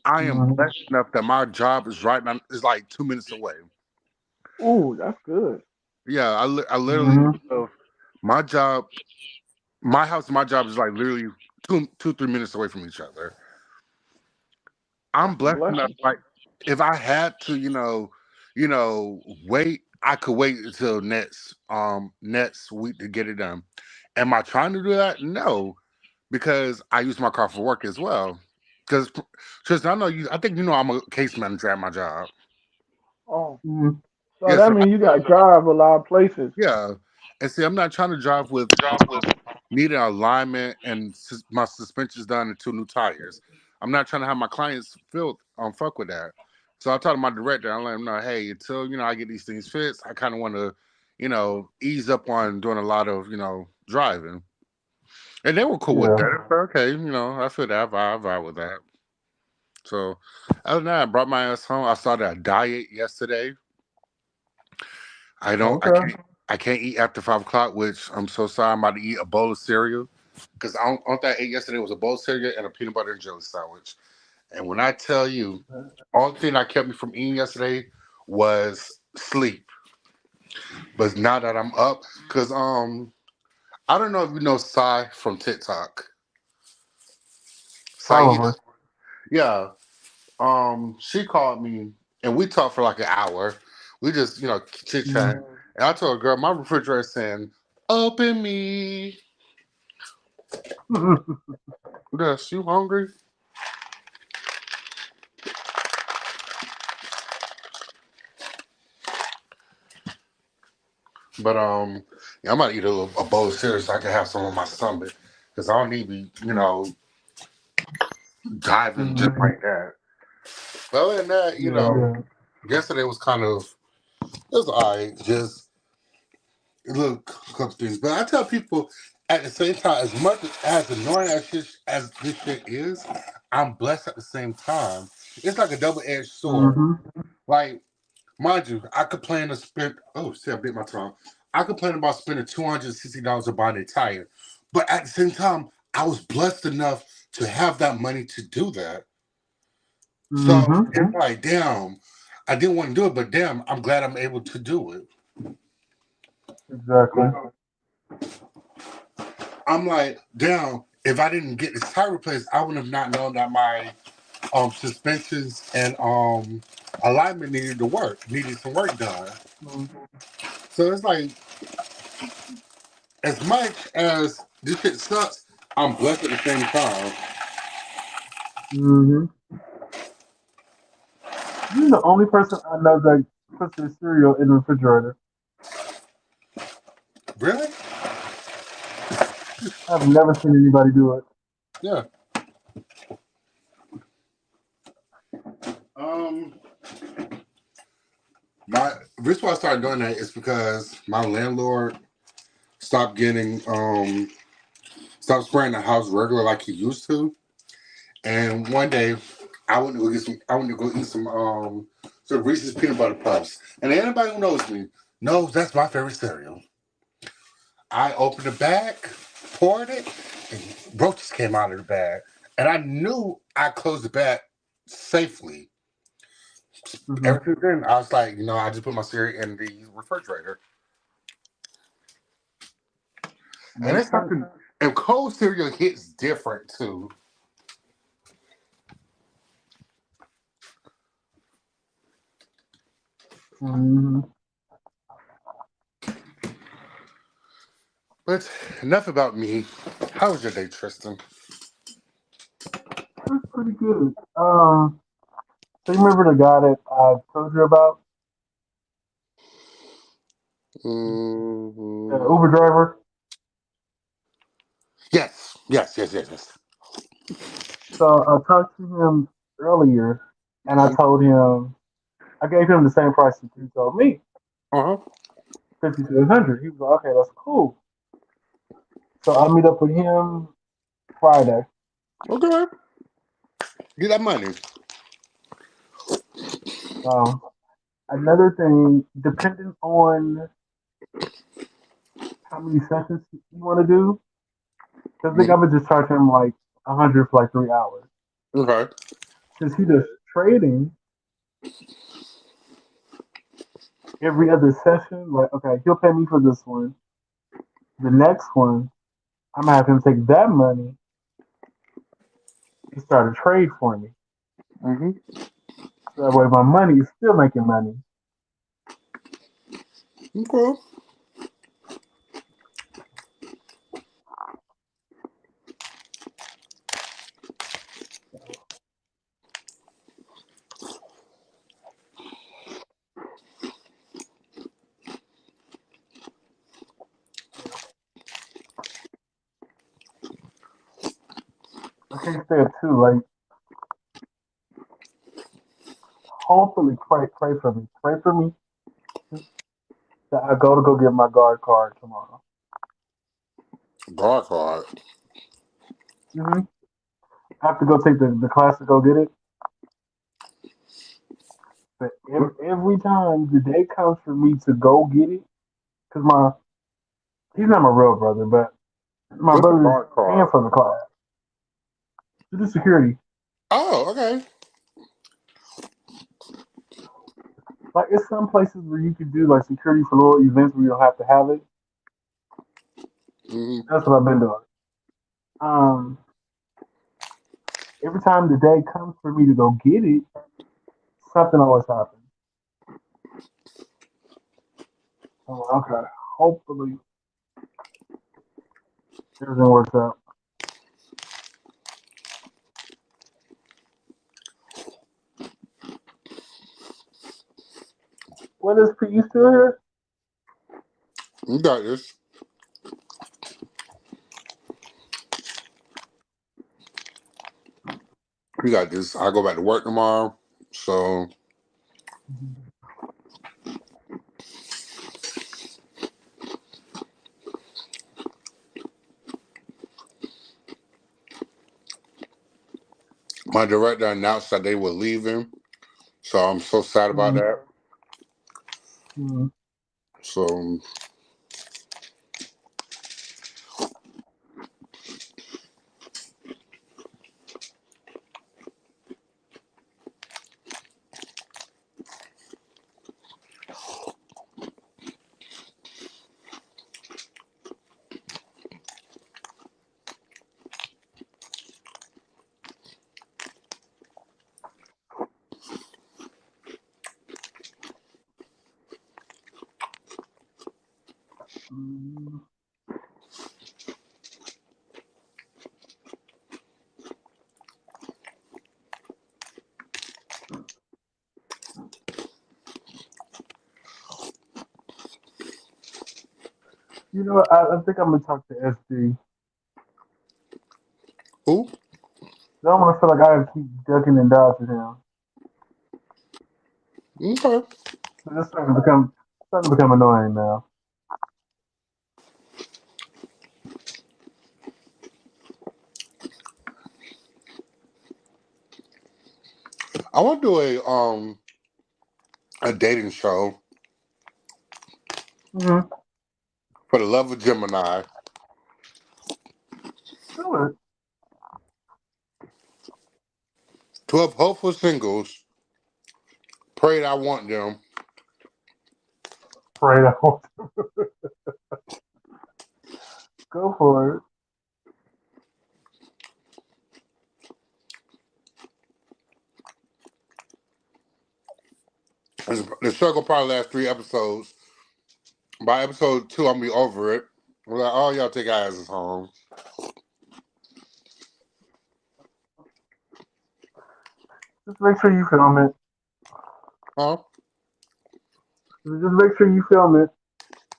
I am Mhm. blessed enough that my job is right now is like 2 minutes away. Ooh, that's good. Yeah, I literally Mhm. my job, my house and my job is like literally 3 minutes away from each other. I'm That's a blessed enough. blessing. Like, if I had to, wait, I could wait until next week to get it done. Am I trying to do that? No, because I use my car for work as well. Because, Tristan, I know you. I think you know I'm a case manager at my job. Oh, Mhm. so Yes, that sir. means you got to drive a lot of places. Yeah, and see, I'm not trying to drive with needing alignment and my suspensions done and 2 new tires. I'm not trying to have my clients feel fuck with that. So I told my director, I let him know, hey, until I get these things fixed, I kind of want to, ease up on doing a lot of driving. And they were cool with Yeah. that. Okay, I feel that I vibe with that. So other than that, I brought my ass home. I started a diet yesterday. I don't. Okay. I can't eat after 5 o'clock, which I'm so sorry. I'm about to eat a bowl of cereal because all that I ate yesterday was a bowl of cereal and a peanut butter and jelly sandwich. And when I tell you, all the thing that kept me from eating yesterday was sleep. But now that I'm up, because I don't know if you know Sai from TikTok. Sai, Probably. yeah. She called me and we talked for like an hour. We just chit chat. Mhm. And I told her, girl, my refrigerator saying, "Open me." Yes, you hungry? But yeah, I'm about to eat a bowl of cereal so I can have some on my stomach because I don't need to be diving just Mhm. like that. But other than that, Yeah. Yeah. yesterday was kind of it was alright, just a little couple things. But I tell people at the same time, as much as annoying as this shit is, I'm blessed at the same time. It's like a double edged sword. Mhm. Like, mind you, I complain to spend. Oh, see, I bit my tongue. I complain about spending $260 to buy a tire, but at the same time, I was blessed enough to have that money to do that. So Mhm. it's like, damn, I didn't want to do it, but damn, I'm glad I'm able to do it. Exactly. I'm like, damn, if I didn't get this tire replaced, I would have not known that my suspensions and alignment needed some work done. Mhm. So it's like, as much as this shit sucks, I'm blessed at the same time. Mhm. You're the only person I know that puts their cereal in the refrigerator. Really? I've never seen anybody do it. Yeah. Um, my the reason why I started doing that is because my landlord stopped getting stopped spraying the house regular like he used to. And one day, I went to go eat some Reese's peanut butter puffs. And anybody who knows me knows that's my favorite cereal. I opened the bag, poured it, and roaches came out of the bag. And I knew I closed the bag safely. Mhm. Ever since then, I was like, I just put my cereal in the refrigerator. And Makes it's sense. something. And cold cereal hits different too. Mm-hmm. But enough about me. How was your day, Tristan? That's pretty good. So you remember the guy that I told you about, the Hmm. Uber driver? Yes, yes, yes, yes, yes. So I talked to him earlier, and I told him I gave him the same price that you told me, Uh huh. 5,700. He was like, okay, that's cool. So I meet up with him Friday. Okay. Get that money. Um, Another thing, depending on how many sessions you want to do, because I think I Mhm. would just charge him like 100 for like 3 hours. Okay. Since he does trading every other session, like okay, he'll pay me for this one. The next one, I'm gonna have him take that money and start a trade for me. Hmm. So that way my money is still making money. Okay. I can't stay up too late. Hopefully, pray for me. Pray for me that I go get my guard card tomorrow. God card. Mm-hmm. I have to go take the class to go get it. But every time the day comes for me to go get it, because he's not my real brother, but my What's a brother's God paying card? for the class to do security. Oh, okay. Like it's some places where you can do like security for little events where you don't have to have it. Hmm. That's what I've been doing. Um, every time the day comes for me to go get it, something always happens. I'm like, okay, hopefully everything works out. What is P? You still here? You got this. You got this. I go back to work tomorrow. So my director announced that they were leaving. So I'm so sad about Mm-hmm. that. Mm-hmm. So Mm-hmm. You know, I think I'm gonna talk to SD. who? I don't want to feel like I have to keep ducking and dodging him. Okay. It's starting to become annoying now. I want to do a dating show Mm-hmm. for the love of Gemini. Do it. 12 hopeful singles prayed I want them. Pray out. Go for it. The struggle probably last 3 episodes. By episode 2, I'm gonna be over it. I'm like, oh, y'all take your asses home. Just make sure you film it. Huh? Just make sure you film it.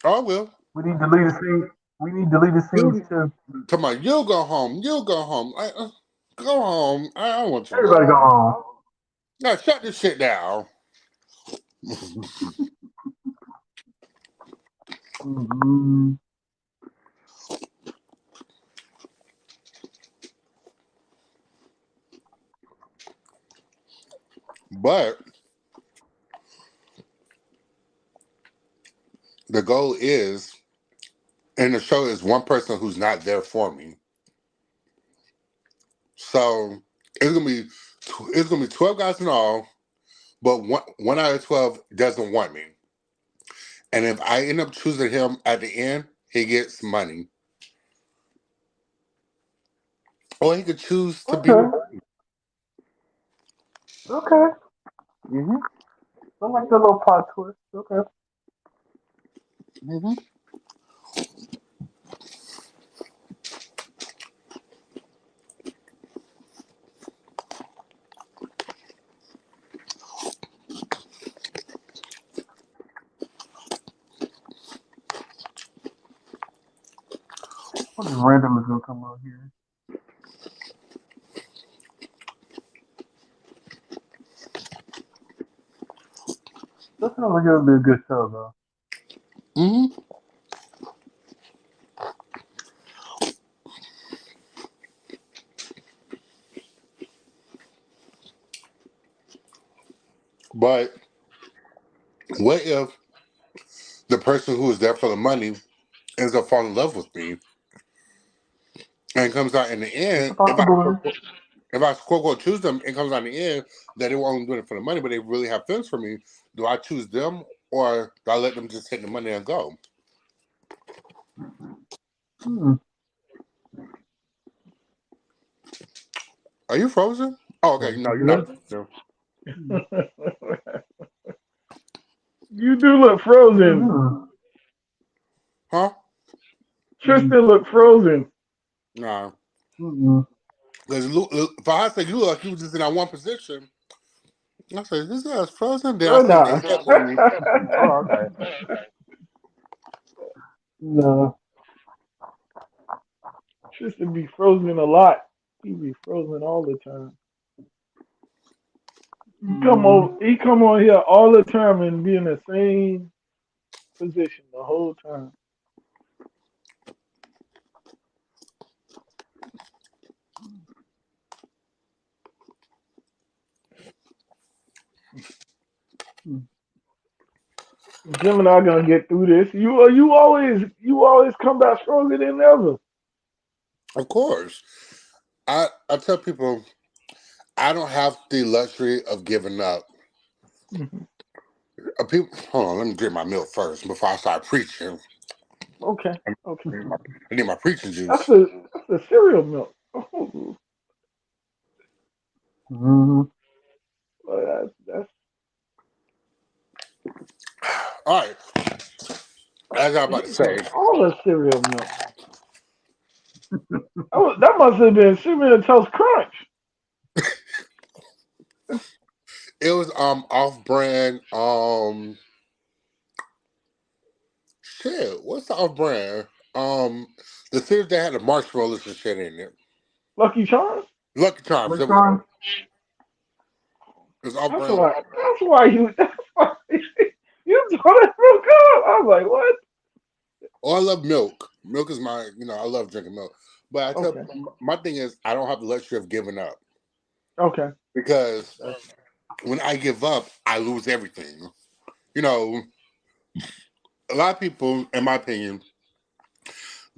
Oh, I will. We need deleted scenes. We need deleted scenes You, too. come on, you'll go home. You'll go home. Go home. I don't want you to Everybody go. go home. Now, shut this shit down. Mm-hmm. But the goal is, in the show, is one person who's not there for me. So it's gonna be 12 guys in all, but one out of 12 doesn't want me. And if I end up choosing him at the end, he gets money. Or he could choose to be Okay. with me. Okay. Mm-hmm. I like the little plot twist. Okay. Mm-hmm. What is random is gonna come out here? That sounds like it would be a good show though. Mm-hmm. But what if the person who is there for the money ends up falling in love with me and comes out in the It's a end, possibility. if I quote unquote choose them, it comes out in the end that they were only doing it for the money, but they really have feelings for me. Do I choose them or do I let them just take the money and go? Hmm. Are you frozen? Oh, okay. That's No, you're good. not frozen. You do look frozen. Mm-hmm. Huh? Tristan look frozen. Nah. Mm-hmm. Because if I say you look like you was just in that one position, I say, this guy's frozen. Then I Oh see the no. head moving. Oh, okay. No. Tristan be frozen a lot. He be frozen all the time. Mm-hmm. He come on here all the time and be in the same position the whole time. Gemini gonna get through this. You always come back stronger than ever. Of course. I tell people, I don't have the luxury of giving up. Mhm. People, hold on, let me drink my milk first before I start preaching. Okay, I okay. need my preaching That's juice. the cereal milk. Oh, Mm-hmm. well, that's All right, as I was about to he drank say, all the cereal milk. That must have been cinnamon toast crunch. it was off brand. Shit, what's the off brand? The cereal that had the marshmallows and shit in it. Lucky Charms. Lucky Charms. Like It was Sean? off That's brand. why. That's why you. That's why you told it broke up. I was like, what? Oh, I love milk. Milk is I love drinking milk. But I tell Okay. my thing is, I don't have the luxury of giving up Okay. because when I give up, I lose everything. You know, a lot of people, in my opinion,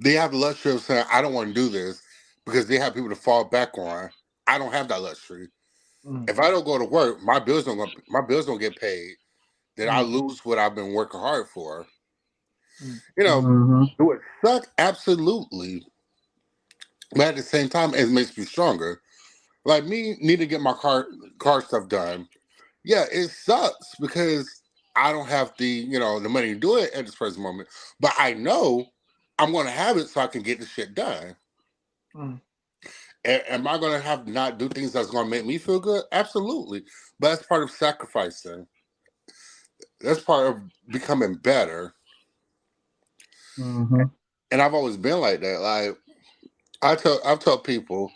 they have the luxury of saying, I don't want to do this because they have people to fall back on. I don't have that luxury. Mm, If I don't go to work, my bills don't get paid. Then I mm, lose what I've been working hard for. Mm. You know, Mm-hmm. do it suck? Absolutely. But at the same time, it makes me stronger. Like me need to get my car stuff done. Yeah, it sucks because I don't have the money to do it at this present moment. But I know I'm gonna have it so I can get the shit done. Mm. Am I gonna have to not do things that's gonna make me feel good? Absolutely. But that's part of sacrificing. That's part of becoming better. Mm-hmm. And I've always been like that. Like I've told people,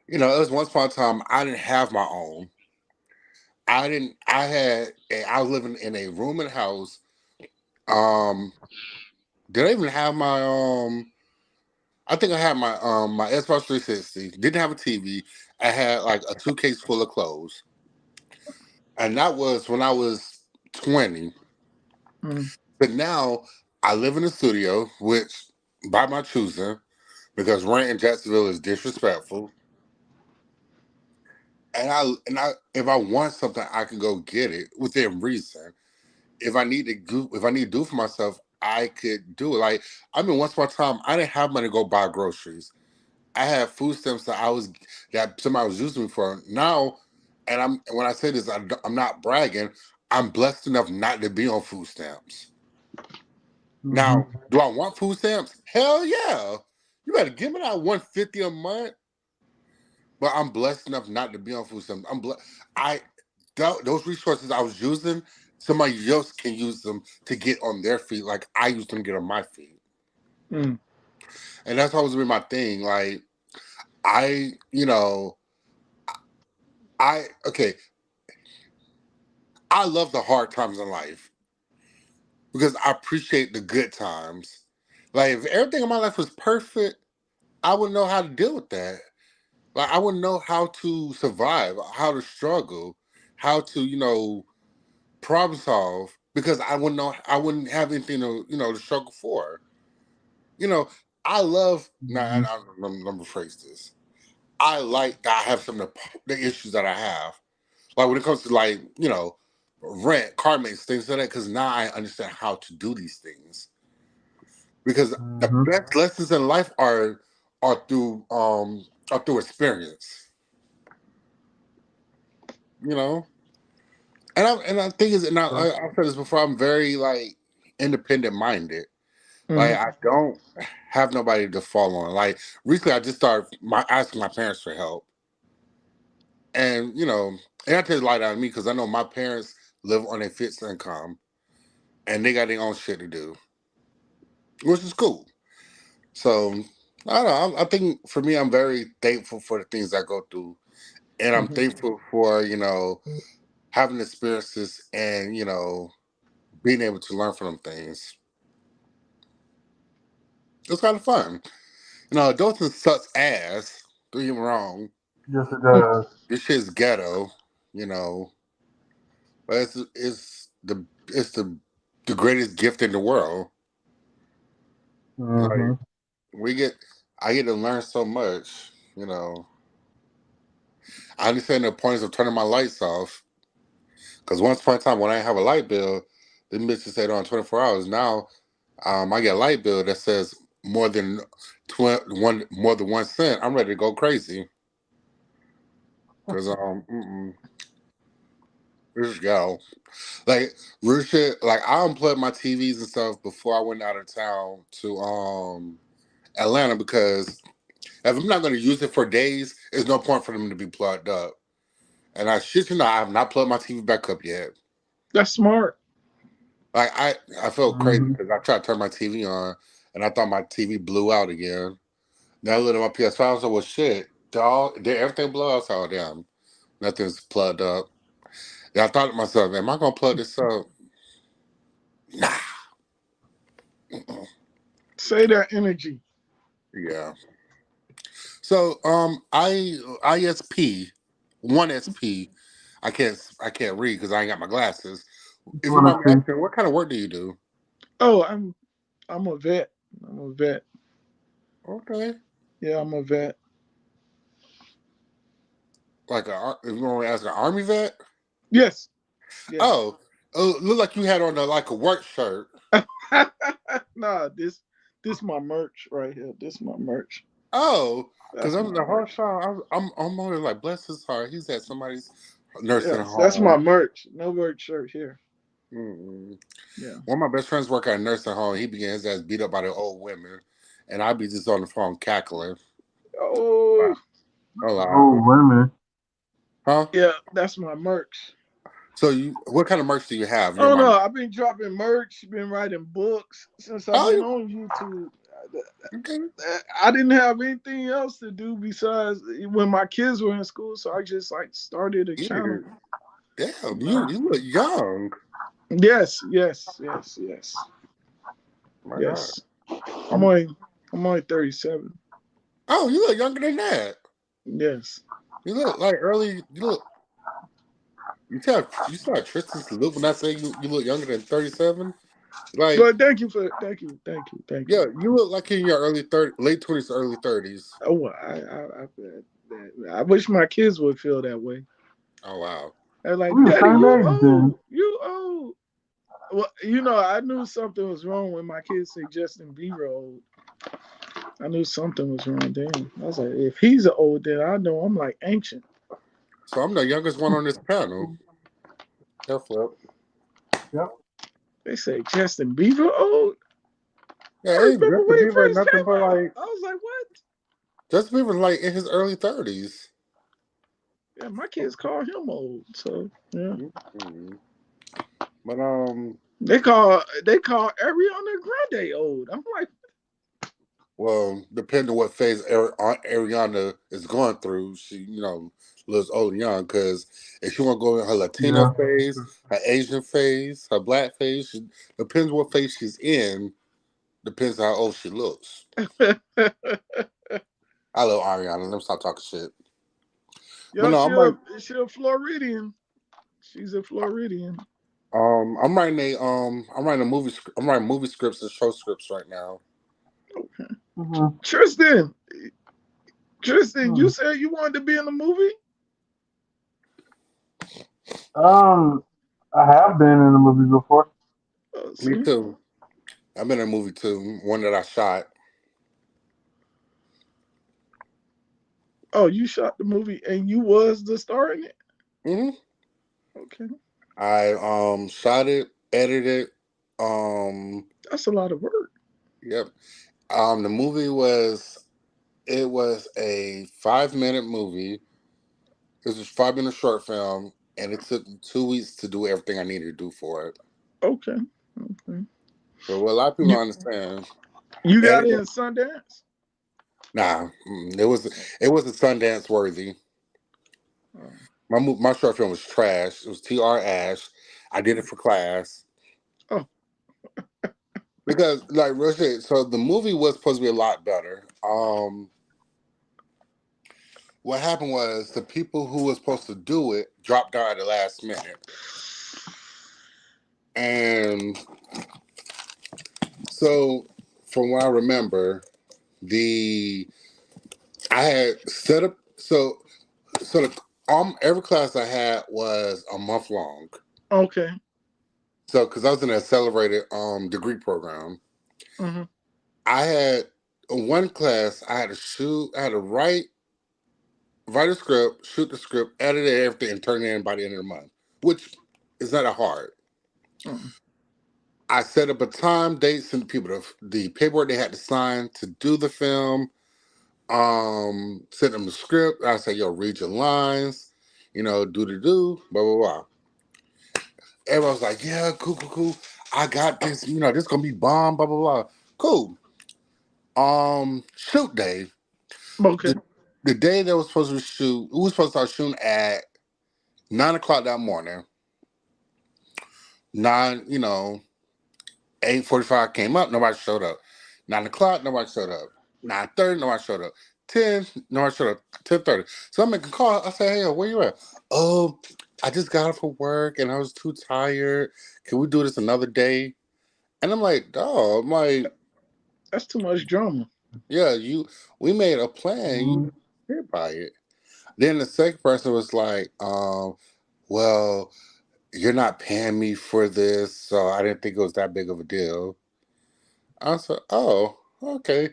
it was once upon a time I didn't have my own. I didn't. I was living in a room and house. Um, did I even have my I think I had my Xbox 360. Didn't have a TV. I had like a suitcase full of clothes, and that was when I was 20. Mm. But now I live in a studio, which by my choosing, because rent in Jacksonville is disrespectful. And I if I want something, I can go get it within reason. If I need to do for myself, I could do it. Like I mean, once upon a time, I didn't have money to go buy groceries. I had food stamps that somebody was using me for. Now, and when I say this, I'm not bragging. I'm blessed enough not to be on food stamps. Mm-hmm. Now, do I want food stamps? Hell yeah! You better give me that 150 a month. But I'm blessed enough not to be on food stamps. I those resources I was using, somebody else can use them to get on their feet, like I used them to get on my feet. Mm. And that's always been my thing. Like I, okay, I love the hard times in life because I appreciate the good times. Like if everything in my life was perfect, I wouldn't know how to deal with that. Like I wouldn't know how to survive, how to struggle, how to, problem solve because I wouldn't have anything to struggle for. You know, I love now. Mm-hmm. Let me rephrase this. I like that I have some of the issues that I have. Like when it comes to rent, car maintenance, things like that. Because now I understand how to do these things. Because the Mm-hmm. best lessons in life are through experience. You know, and I think is and I've said this before. I'm very like independent minded. Like Mm. I don't have nobody to fall on. Like recently, I just started asking my parents for help, and and that takes a lot out of me because I know my parents live on a fixed income and they got their own shit to do, which is cool. So I don't know. I think for me, I'm very thankful for the things I go through, and I'm Mhm. thankful for having experiences and being able to learn from them things. It's kind of fun. Adulting sucks ass. Don't get me wrong. Yes, it Mm. does. This shit's ghetto, you know, but it's the greatest gift in the world. Mm-hmm. Like we get, I get to learn so much. I understand the importance of turning my lights off because once upon a time when I didn't have a light bill, the bitches stayed on 24 hours. Now, I get a light bill that says more than 1 cent. I'm ready to go crazy because this go. Like real shit. Like I unplugged my TVs and stuff before I went out of town to Atlanta because if I'm not going to use it for days, there's no point for them to be plugged up. And I shit you not, I have not plugged my TV back up yet. That's smart. Like I felt crazy Mm-hmm. because I tried to turn my TV on and I thought my TV blew out again. Then I looked at my PS5 and said, "Well, shit, did everything blow out?" So damn, nothing's plugged up. And I thought to myself, "Am I gonna plug this up?" Nah. Say that energy. Yeah. So ISP, one SP. I can't read because I ain't got my glasses. Just If you want mind to me see. asking, what kind of work do you do? Oh, I'm a vet. I'm a vet. Okay, Yeah, I'm a vet. if you want to ask an army vet. Yes. Yes. Oh, look like you had on like a work shirt. Nah, this my merch right here. This my merch. Oh, because That's I'm my the whole merch. time. I'm only like, bless his heart. He's at somebody's nursing Yes, that's my home. merch. No merch shirt here. Mm-mm. Yeah. One of my best friends work at a nursing home. He began his ass beat up by the old women, and I'd be just on the phone cackling. Oh, Wow. Hello. Oh, women. Huh? yeah, that's my merch. So what kind of merch do you have? You're Oh my. no, I've been dropping merch, been writing books since I've Oh, been on YouTube. okay. I didn't have anything else to do besides when my kids were in school, so I just like started a channel. You, damn, Yeah. you look young. Yes, yes, yes, yes, My God. yes. I'm I'm, only I'm only 37. oh, you look younger than that. Yes. You look like early. You look. You saw Tristan's look when I say you look younger than 37. Like, But thank you. yeah, you look like in your early 30, late 20s, early 30s. Oh, I wish my kids would feel that way. Oh wow. They're like, We the Daddy, same you age then. old, you old. Well, I knew something was wrong when my kids say Justin Bieber old. I knew something was wrong then. I was like, if he's an old, then I know I'm like ancient. So I'm the youngest one on this panel. Hair flip. Yep. They say Justin Bieber old. Yeah, I ain't remember Justin when he Bieber first nothing came but out. like I was like, what? Justin Bieber's like in his early 30s. Yeah, my kids call him old. So yeah, Mm-hmm. But they call Ariana Grande old. I'm like, well, depending on what phase Ariana is going through, she looks old and young. Because if she want to go in her Latino Yeah. phase, her Asian phase, her Black phase, depends what phase she's in. Depends how old she looks. I love Ariana. Let me stop talking shit. But yo, no, she a Floridian. She's a Floridian. I'm writing a I'm writing movie scripts and show scripts right now. Okay. Mm-hmm. Tristan, you Hmm. said you wanted to be in the movie. Um, I have been in a movie before. Me See, too. I've been in a movie too. One that I shot. oh, you shot the movie and you was the star in it. Hmm. Okay, I shot it, edited. Um, that's a lot of work. yep. The movie was a 5 minute movie. It was a 5 minute short film, and it took me 2 weeks to do everything I needed to do for it. Okay, okay. So what a lot of people You don't understand, you got edit. it in Sundance. Nah, it was a Sundance worthy. Oh, My short film was trash. It was TR Ash. I did it for class oh, because like real shit. So the movie was supposed to be a lot better. What happened was the people who were supposed to do it dropped out at the last minute, and so from what I remember, the I had set up every class I had was a month long. okay. So because I was in an accelerated degree program, Hmm. I had one class I had to write a script, shoot the script, edit it, everything, and turn it in by the end of the month, which is not that hard. I set up a time, date, sent people the paperwork they had to sign to do the film. Sent them the script. I said, "Yo, read your lines. Do, blah blah blah." Everyone was like, "Yeah, cool, cool, cool. I got this. This gonna be bomb, blah blah blah." Cool. Shoot day. Okay. The the day that was supposed to shoot, we was supposed to start shooting at 9 o'clock that morning. 8:45 came up, nobody showed up. 9 o'clock, nobody showed up. 9:30, nobody showed up. 10, nobody showed up. 10:30. So I'm making a call. I say, "Hey, where you at?" "Oh, I just got off of work and I was too tired. Can we do this another day?" And I'm like, "Dog, I'm like, That's too much drama. yeah, we made a plan. You Mm-hmm. here by it." Then the second person was like, well, you're not paying me for this, so I didn't think it was that big of a deal. I said, oh, okay.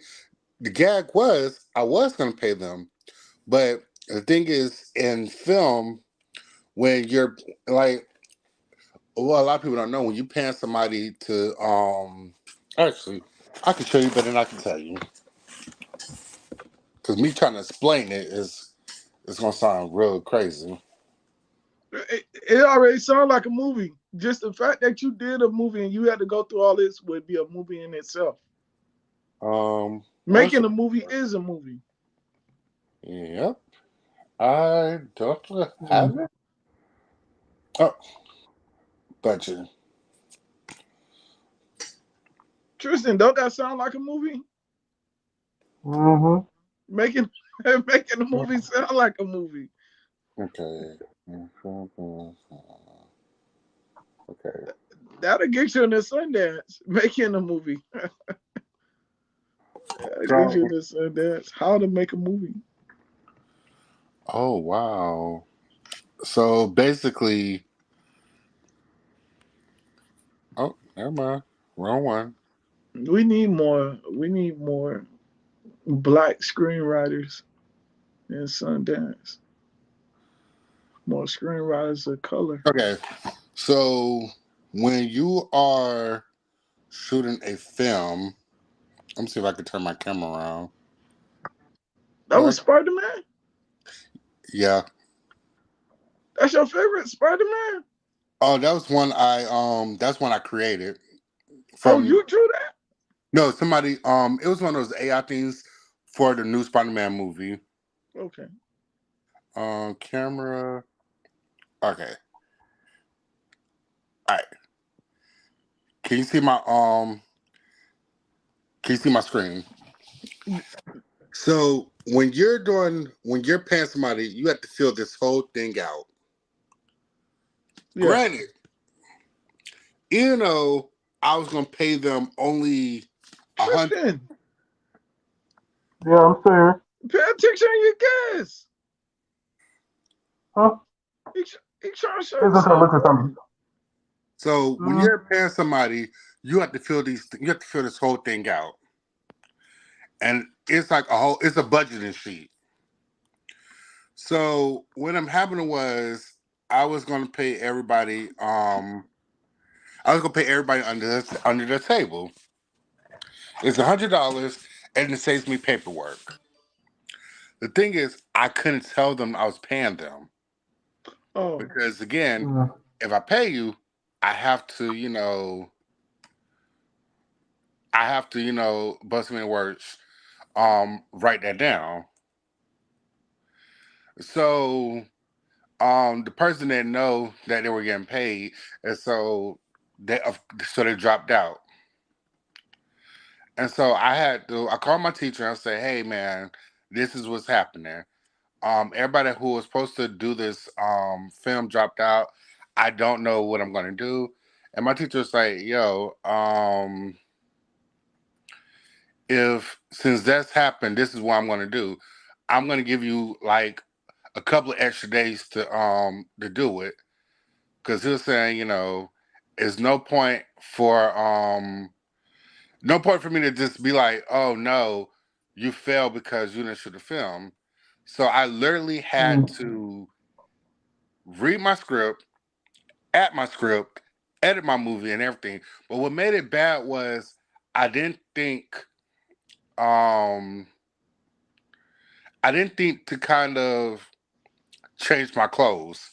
The gag was I was going to pay them, but the thing is, in film, when you're like, well, a lot of people don't know when you paying somebody to, actually, I can show you better than I can tell you, because me trying to explain it is, it's going to sound real crazy. It already sounds like a movie. Just the fact that you did a movie and you had to go through all this would be a movie in itself. I'll Making show a movie you. is a movie. Yep, I don't have Mm-hmm. it. Oh, budget. Tristan, don't that sound like a movie? Mm-hmm. Making making a movie sound like a movie. Okay. Okay. That'll get you in the Sundance. Making a movie. That'll get you in So, the Sundance. How to make a movie. oh wow. So basically, oh, never mind. Wrong one. We need more black screenwriters in Sundance. More screenwriters of color. Okay. So when you are shooting a film, let me see if I can turn my camera around. That was Okay. Spider Man. Yeah. That's your favorite Spider Man. Oh, that was one that's one I created Oh, from you drew that? no somebody it was one of those AI things for the new Spider-Man movie. Okay. Camera. Okay. All right. Can you see my can you see my screen? So when you're paying somebody, you have to fill this whole thing out. Yeah. Granted, even though I was gonna pay them only 100. Tristan, Yeah, I'm still here. pay attention to your gas. Huh? He trying to show I you just gonna look something, at bro. something. So when Mm-hmm. you're paying somebody, you have to fill this whole thing out, and it's like a whole it's a budgeting sheet. So what I'm happening was I was gonna pay everybody. I was gonna pay everybody under the table. It's $100, and it saves me paperwork. The thing is, I couldn't tell them I was paying them Oh, because again, Mm-hmm. if I pay you, I have to, I have to, bust me in words, write that down. So, the person didn't know that they were getting paid, and they, so they dropped out. And so I called my teacher and I said, "Hey, man, this is what's happening. Everybody who was supposed to do this film dropped out. I don't know what I'm gonna do." And my teacher was like, "Yo, if since that's happened, this is what I'm gonna do. I'm gonna give you like a couple of extra days to do it." Because he was saying, there's no point for me to just be like, "Oh no, you failed because you didn't shoot the film." So I literally had to read my script, at my script, edit my movie and everything. But what made it bad was I didn't think um I didn't think to kind of change my clothes.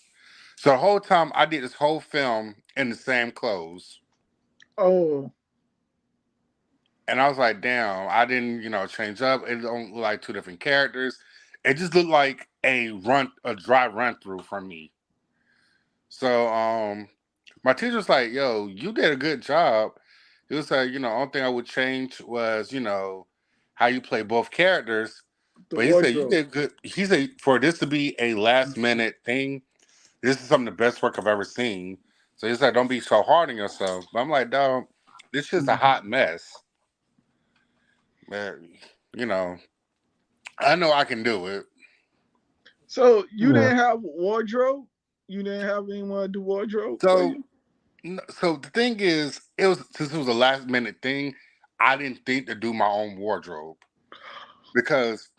So the whole time I did this whole film in the same clothes. oh, And I was like, damn, I didn't, change up. It don't look like two different characters. It just looked like a dry run through from me. So my teacher was like, "Yo, you did a good job." He was like, only thing I would change was, how you play both characters. the But he said you wardrobe. did good. He said for this to be a last minute thing, this is some of the best work I've ever seen. So he said, "Don't be so hard on yourself." But I'm like, dog, this shit's a hot mess. Man, you know, I know I can do it. So you Yeah. didn't have wardrobe? You didn't have anyone do wardrobe for So you? so the thing is, it was since it was a last minute thing, I didn't think to do my own wardrobe because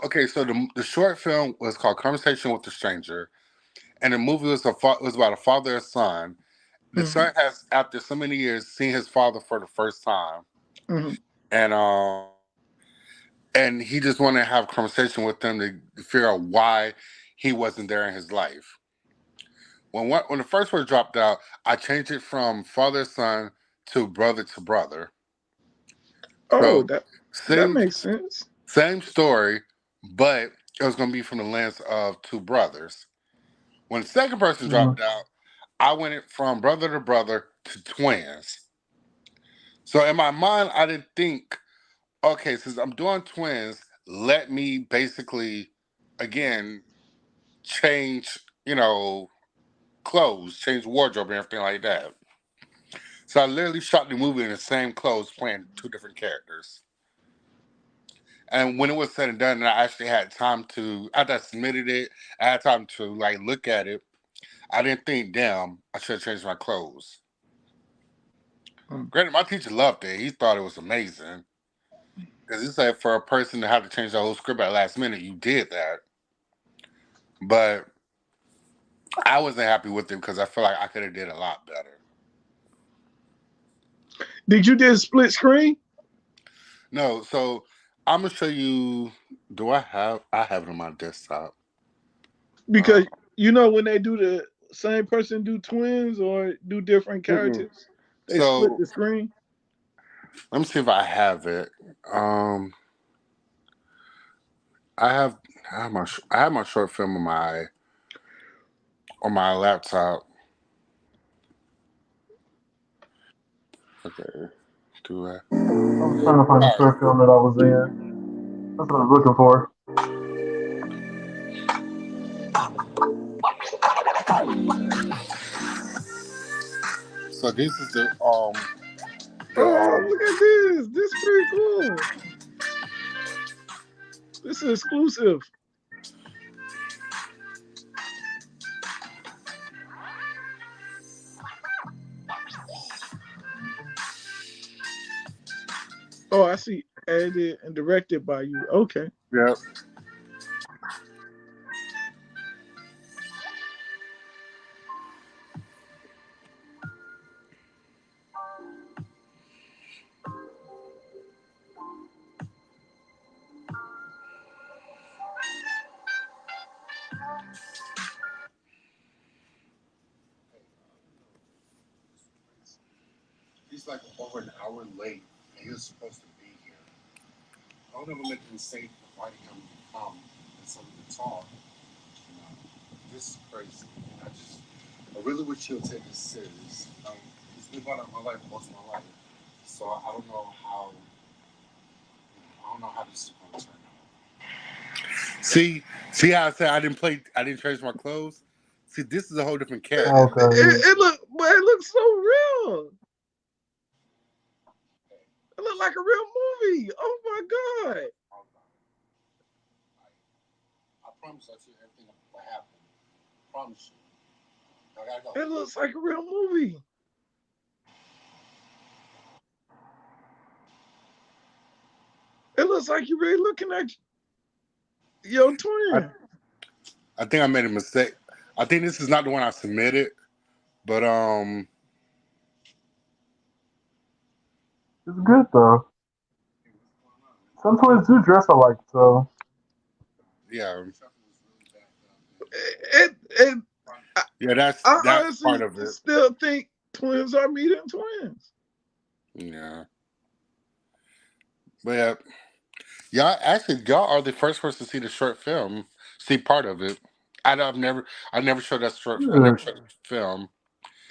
okay, so the short film was called Conversation with the Stranger, and the movie was about a father and son. The Mm-hmm. son has, after so many years, seen his father for the first time, Mm-hmm. and and he just wanted to have a conversation with them to figure out why he wasn't there in his life. When the first word dropped out, I changed it from father son to brother. Oh, So that same makes sense. same story, but it was going to be from the lens of two brothers. When the second person Mm. dropped out, I went it from brother to brother to twins. So in my mind, I didn't think, okay, since I'm doing twins, let me basically again change, clothes, change wardrobe and everything like that. So I literally shot the movie in the same clothes, playing two different characters. And when it was said and done, and I actually had time to, after I submitted it, I had time to like look at it. I didn't think, damn, I should have changed my clothes. Mm. Granted, my teacher loved it. He thought it was amazing. Because he said for a person to have to change the whole script at the last minute, you did that. But I wasn't happy with it because I feel like I could have did a lot better. Did you did split screen? No, so I'm gonna show you. I have it on my desktop. Uh, Because you know when they do the same person do twins or do different mm-mm. characters, they split So the screen. let me see if I have it. Um, I have I have my short film on my laptop. Okay, do I? I was trying to find the All right. short film that I was in. That's what I was looking for. So this is the Oh, look at this! This is pretty cool. This is exclusive. Oh, I see. Edited and directed by you. Okay. yeah. He's like over an hour late, and he was supposed to be here. I don't ever make a mistake inviting him to come and so we can talk. You know, this is crazy. I really wish he would take this serious. He's been part of my life most of my life, so I don't know how this is going to turn out. See how I said I didn't change my clothes. See, this is a whole different character. Okay, yeah. It look, but it looks so real. It looked like a real movie. Oh my god! I promise I'll tell you everything what happened. I promise you. I gotta go. It looks like a real movie. It looks like you're really looking at your I, twin. I think I made a mistake. I think this is not the one I submitted, but It's good though. Some twins do dress alike, so yeah, It I, yeah. That's I that's part honestly of it. still think twins are meeting twins. Yeah, but yeah, y'all are the first person to see the short film, see part of it. I never showed that short. I never good. showed the film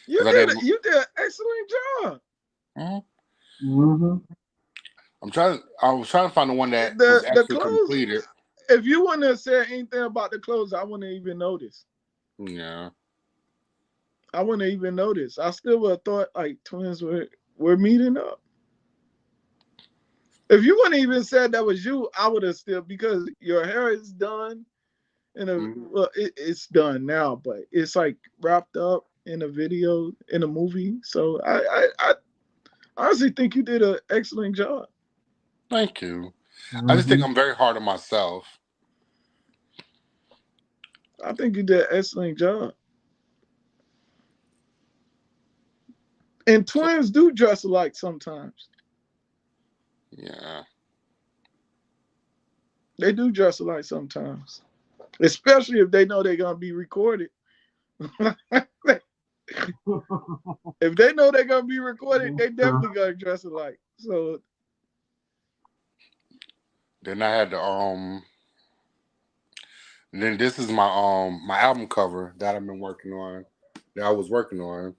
You because I did didn't. you did an excellent job. Mhm. Hmm. I'm trying. I was trying to find the one that was The actually clothes. completed. If you wouldn't have said anything about the clothes, I wouldn't even notice. Yeah. I wouldn't even notice. I still would have thought like twins were meeting up. If you wouldn't even said that was you, I would have still because your hair is done. It's done now, but it's like wrapped up in a video in a movie. So I honestly think you did an excellent job. Thank you. I just think Mm-hmm. I'm very hard on myself. I think you did an excellent job. And So twins do dress alike sometimes. yeah. They do dress alike sometimes, especially if they know they're gonna be recorded. If they know they're gonna be recorded, they True. definitely gonna dress alike. So Then I had to then this is my album cover that I've been working on. That I was working on.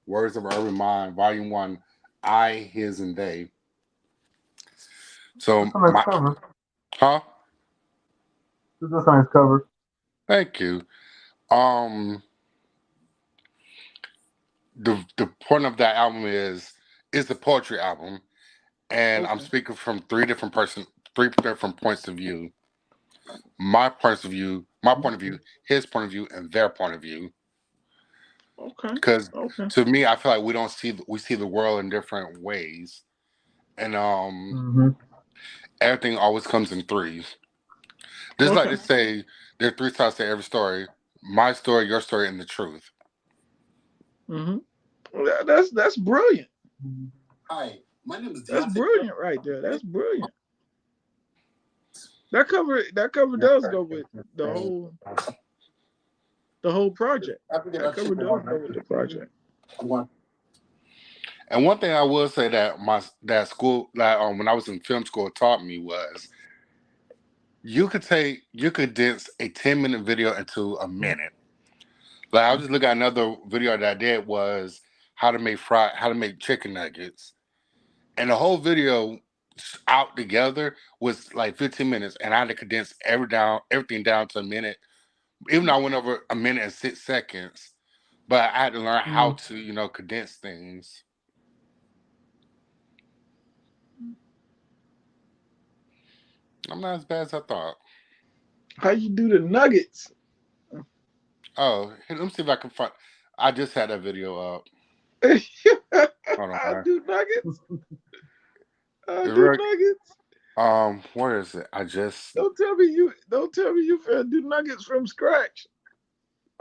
Words of Urban Mind, Volume One, I, His, and They. So That's a nice my cover. huh? That's a nice cover. Thank you. Um the point of that album is it's a poetry album, and I'm okay, speaking from three different points of view. My point of view, his point of view, and their point of view. okay, Because okay, to me, I feel like we see the world in different ways, and Mm-hmm. everything always comes in threes. Just like okay. they say, there are three sides to every story: my story, your story, and the truth. hmm That's brilliant. Hi, my name is That's Deontay. brilliant right there. That's brilliant. That cover does go with the whole the whole project. I forget That our cover chicken does one go right with there. the project. And one thing I will say that that school that when I was in film school taught me was you could condense a 10-minute video into a minute. Like I was just looking at another video that I did was how to make chicken nuggets, and the whole video out together was like 15 minutes, and I had to condense everything down to a minute. Even though I went over a minute and 6 seconds, but I had to learn how Mm-hmm. to condense things. I'm not as bad as I thought. How you do the nuggets? Oh, here, let me see if I can find. I just had that video up. Hold on, I man. do nuggets. I It's do real- nuggets. where is it? I just Don't tell me you finna do nuggets from scratch.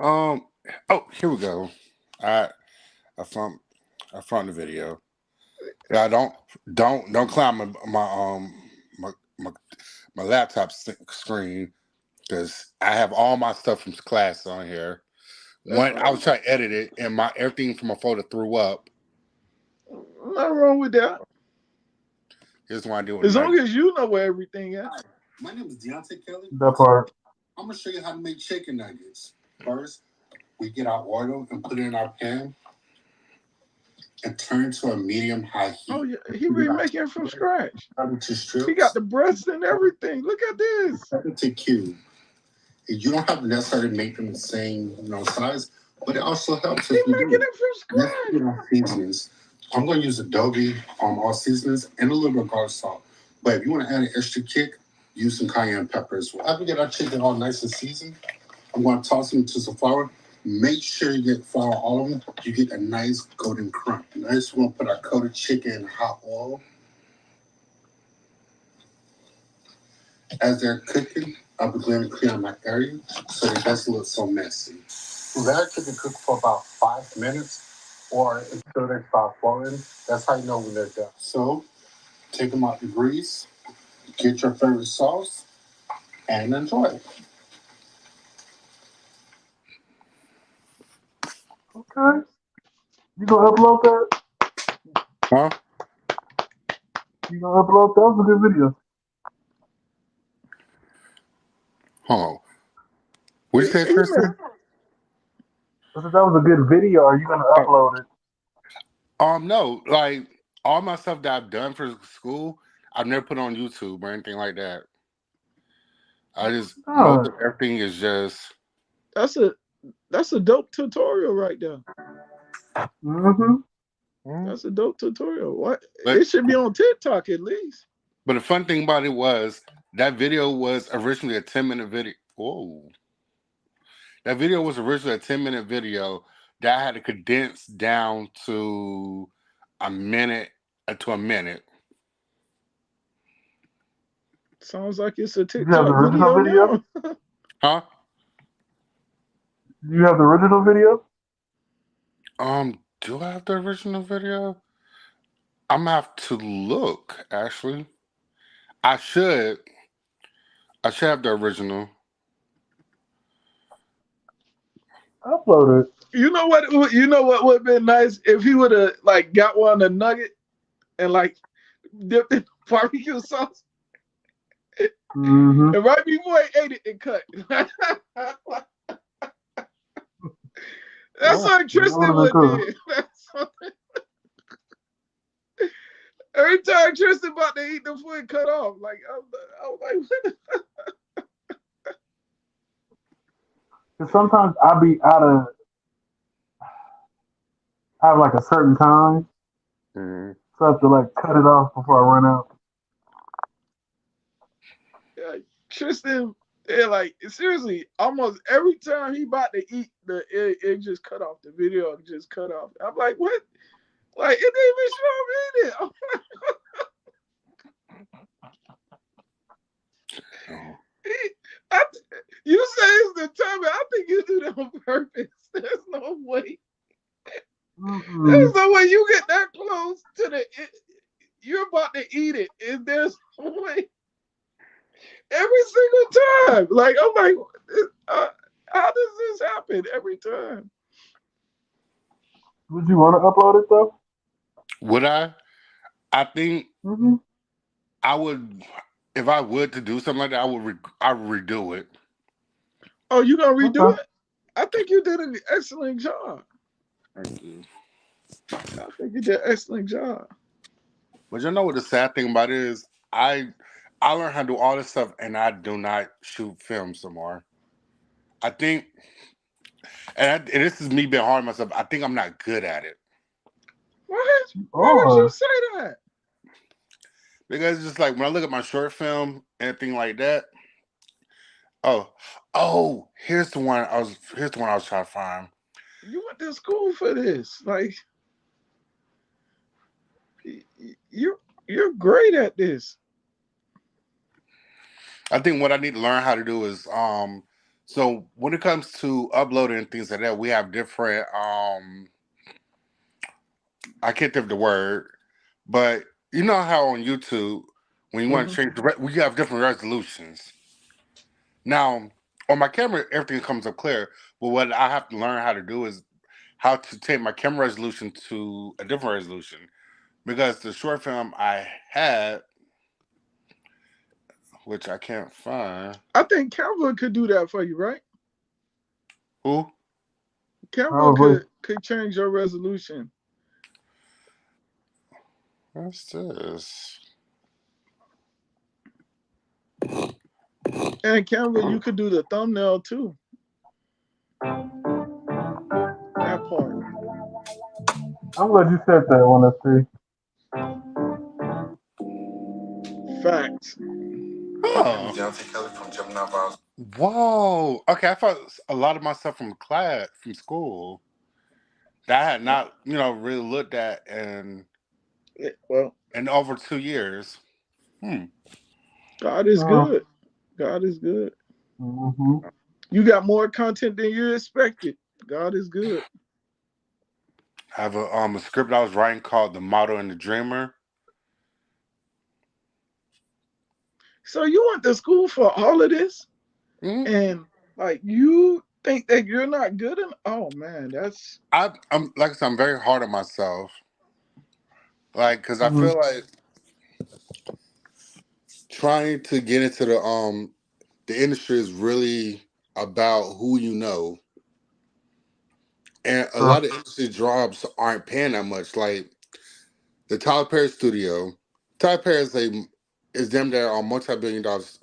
um. Oh, here we go. I I found I found the video. Yeah, don't climb my my, my laptop screen because I have all my stuff from class on here. That's When I was fine. trying to edit it, and my everything from my folder threw up. Nothing wrong with that. Here's what I do with As long nuggets. as you know where everything at. Hi, my name is Deontay Kelly. That part. I'm gonna show you how to make chicken nuggets. First, we get our oil and put it in our pan and turn to a medium high Oh heat. yeah, he We really got making it from scratch. cut into He got strips, the breasts and everything. Look at this. cut into cubes. You don't have to necessarily make them the same, size, but it also helps He if you making do. it from Next, we scratch. get our seasonings. I'm going to use Adobe all seasonings and a little bit of garlic salt. But if you want to add an extra kick, use some cayenne pepper as well. After we get our chicken all nice and seasoned, I'm going to toss them into some flour. Make sure you get flour all of them. You get a nice golden crumb. Next, we're going to put our coated chicken in hot oil. As they're cooking, I'll be going to clean out my area so it doesn't look so messy. Let it cook for about 5 minutes or until they start flowing. That's how you know when they're done. So take them out the grease, get your favorite sauce, and enjoy it. Okay. You gonna upload that? Huh? You gonna upload that? That was a good video. Hold on. What'd you say, He Tristan? I said that was a good video. Are you gonna upload it? No, like all my stuff that I've done for school, I've never put on YouTube or anything like that. I just most Oh. of everything is just. that's a that's a dope tutorial right there. Mm-hmm. Mm. That's a dope tutorial. What But it should be on TikTok at least. but the fun thing about it was That video was originally a 10-minute video. Whoa. That video was originally a 10-minute video that I had to condense down to a minute to a minute. Sounds like it's a You have the TikTok original video video? now. Huh? You have the original video? Do I have the original video? I'm gonna have to look, actually. I should. I should have the original. Upload it. You know what? You know what would have been nice if he would have like got one of the nugget and like dipped in barbecue sauce, Mm-hmm. and right before he ate it, it cut. That's Oh, what That would Tristan have been would cool. did. Every time Tristan about to eat the food cut off, like I was like, what Because sometimes I be out of, I have like a certain time, mhm. so I have to like cut it off before I run out. Tristan, like seriously, almost every time he about to eat, it just cut off. The video just cut off. I'm like, what? Like it didn't even show him eat it. Oh. I, you say it's the timing. I think you do that on purpose. There's no way. There's Mm-mm. no way you get that close to you're about to eat it, and there's no way. Every single time, like I'm like, how does this happen every time? Would you want to upload it though? Would I? I think Mm-hmm. I would. If I would to do something like that, I would redo it. Oh, you gonna redo Okay. it? I think you did an excellent job. Thank you. I think you did an excellent job. But you know what the sad thing about it is? I learned how to do all this stuff, and I do not shoot film some more. I think, and this is me being hard on myself. I think I'm not good at it What? Why would you Or say that? because it's just like when I look at my short film, anything like that. Oh, oh, here's the one I was trying to find. You went to school for this. Like you, you're great at this. I think what I need to learn how to do is so when it comes to uploading and things like that, we have different I can't think of the word, but you know how on YouTube when you want to Mhm. change we have different resolutions. Now on my camera everything comes up clear, but what I have to learn how to do is how to take my camera resolution to a different resolution because the short film I had, which I can't find, I think Canva could do that for you, right? who? Canva probably. could change your resolution. What's this? And Canva, you could do the thumbnail too. That part. I'm glad you said that one. Let's see. Facts. Oh. Whoa. Okay, I found a lot of my stuff from class, from school, that I had not, really looked at Well, in over 2 years. Hmm. God is Uh, good. God is good. mm-hmm. You got more content than you expected. God is good. I have a script I was writing called "The Model and the Dreamer." So you went to school for all of this, Hmm. and like you think that you're not good enough? Oh man, that's I'm like I said, I'm very hard on myself, like because I Mm-hmm. feel like trying to get into the industry is really about who you know. And a Sure. lot of industry jobs aren't paying that much. Like the Tyler Perry studio, Tyler Perry is them that are a multi-billion dollars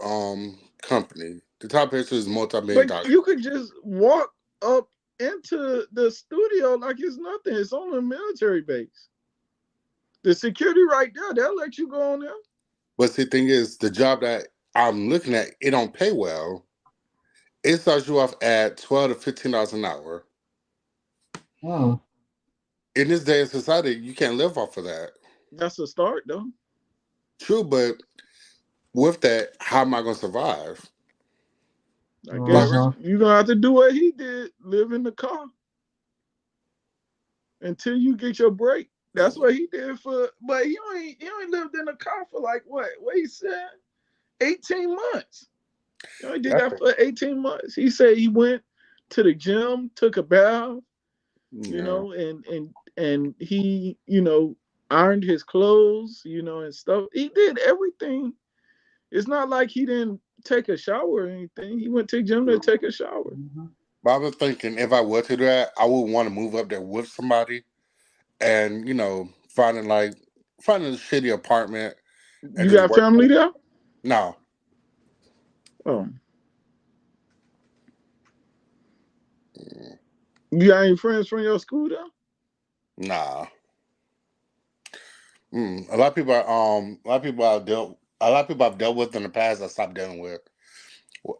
company. The Tyler Perry studio is multi-billion but dollars. you could just walk up into the studio like it's nothing. It's on a military base. The security right there, they'll let you go on there. But the thing is, the job that I'm looking at it don't pay well. It starts you off at $12 to $15 an hour. Hmm. In this day and society, you can't live off of that. That's a start though. True, but with that, how am I gonna survive? I Like, guess Uh-huh. you're gonna have to do what he did, live in the car until you get your break. That's what he did for, but he only lived in a car for like what he said, 18 months. He only did that's that it. for 18 months. He said he went to the gym, took a bath, Yeah, and he, ironed his clothes, and stuff. He did everything. It's not like he didn't take a shower or anything. He went to the gym to take a shower. Mm-hmm. but I was thinking if I were to do that, I would want to move up there with somebody, and finding a shitty apartment and You just got work. family there? No, Oh, you got any friends from your school there? nah. A lot of people, a lot of people I've dealt with in the past. I stopped dealing with.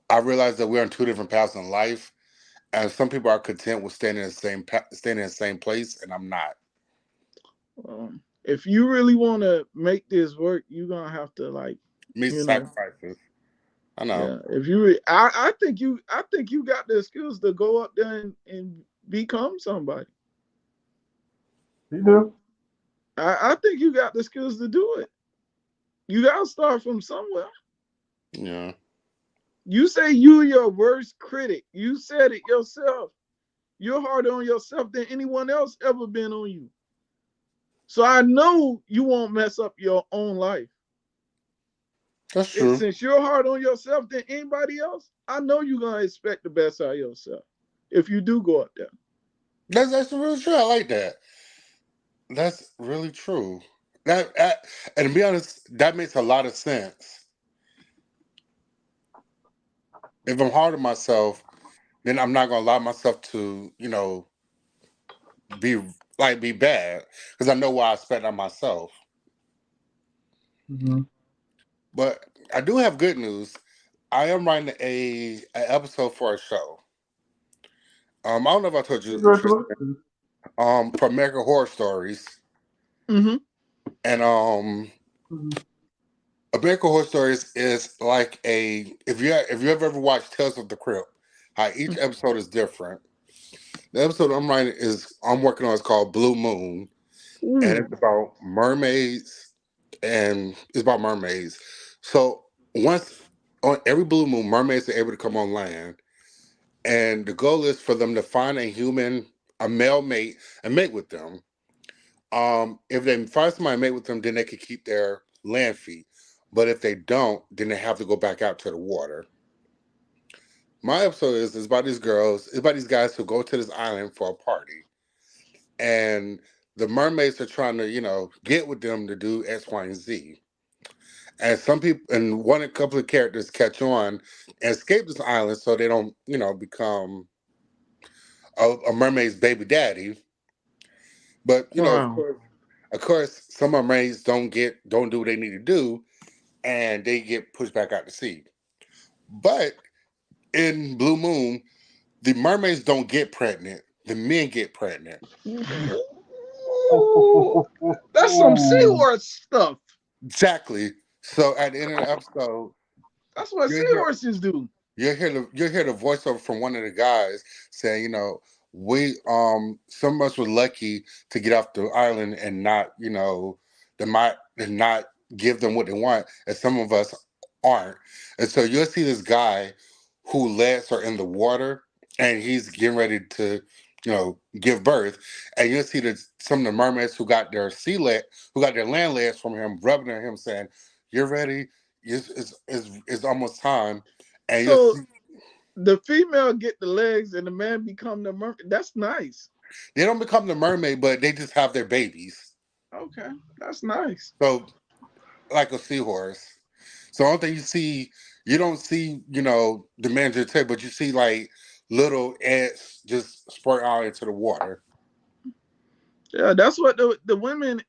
I realized that we're on two different paths in life, and some people are content with staying in the same place, and I'm not. If you really want to make this work, you're gonna have to Me you know, sacrifices. I know. yeah. If I think you got the skills to go up there and become somebody. You do. I think you got the skills to do it. You gotta start from somewhere. Yeah, You say you your worst critic. You said it yourself. You're harder on yourself than anyone else ever been on you. So I know you won't mess up your own life. that's true. Since you're hard on yourself than anybody else, I know you're gonna expect the best out of yourself if you do go up there. That's really true. I like that. That's really true. And to be honest, that makes a lot of sense. If I'm hard on myself, then I'm not gonna allow myself to, be be bad because I know what I expect on myself. Mm-hmm. But I do have good news. I am writing a episode for a show. I don't know if I told you, Tristan. Congratulations. For American Horror Stories, Mm-hmm. and Mm-hmm. American Horror Stories is like a if you ever watched Tales of the Crypt, how each episode is different. The episode I'm working on is called Blue Moon, and Ooh. it's about mermaids, and it's about mermaids. So once on every blue moon, mermaids are able to come on land, and the goal is for them to find a male mate, and mate with them. If they find somebody to mate with them, then they can keep their land fee. But if they don't, then they have to go back out to the water. My episode is about these girls, it's about these guys who go to this island for a party. And the mermaids are trying to, get with them to do X, Y, and Z. And some people, and one a couple of characters catch on and escape this island so they don't, become a mermaid's baby daddy. But Wow. of course, some mermaids don't do what they need to do, and they get pushed back out to sea. But in Blue Moon, the mermaids don't get pregnant; the men get pregnant. Ooh, that's some seahorse stuff. Exactly. So at the end of the episode, That's what you'll hear seahorses do. you'll hear the voiceover from one of the guys saying, we some of us were lucky to get off the island and not, and not give them what they want, and some of us aren't. And so you'll see this guy who legs are in the water and he's getting ready to, give birth. And you'll see that some of the mermaids who got their land legs from him, rubbing at him saying, "You're ready. It's almost time." And you'll So see the female get the legs and the man become the mermaid. That's nice. they don't become the mermaid, but they just have their babies. Okay, that's nice. So like a seahorse. So I don't think you don't see, the manager tail, but you see like little ants just squirt out into the water. Yeah, that's what the women.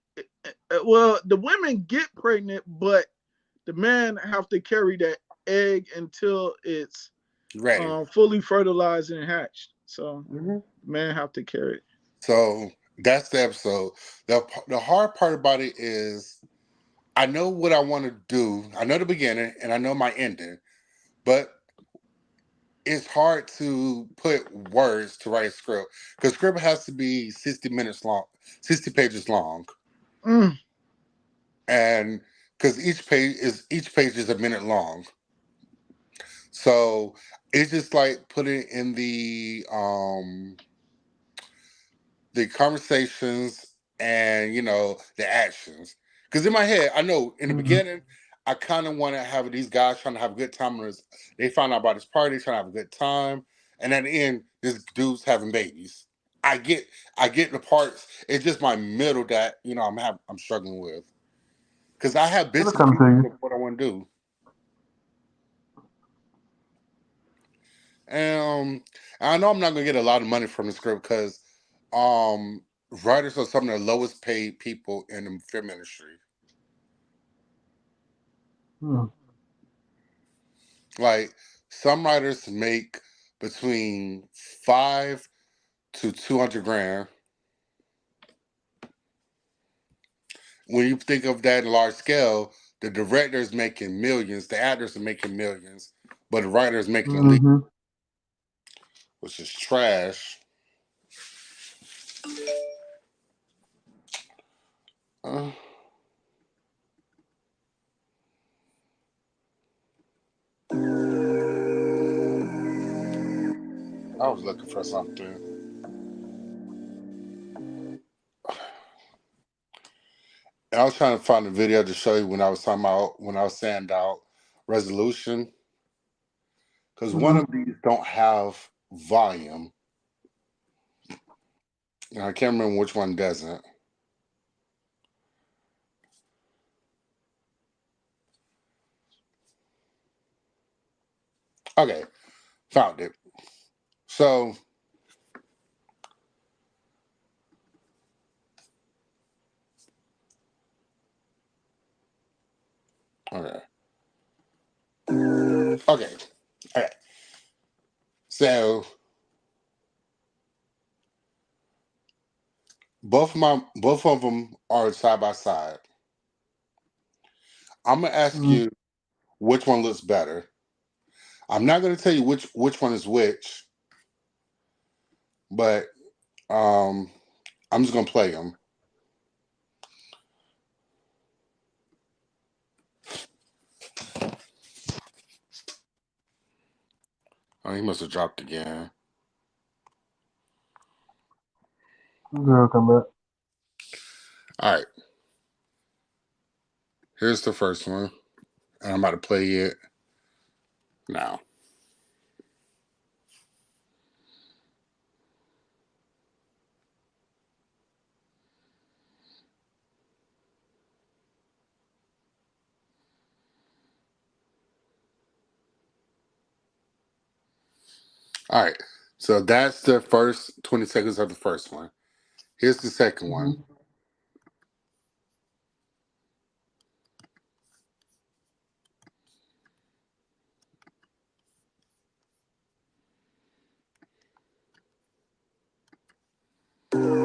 Well, the women get pregnant, but the man have to carry that. egg until it's Ready. fully fertilized and hatched. So Hmm. the man have to carry it. So that's the episode. The hard part about it is I know what I want to do. I know the beginning and I know my ending, but it's hard to put words to write a script because script has to be 60 minutes long, 60 pages long, Mm, and because each page is a minute long. So it's just like putting in the conversations and the actions. Because in my head, I know in the Mm-hmm. beginning, I kind of want to have these guys trying to have a good time. They find out about this party, trying to have a good time, and at the end, this dude's having babies. I get, I get the parts. It's just my middle that I'm struggling with because I have It'll bits and come to pieces you. of what I want to do. Um, I know I'm not gonna get a lot of money from the script because um, writers are some of the lowest paid people in the film industry. Hmm. Like some writers make between 5 to 200 grand. When you think of that in large scale, the director is making millions, the actors are making millions, but the writer is making least, Mm-hmm. which is trash. Uh, I was looking for something. I was trying to find a video to show you when I was saying out resolution because one Mm-hmm. of these don't have volume. And I can't remember which one doesn't. Okay, found it. So, okay, okay, okay. So both of them are side by side. I'm gonna ask Mm-hmm. you which one looks better. I'm not gonna tell you which one is which, but um, I'm just gonna play them. Oh, he must have dropped again. Girl, come back. All right, here's the first one, and I'm about to play it now. All right, so that's the first 20 seconds of the first one. Here's the second one. Mm-hmm.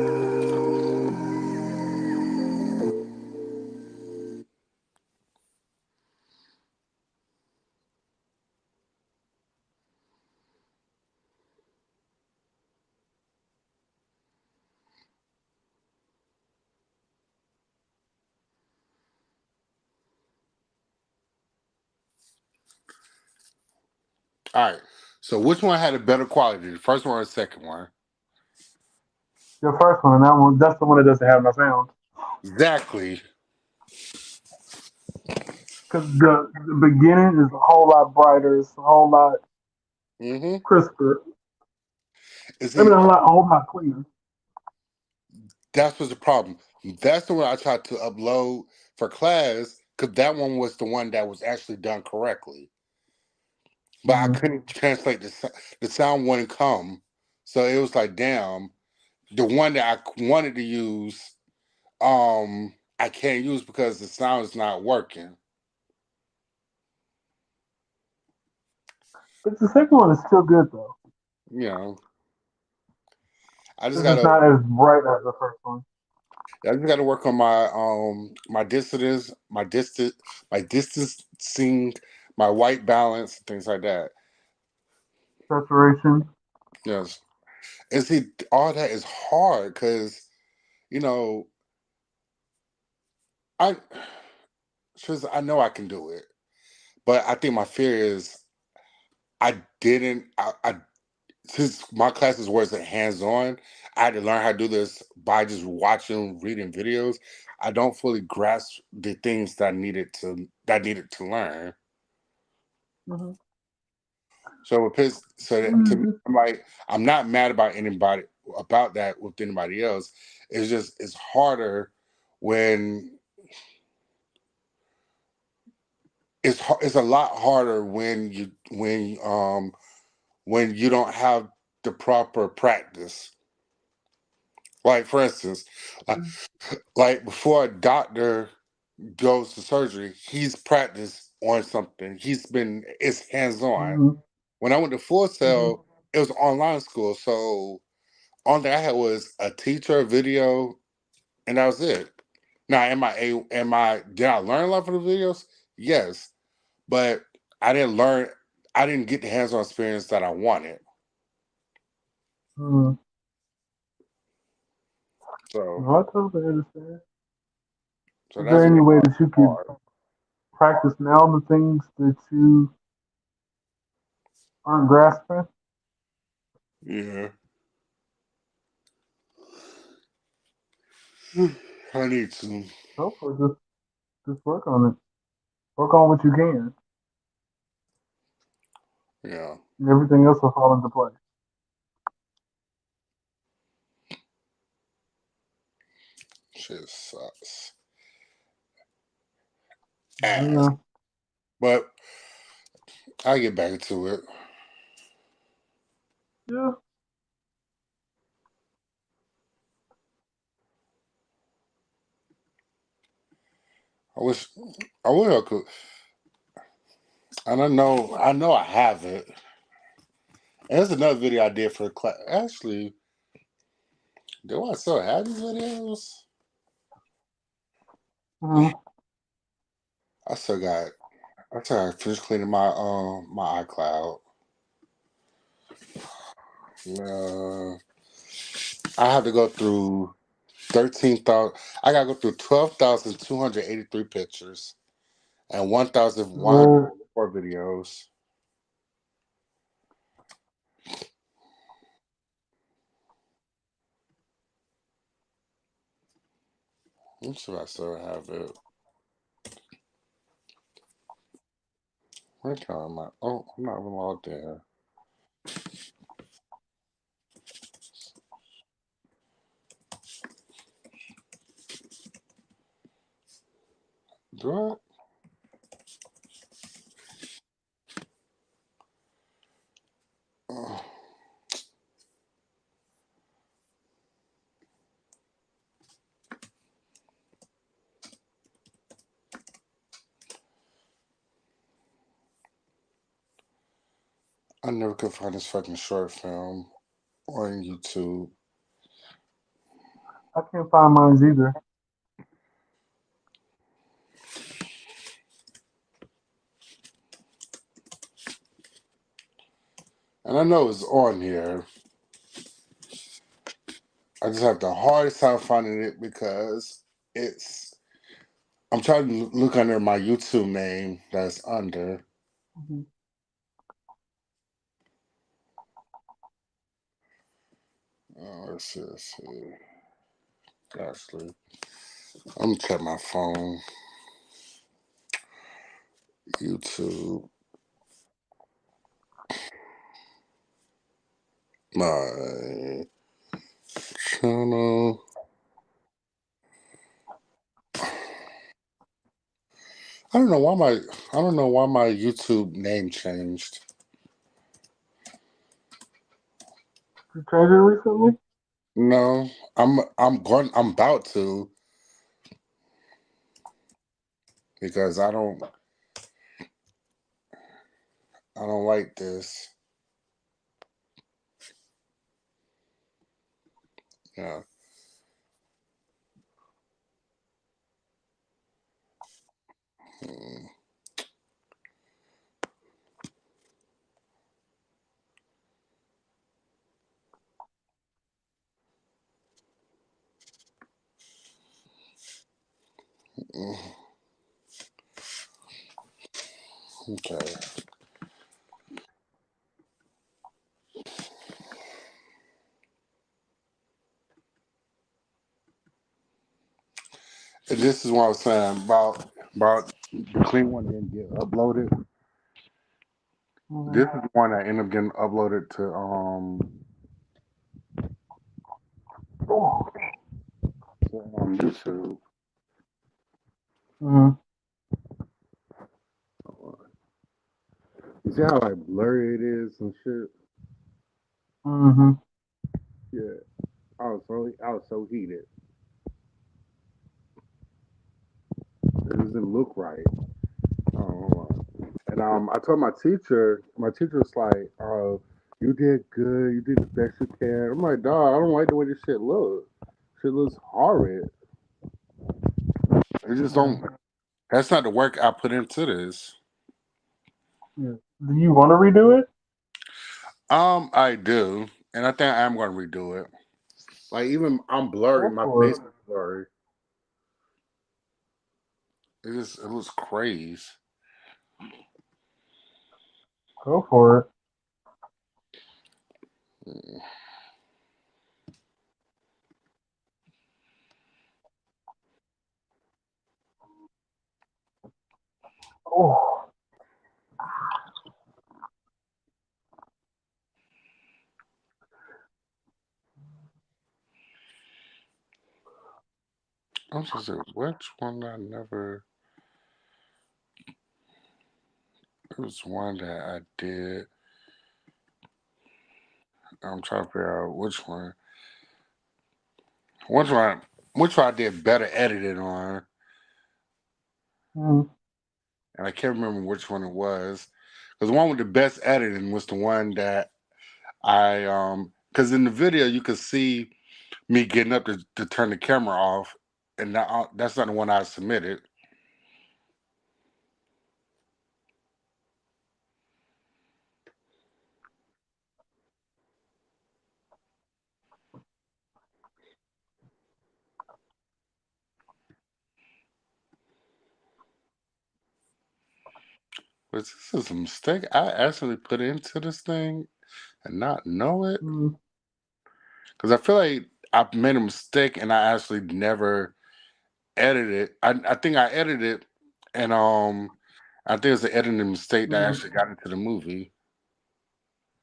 All right, so which one had a better quality, the first one or the second one? Your first one, and that one, that's the one that doesn't have no sound. Exactly. Because the beginning is a whole lot brighter. It's a whole lot Mm-hmm. crisper. And I mean, see, a whole lot cleaner. that's what's the problem. That's the one I tried to upload for class because that one was the one that was actually done correctly. But I Mm-hmm. couldn't translate the sound wouldn't come. So it was like, damn, the one that I wanted to use, um, I can't use because the sound is not working. But the second one is still good though. You know, I just It's just gotta not as bright as the first one. I just gotta work on my distance, my distancing, my white balance, things like that. Saturation. Yes, and see, all that is hard because you know I, because I know I can do it, but I think my fear is I didn't. I since my classes wasn't hands on, I had to learn how to do this by just watching, reading videos. I don't fully grasp the things that I needed to learn. Mm-hmm. So with so that, to me, Mm-hmm. I'm not mad about anybody about that with anybody else. It's just it's harder when it's a lot harder when you don't have the proper practice. Like for instance, uh, like before a doctor goes to surgery, he's practiced on something. It's hands on. Mm-hmm. When I went to Full Mm-hmm. Sail, it was online school, so only thing I had was a teacher, a video, and that was it. Now, did I learn a lot from the videos? Yes, but I didn't learn. I didn't get the hands-on experience that I wanted. Mm-hmm. So, No, I totally understand. so Is that's there any what way that you could hard. practice now the things that you aren't grasping? Yeah, I need to. Hopefully, just work on it. Work on what you can, Yeah, and everything else will fall into place. shit sucks. Ass, Yeah, but I get back to it. yeah. I wish. I wish I could. And I know I have it. And there's another video I did for the class. Actually, do I still have these videos? Mm-hmm. I still got. I still got to finish cleaning my iCloud. Uh, I have to go through 13,000. I gotta go through 12,283 pictures and 1,104 Well, videos. I'm sure I still have it. Where am I? Oh, I'm not even logged in. Do I? Oh, I never could find this fucking short film on YouTube. I can't find mine either. And I know it's on here. I just have the hardest time finding it because it's. I'm trying to look under my YouTube name that's under. Mm-hmm. Let's see, let's see. Actually, I'm gonna check my phone. YouTube. My channel. I don't know why my YouTube name changed. You changed it recently? No, I'm about to because I don't I don't like this. Yeah. Mm, mm, okay. And this is what I was saying about the clean one didn't get uploaded. Mm-hmm. This is the one that ended up getting uploaded Oh. to YouTube. Mm-hmm. You see how like blurry it is and shit. Mm-hmm. Yeah, I was so heated. It doesn't look right. Oh, hold on. And I told my teacher was like, "Oh, you did good. You did the best you can." I'm like, "Dog, I don't like the way this shit looks. Shit looks horrid. It just Yeah. don't. That's not the work I put into this." Yeah. Do you want to redo it? I do, and I think I am gonna redo it. Like even I'm blurry, Go my for face it. is blurry. It was crazy. Go for it. Oh. I'm supposed to say which one I never. It was one that I did. I'm trying to figure out which one. Which one? Which one I did better editing on, Mm-hmm. and I can't remember which one it was. Because the one with the best editing was the one that because in the video you could see me getting up to turn the camera off, and that's not the one I submitted. But this is a mistake I actually put into this thing and not know it. Mm-hmm. Because I feel like I made a mistake and I actually never edited it. I think I edited it, and I think it's an editing mistake that Mm-hmm. actually got into the movie.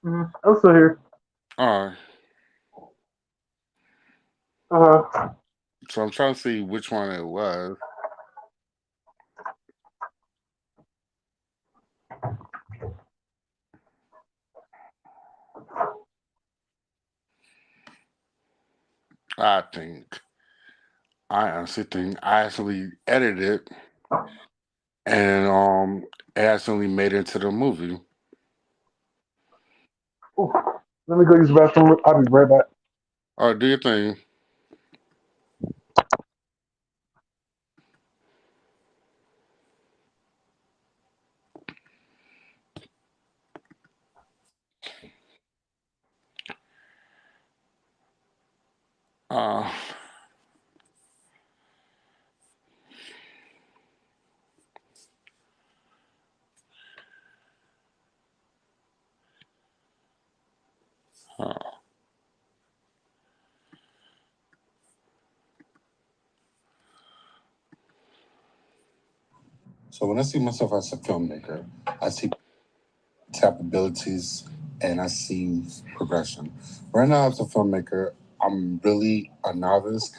Mm-hmm. I'm still here. Uh, Uh-huh. so I'm trying to see which one it was. I think I honestly think I actually edited it and it actually made it into the movie. Ooh. Let me go use the bathroom. I'll be right back. Oh, do you think? Uh, uh, so when I see myself as a filmmaker, I see tap abilities and I see progression. Right now, as a filmmaker, I'm really a novice.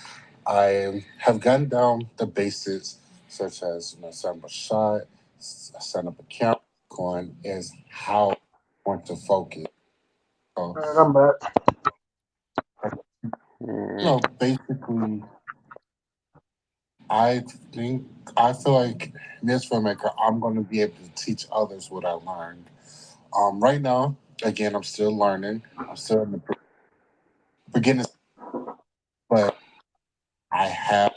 I have gotten down the basics, such as setting up a shot, setting up a camera, going is how I want to focus. So, All right, I'm back. basically, I think I feel like in this filmmaker, I'm going to be able to teach others what I learned. Right now, again, I'm still learning. I'm still in the beginning, but I have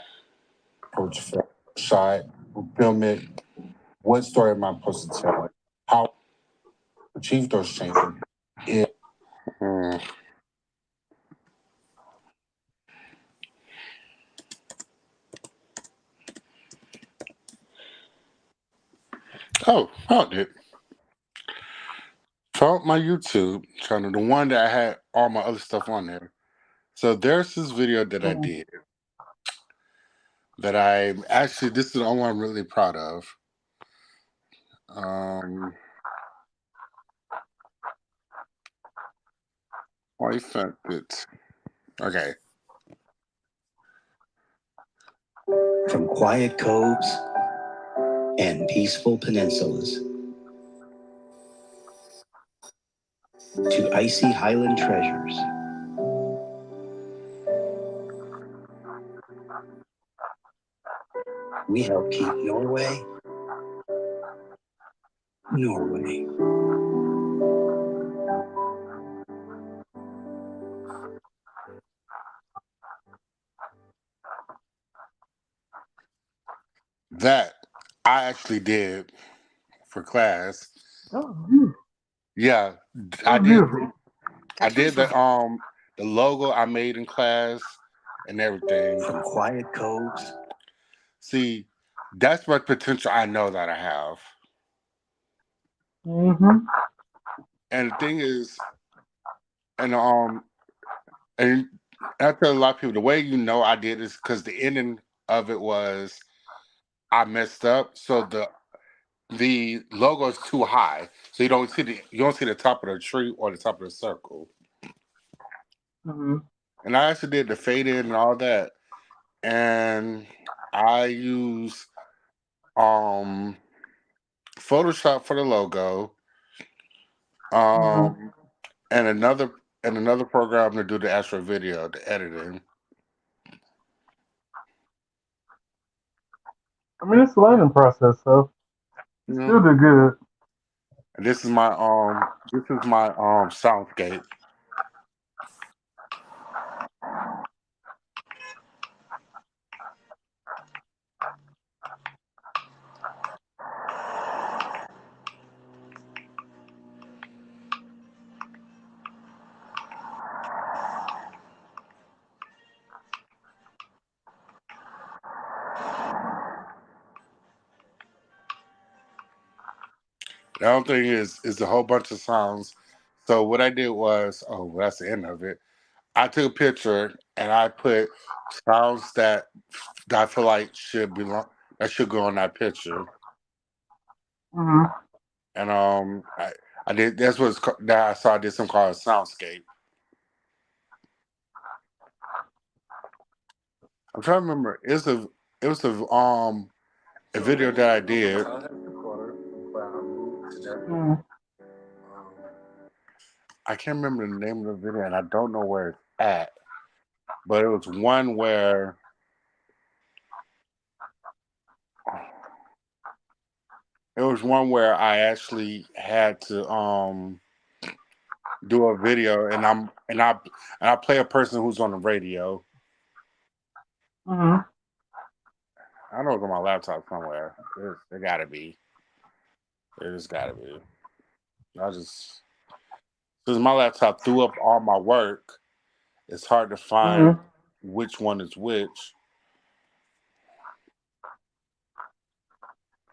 approach for a shot, film it. What story am I supposed to tell? How I achieve those changes? It, Hmm. Oh, found it. Found my YouTube channel, the one that I had all my other stuff on there. So there's this video that I Mm-hmm. did that I actually, this is the only one I'm really proud of. Um, I found it. Okay. From quiet coves and peaceful peninsulas to icy highland treasures, we help keep Norway, Norway. That I actually did for class. That was beautiful. Yeah, That I was did. beautiful. I did the logo I made in class and everything. From quiet coves. See, that's what potential I know that I have. Mm-hmm. And the thing is, and and I tell a lot of people the way you know I did is because the ending of it was I messed up, so the logo is too high, so you don't see the top of the tree or the top of the circle. Mm-hmm. And I actually did the fade in and all that, and I use um Photoshop for the logo, Mm-hmm. um, and another program to do the actual video, the editing. I mean, it's a learning process, so you You know, still did good. and this is my soundscape. The other thing is a whole bunch of sounds. So what I did was, oh, well, that's the end of it. I took a picture and I put sounds that I feel like should belong that should go on that picture. Mm-hmm. And I did that's what's that I saw I did some called a soundscape. I'm trying to remember. It was a video that I did. Mm-hmm. I can't remember the name of the video, and I don't know where it's at. But it was one where I actually had to do a video, and I play a person who's on the radio. Mm-hmm. I know it's on my laptop somewhere. It gotta be. It just gotta be. I just Since my laptop threw up all my work, it's hard to find Mm-hmm. which one is which.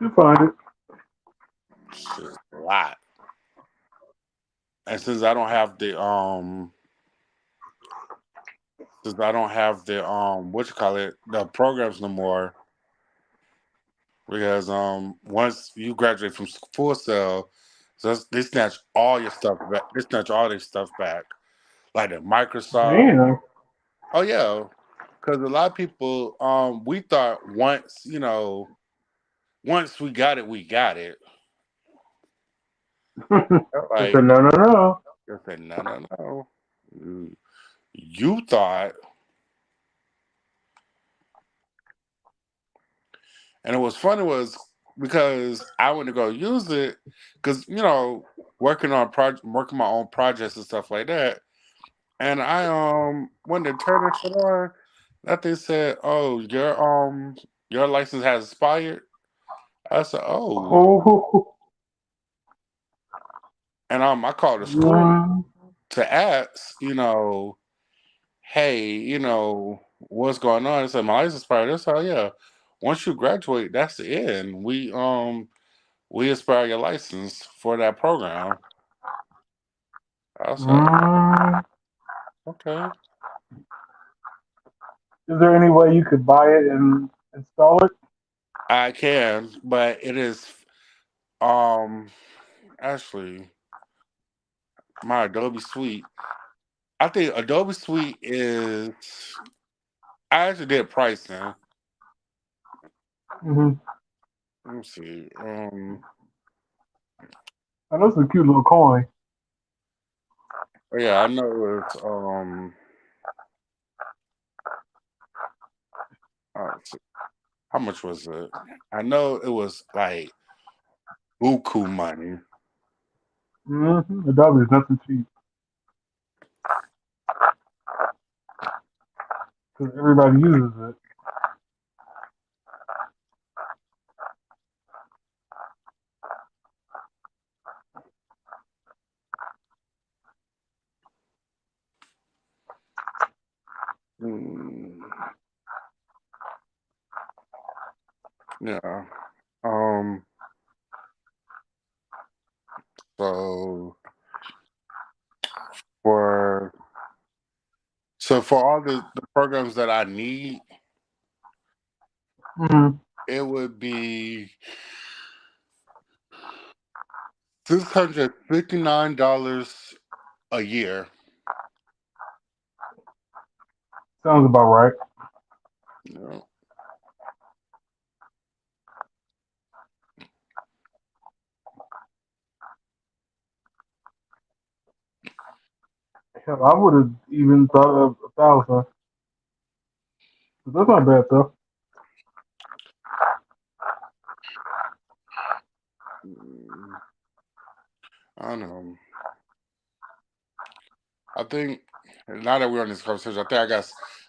You find it. Shit, a lot. And since I don't have the what you call it, the programs no more, because once you graduate from full cell, they snatch all your stuff back. They snatch all their stuff back, like the Microsoft. Damn. Oh yeah, because a lot of people we thought once we got it, we got it. I said, Like no, no, no. I said, no, no, no. You thought, and it was funny was because I went to go use it because working my own projects and stuff like that. And I went to turn that shit on. That thing said, "Oh, your license has expired." I said, "Oh," Oh, and I called the school mm, to ask, hey, what's going on? I said my license expired. They said, "Oh yeah, once you graduate, that's the end. We expire your license for that program." I said, mm. "Okay, Is there any way you could buy it and install it? I can," but it is um actually my Adobe Suite. I think Adobe Suite is. I actually did pricing. Hmm. Let me see. I know it's a cute little coin. Yeah, I know it was. Let's see, how much was it? I know it was like buku money. Adobe is nothing cheap because everybody uses it. Mm, yeah. Um. So for for all the programs that I need, Hmm. it would be $659 a year. Sounds about right. You know? Hell, I would have even thought of 1,000. But that's not bad though. Mm, I don't know. I think now that we're on this conversation, I think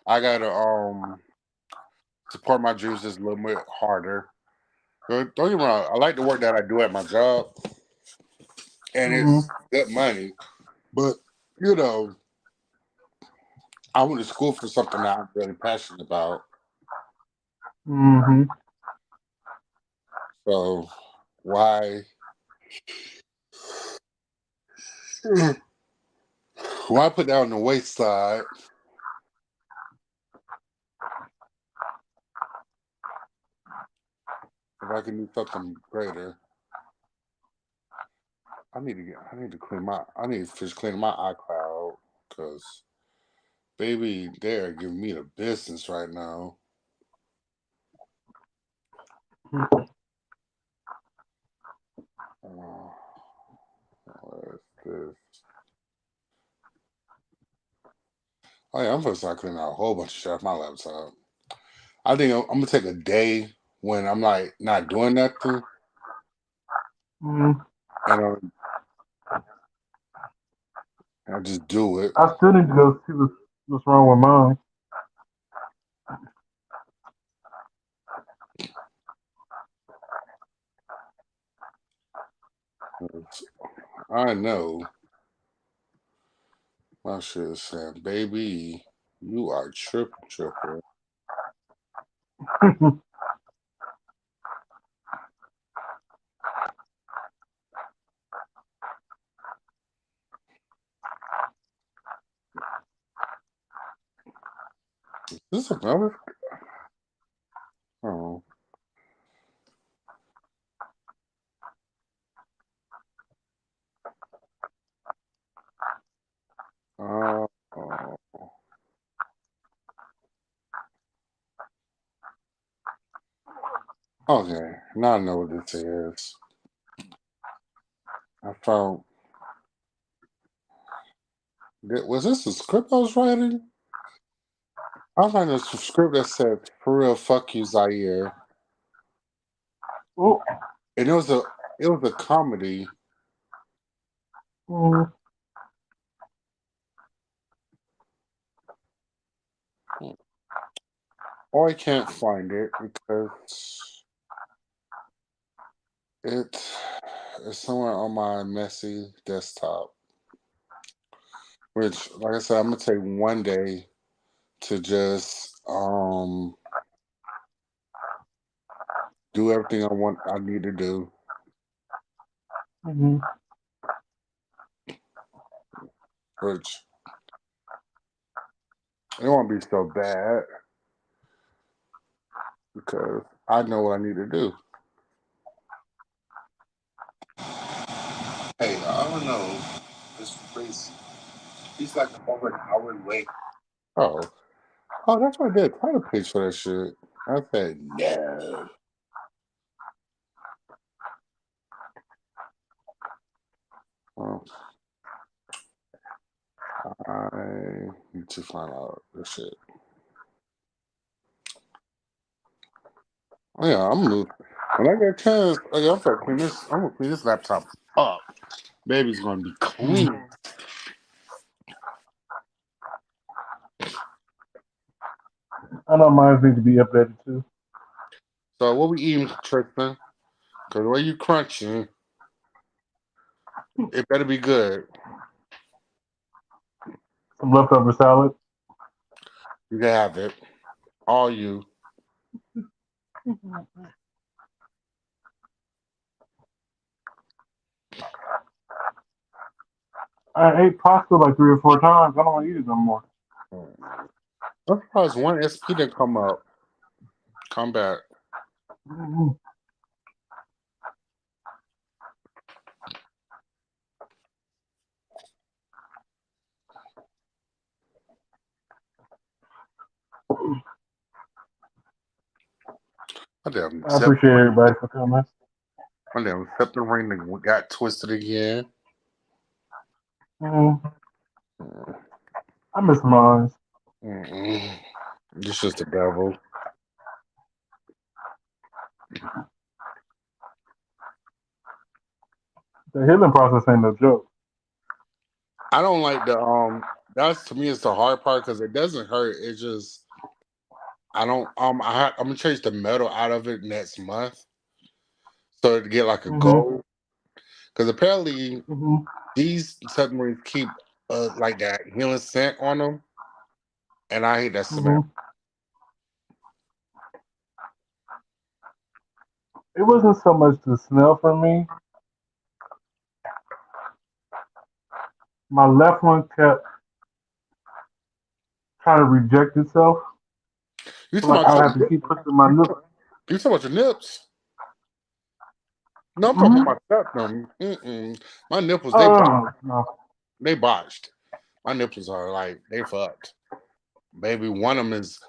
I got to support my dreams just a little bit harder. Don't get me wrong. I like the work that I do at my job, and Hmm. it's good money. But you know, I went to school for something that I'm really passionate about. Hmm. So why put that on the wayside if I can do something greater? I need to finish cleaning my iCloud because baby, they're giving me the business right now. Uh, where's this? Oh yeah, I'm gonna start cleaning out a whole bunch of shit off my laptop. I think I'm gonna take a day when I'm like not doing nothing, Hmm. and I just do it. I still need to go see what's wrong with mine. I know my shit is saying, baby, you are tripping. This is another. Oh, uh, oh. Okay, now I know what this is. I found. Was this a script I was writing? I was writing a script that said, "For real, fuck you, Zaire," Oh, and it was a comedy. Mm, Or I can't find it because it is somewhere on my messy desktop. Which, like I said, I'm gonna take one day to just do everything I need to do. mm-hmm. Which it won't be so bad because I know what I need to do. Hey, I don't know. It's crazy. He's like over an hour away. Oh, oh, that's what I did. Title page for that shit. I said no. Well, I need to find out this shit. Oh, yeah, I'm gonna when I get a chance. Like, I'm gonna clean this. I'm gonna clean this laptop up. Baby's gonna be Mm. clean. I know mine need to be updated too. So what we eating, Tristan? Cause the way you crunching, it better be good. Some leftover salad. You can have it. All you. I ate pasta like 3 or 4 times. I don't want to eat it no more. I'm surprised one SP didn't come up. Come back. Mm-hmm. My damn I zip. appreciate everybody for coming. My damn septum ring got twisted again. Mm, Mm, I miss mine. mm-mm. It's just the devil. The healing process ain't no joke. I don't like the That's to me it's the hard part because it doesn't hurt. It just I don't I'm gonna change the metal out of it next month so to get like a Mm-hmm. gold because apparently Mm-hmm. these submarines keep like that healing scent on them, and I hate that smell. Mm-hmm. It wasn't so much the smell for me. My left one kept trying to reject itself. You So talking like about I would your have to keep pushing my nip. you talking about your nips? No, I'm talking Mm-hmm. about my septum. Mm-mm. My nipples Oh no. they botched. My nipples are like they fucked. Maybe one of them is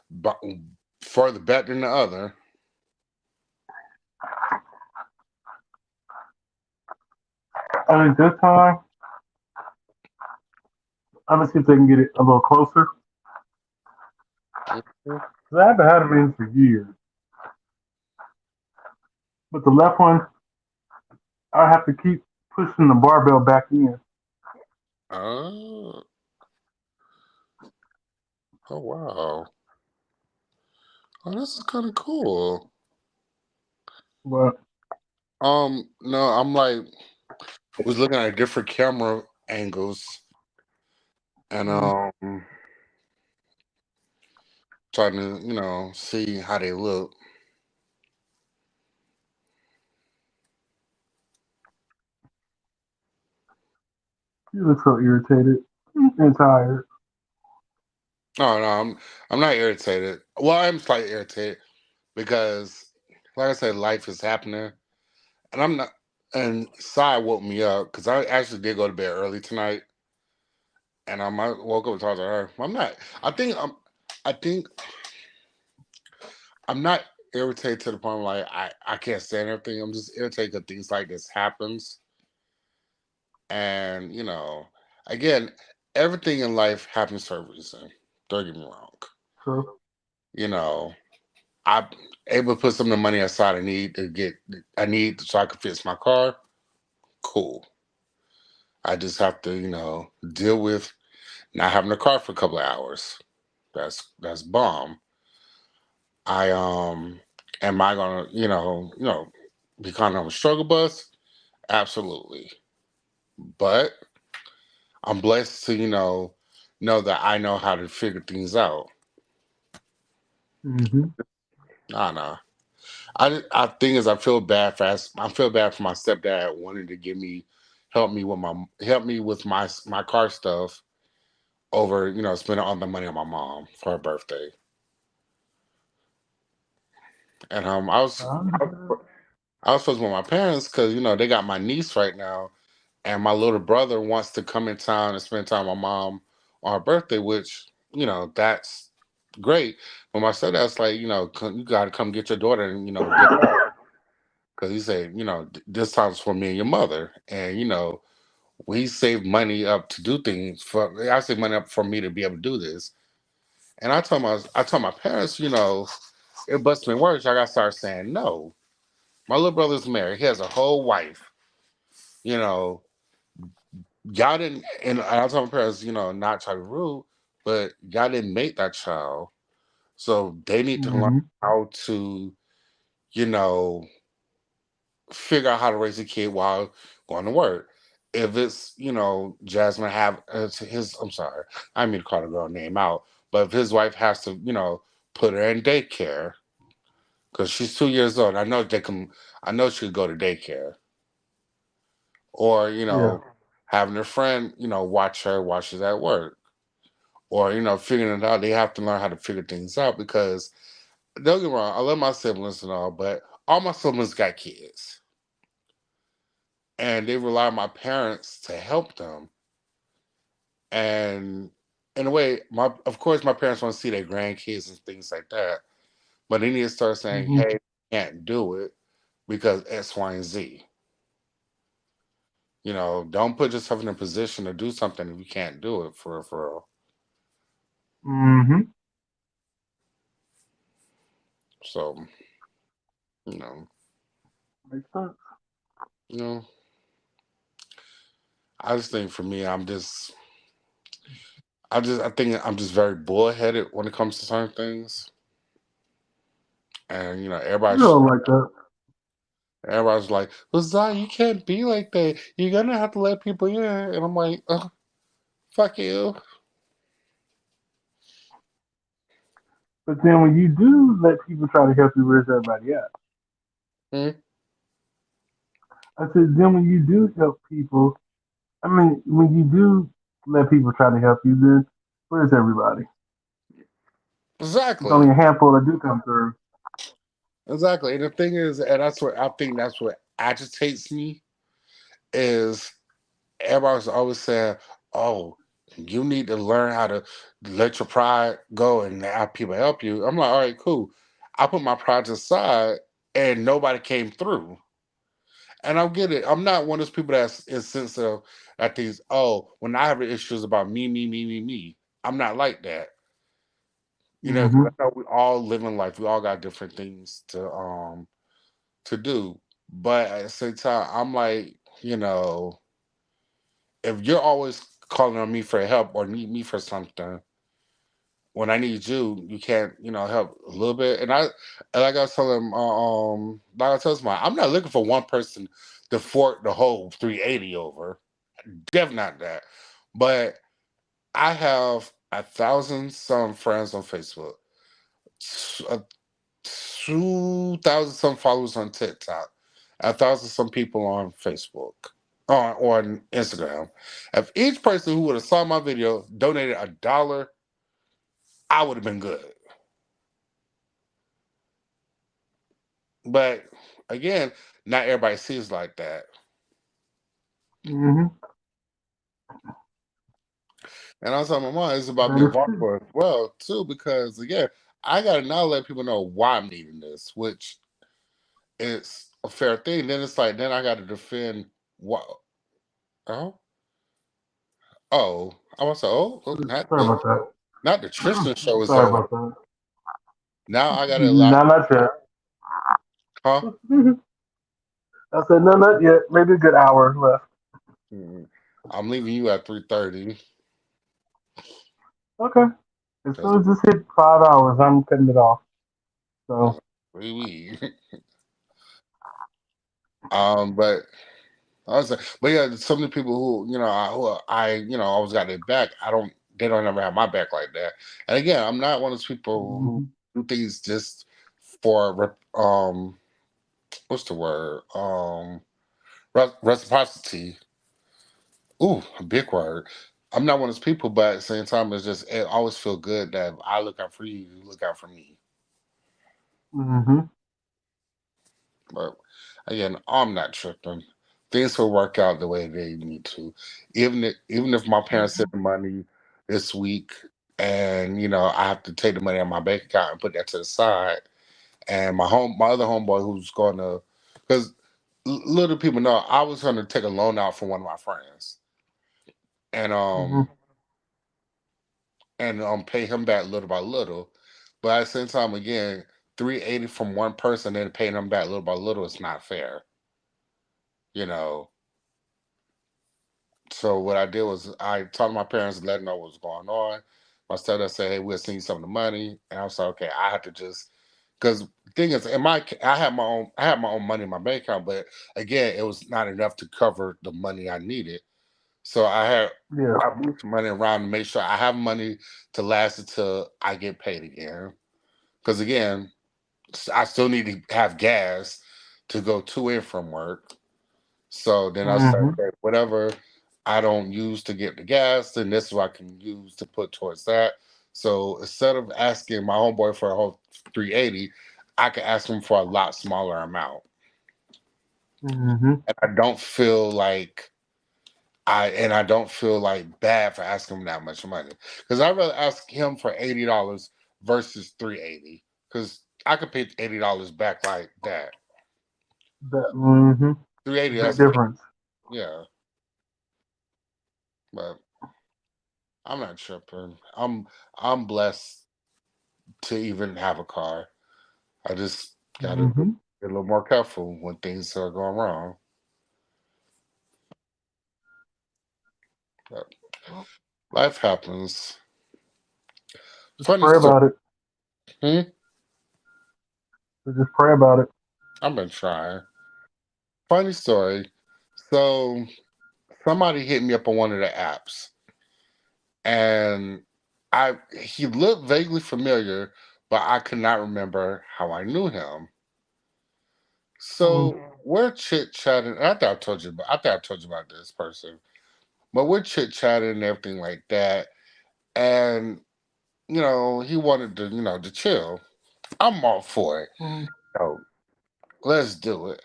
further back than the other. I think this time I'm gonna see if they can get it a little closer. Mhm. 'Cause I haven't had them in for years. But the left one, I have to keep pushing the barbell back in. Oh, oh wow. Oh, this is kind of cool. But No, I'm like was looking at different camera angles and mm, trying to see how they look. you look so irritated and tired. No, no, I'm not irritated. Well, I'm slightly irritated because, like I said, life is happening, and I'm not. And Sai woke me up because I actually did go to bed early tonight, and I woke up and talked to her. I'm not. I think I'm. I think I'm not irritated to the point where like I can't stand everything. I'm just irritated that things like this happens, and again, everything in life happens for a reason. Don't get me wrong. So You know, I'm able to put some of the money aside I need so I can fix my car. Cool. I just have to, deal with not having a car for a couple of hours. That's bomb. I am I gonna, be kind of a struggle bus? Absolutely. But I'm blessed to, know that I know how to figure things out. Mm-hmm. I know. I think is I feel bad I feel bad for my stepdad wanting to give me help me with my car stuff over spending all the money on my mom for her birthday. And I was supposed to with my parents because they got my niece right now, and my little brother wants to come in town and spend time with my mom on her birthday, which that's great. But my stepdad's like, you got to come get your daughter and because he said, this time's for me and your mother, and we save money up to do things for. I save money up for me to be able to do this. And I told my parents, it busted me words. I got to start saying no. My little brother's married. He has a whole wife. You know, y'all didn't. And I told my parents, not try to be rude, but y'all didn't make that child, so they need to learn Mm-hmm. how to, you know, figure out how to raise a kid while going to work. If it's, Jasmine have his, I'm sorry, I didn't mean to call the girl name out, but if his wife has to, put her in daycare because she's 2 years old, I know she could go to daycare, or Yeah. having her friend, watch her while she's at work, or figuring it out. They have to learn how to figure things out because don't get me wrong, I love my siblings and all, but all my siblings got kids and they rely on my parents to help them. And in a way, my of course my parents want to see their grandkids and things like that, but they need to start saying, Mm-hmm. "Hey, you can't do it because X, Y, and Z." Don't put yourself in a position to do something if you can't do it for real. Mm-hmm. So, you know, Makes sense. you know, I just think for me, I think I'm just very bullheaded when it comes to certain things, and You know, like that. everybody's like, "Well, Zion, you can't be like that. You're gonna have to let people in." And I'm like, fuck you. But then when you do let people try to help you, where's everybody at? Hmm? I said, then when you do help people, I mean, when you do let people try to help you, then where's everybody? There's only Exactly. a handful that do come through. Exactly. And the thing is, and that's what agitates me is everybody's always saying, "Oh, you need to learn how to let your pride go and have people help you." I'm like, "All right, cool." I put my pride aside, and nobody came through. And I get it. I'm not one of those people that's insensitive at these. Oh, when I have issues about me, me, me, me, me. I'm not like that. Because Mm-hmm. I know we all live in life. We all got different things to do. But at the same time, I'm like, if you're always calling on me for help or need me for something, when I need you, you can't, help a little bit. And like I was telling, like I told somebody, I'm not looking for one person to fork the whole 380 over. Definitely not that. But I have 1,000 some friends on Facebook, 2,000 some followers on TikTok, 1,000 some people on Facebook, on Instagram. If each person who would have saw my video donated $1, I would have been good. But again, not everybody sees like that. Mm-hmm. And I was telling my mom, it's about That being is true. vulnerable as well, too, because again, I gotta now let people know why I'm needing this, which is a fair thing. Then it's like, then I gotta defend what. Oh, I was like, Sorry about that. not the Tristan show is Sorry over. about that. Now I gotta allow, No, not yet. huh? I said, no, not yet. Maybe a good hour left. Mhm. I'm leaving you at 3:30. Okay. As Cause soon as this hit 5 hours, I'm cutting it off. uh, So. we. But I was like, but yeah, some of the people who I always got their back. They don't ever have my back like that. And again, I'm not one of those people who Mhm. do things just for what's the word reciprocity. Ooh, a big word. I'm not one of those people, but at the same time, it always feel good that if I look out for you, you look out for me. Mhm. But again, I'm not tripping. Things will work out the way they need to. Even if my parents send the money this week, and I have to take the money out of my bank account and put that to the side, and my other homeboy who's going to, because little people know I was going to take a loan out from one of my friends, and Mhm. pay him back little by little, but at the same time, again, 380 from one person and paying him back little by little is not fair, you know. So what I did was I told my parents to let them know what was going on. My stepdad said, "Hey, we'll send you some of the money," and I was like, "Okay, I have to just." Because the thing is, I had my own money in my bank account, but again, it was not enough to cover the money I needed. So Yeah. I moved some money around to make sure I have money to last until I get paid again. Because again, I still need to have gas to go to and from work. So then I said, Mhm. okay, whatever I don't use to get the gas, then this is what I can use to put towards that. So instead of asking my homeboy for a whole 380, I can ask him for a lot smaller amount. Mhm. And I don't feel like bad for asking him that much money. Because I'd rather ask him for $80 versus 380. Because I could pay $80 back like that. That. Mhm. 380, Big that's a difference. yeah. But I'm not tripping. I'm blessed to even have a car. I just gotta be Mhm. a little more careful when things are going wrong. But Well, life happens. just Funny pray story. about it. Hmm? Just pray about it. I've been trying. Funny story. So somebody hit me up on one of the apps, and he looked vaguely familiar, but I could not remember how I knew him. Mhm. So we're chit chatting. I thought I told you about this person, but we're chit chatting and everything like that. And he wanted to chill. I'm all for it. Mhm. So let's do it.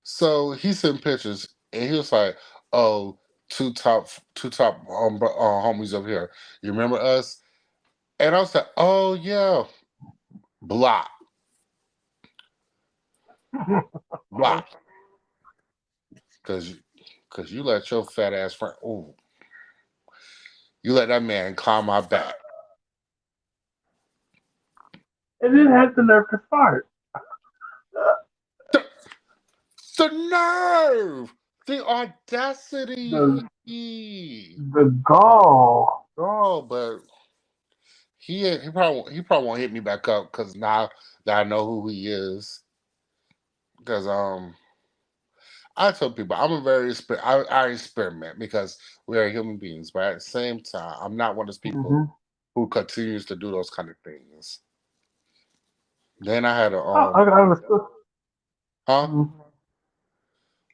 So he sent pictures, and he was like, "Oh, two top homies over here. You remember us?" And I was like, "Oh yeah, block, block, because you let your fat ass friend. Oh, you let that man climb my back. And then had the nerve to fart. The, the nerve, the audacity. The the gall. Oh, but he probably won't hit me back up because now that I know who he is. Because I tell people I'm a I experiment because we are human beings, but at the same time, I'm not one of those people Mhm. who continues to do those kind of things. Then I had a I got a. huh? Mhm.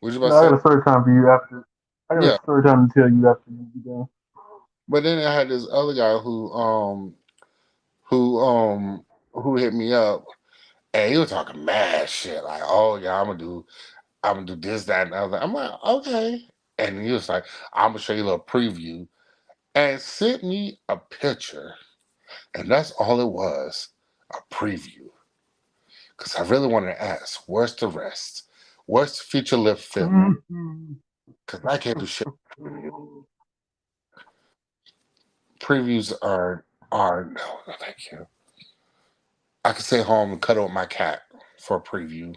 What you about No, to I say? got a story time for you after. I got a Yeah, story time to tell you after you be done. but then I had this other guy who um who hit me up and he was talking mad shit like, oh yeah, I'm gonna do this, that, and the other. I'm like, okay. And he was like, I'm gonna show you a little preview and sent me a picture. And that's all it was, a preview. Because I really wanted to ask, where's the rest? Where's the feature lip film? Mhm. Because I can't do shit with preview. Previews are no, thank you. I could stay home and cuddle with my cat for a preview.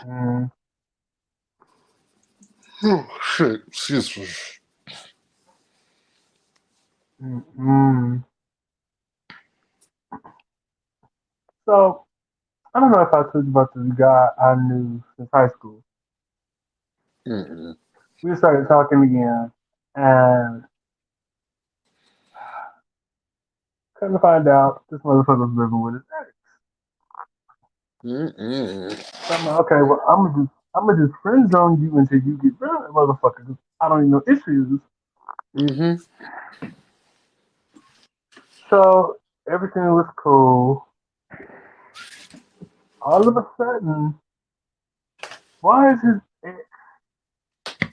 Mhm. Oh, shit. Excuse me. Mm-mm. So I don't know if I told you about this guy I knew since high school. Mm-mm. We started talking again, and come to find out, this motherfucker was living with his ex. Mm-mm. So I'm like, okay, well, I'm gonna just friend zone you until you get rid of that motherfucker. 'Cause I don't need no issues. Mm-hmm. So everything was cool. All of a sudden, why is his ex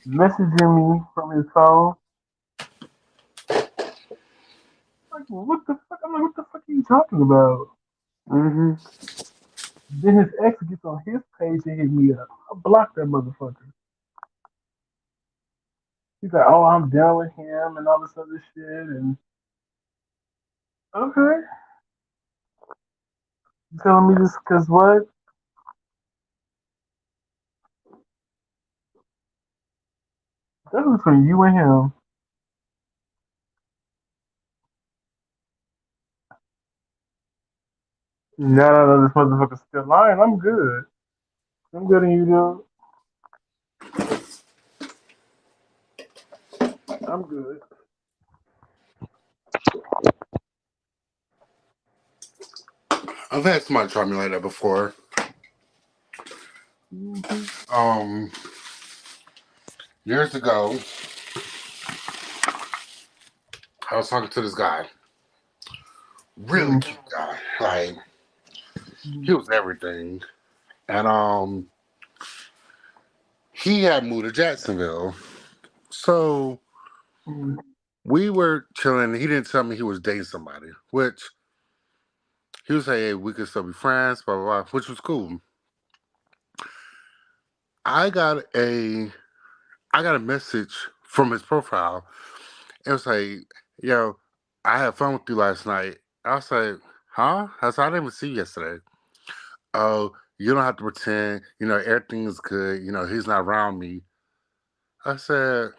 messaging me from his phone? Like, what the fuck? I'm like, what the fuck are you talking about? Mm-hmm. Then his ex gets on his page and hit me up. I blocked that motherfucker. He's like, oh, I'm done with him and all this other shit. And okay, you telling me this because what? That was between you and him. Now that I know this motherfucker's still lying, I'm good. I'm good and you, dude. I'm good. I've had somebody try me like that before. Mm-hmm. Um, Years ago, I was talking to this guy, really cute guy. Like Mm-hmm. he was everything, and he had moved to Jacksonville. So Mm-hmm. we were chilling. He didn't tell me he was dating somebody, which he would say, hey, we could still be friends, blah, blah, blah, which was cool. I got a I got a message from his profile. It was like, yo, I had fun with you last night. I was like, huh? I said, I didn't even see you yesterday. Oh, you don't have to pretend, everything is good, he's not around me. I said,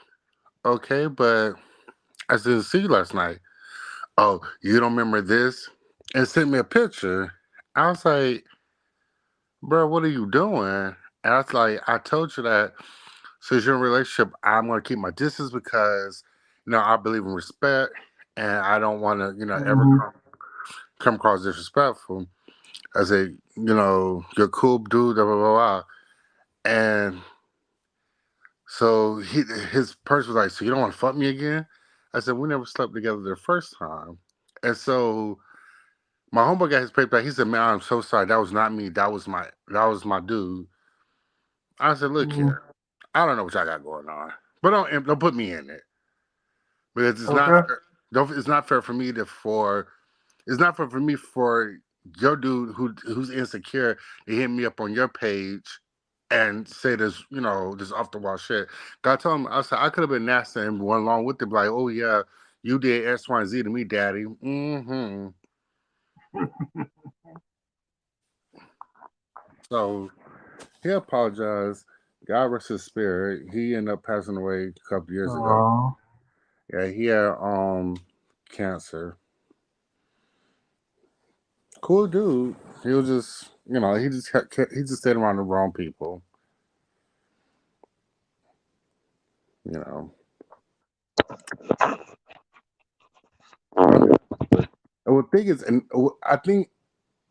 okay, but I didn't see you last night. Oh, you don't remember this? And sent me a picture. I was like, bro, what are you doing? And I was like, I told you that since you're in a relationship, I'm going to keep my distance because, I believe in respect and I don't want to, ever Mm-hmm. come across disrespectful. I said, you're a cool dude, blah, blah, blah, blah. And so his person was like, so you don't want to fuck me again? I said, we never slept together the first time. And so my homeboy got his paper back. He said, man, I'm so sorry. That was not me. That was my dude. I said, look Mm-hmm. here. I don't know what y'all got going on. But don't put me in it. Because it's not Okay. fair. It's not fair for me it's not fair for me for your dude who's insecure to hit me up on your page and say this off the wall shit. God told him, I said I could have been nasty and went along with it, like, oh yeah, you did X, Y, and Z to me, daddy. Mm-hmm. So he apologized. God rest his spirit. He ended up passing away a couple years ago. Oh. Yeah, he had cancer. Cool dude. He was just he just stayed around the wrong people. You know. And the thing is, and I think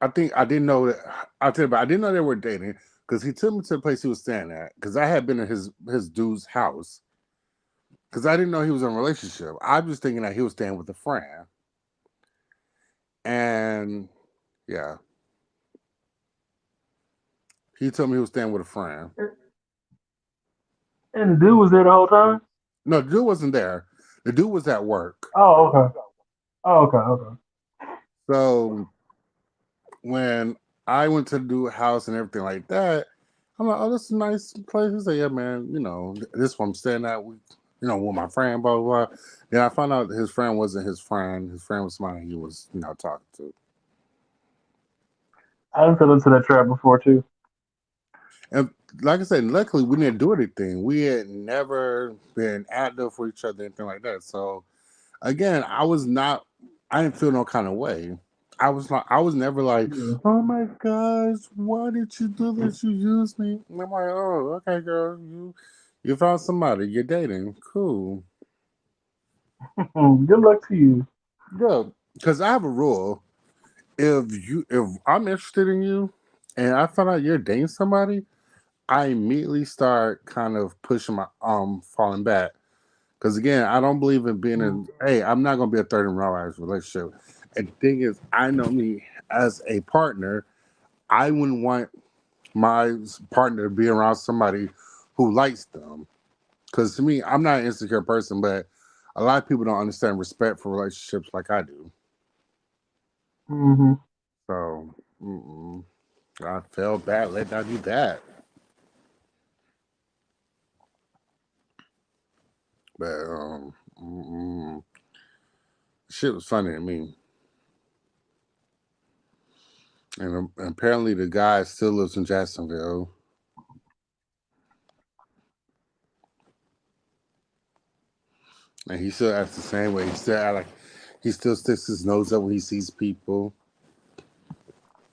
I didn't know that. I tell you, but I didn't know they were dating because he took me to the place he was staying at. Because I had been in his dude's house. Because I didn't know he was in a relationship. I was thinking that he was staying with a friend. And yeah, he told me he was staying with a friend. And the dude was there the whole time? No, the dude wasn't there. The dude was at work. Oh, okay. Oh, okay, okay. So when I went to the dude's house and everything like that, I'm like, oh, this is a nice place. He said, yeah, man, this one I'm staying at with my friend, blah, blah, blah. Then I found out his friend wasn't his friend. His friend was somebody he was, talking to. I done fell into that trap before too. And like I said, luckily we didn't do anything. We had never been active for each other, anything like that. So again, I didn't feel no kind of way. I was never like, Yeah. oh my gosh, why did you do this? You used me. And I'm like, oh, okay, girl, you found somebody, you're dating, cool. Good luck to you. Yeah, because I have a rule. If I'm interested in you, and I find out you're dating somebody, I immediately start kind of pushing my falling back. Because again, I don't believe in being in. Hey, I'm not gonna be a 30 hours relationship. And the thing is, I know me as a partner. I wouldn't want my partner to be around somebody who likes them. Because to me, I'm not an insecure person, but a lot of people don't understand respect for relationships like I do. Mm-hmm. So mm-mm, I felt bad letting I do that. But shit was funny to me. And apparently the guy still lives in Jacksonville. And he still acts the same way. He still act like he still sticks his nose up when he sees people.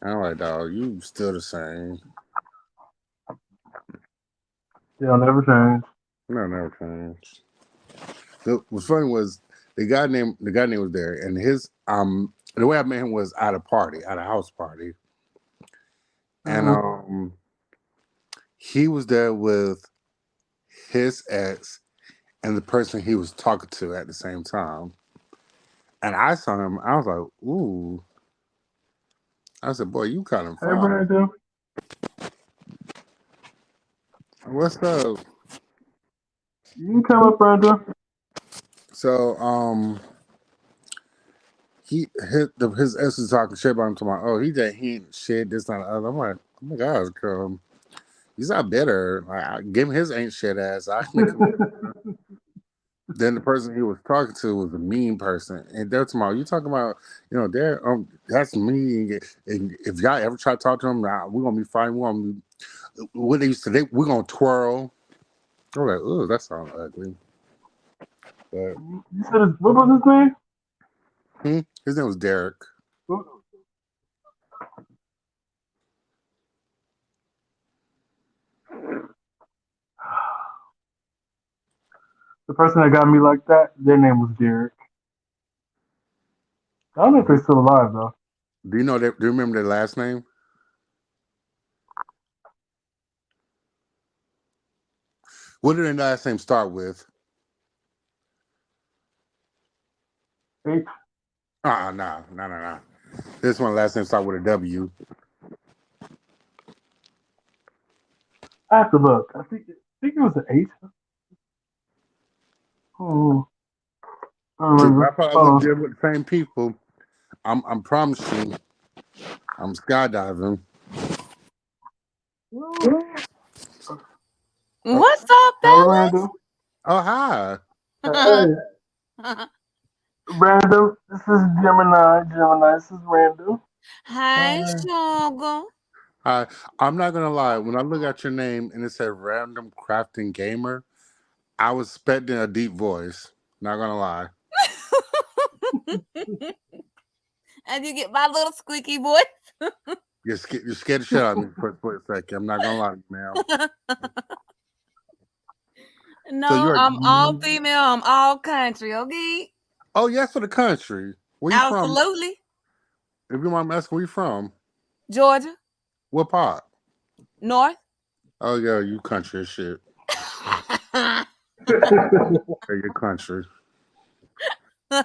I'm like, dog, you still the same. They'll never change. No, never changed. What's funny was the guy name was there, and his the way I met him was at a party, at a house party, and Mm-hmm. he was there with his ex and the person he was talking to at the same time. And I saw him, I was like, ooh. I said, boy, you kind of Hey, fine. Brandon. What's up? You can come up, Brandon. So, his ex was talking shit about him to my oh he ain't shit this not the other. I'm like, oh my gosh, girl, he's not better. Like, I give him his ain't shit ass. I think then the person he was talking to was a mean person, and they're tomorrow. You talking about they're that's me. And if y'all ever try to talk to him, nah, we're gonna be fine. We're gonna be, what they used to we're gonna twirl. I'm like, oh, that sounds ugly. But You said what was his name? his name was Derek. The person that got me like that, their name was Derek. I don't know if Do, they're still alive though. do you know that? Do you remember their last name? What did their last name start with? H. No, no, no, no. This one last name start with a W. I have to look. I think it was an H. Oh, I don't True, I remember. probably went Oh, there with the same people. I'm promise you, I'm skydiving. well, uh, What's up, hey, Randall. Oh hi, fellas? Hey, Randall. This is Gemini. Gemini. This is Randall. Hey, hi, sugar. hi. I'm not gonna lie. When I look at your name and it said Random Crafting Gamer, I was expecting a deep voice. Not gonna lie. And you get my little squeaky voice. You scared the shit out of me for a split second. I'm not gonna lie, ma'am. So No, you're I'm all female. I'm all country. Okay. oh yes for the country. Where you from? Absolutely. If you mind me asking, where you from? Georgia, What part? North. Oh yeah, you country as shit. Yeah, you country.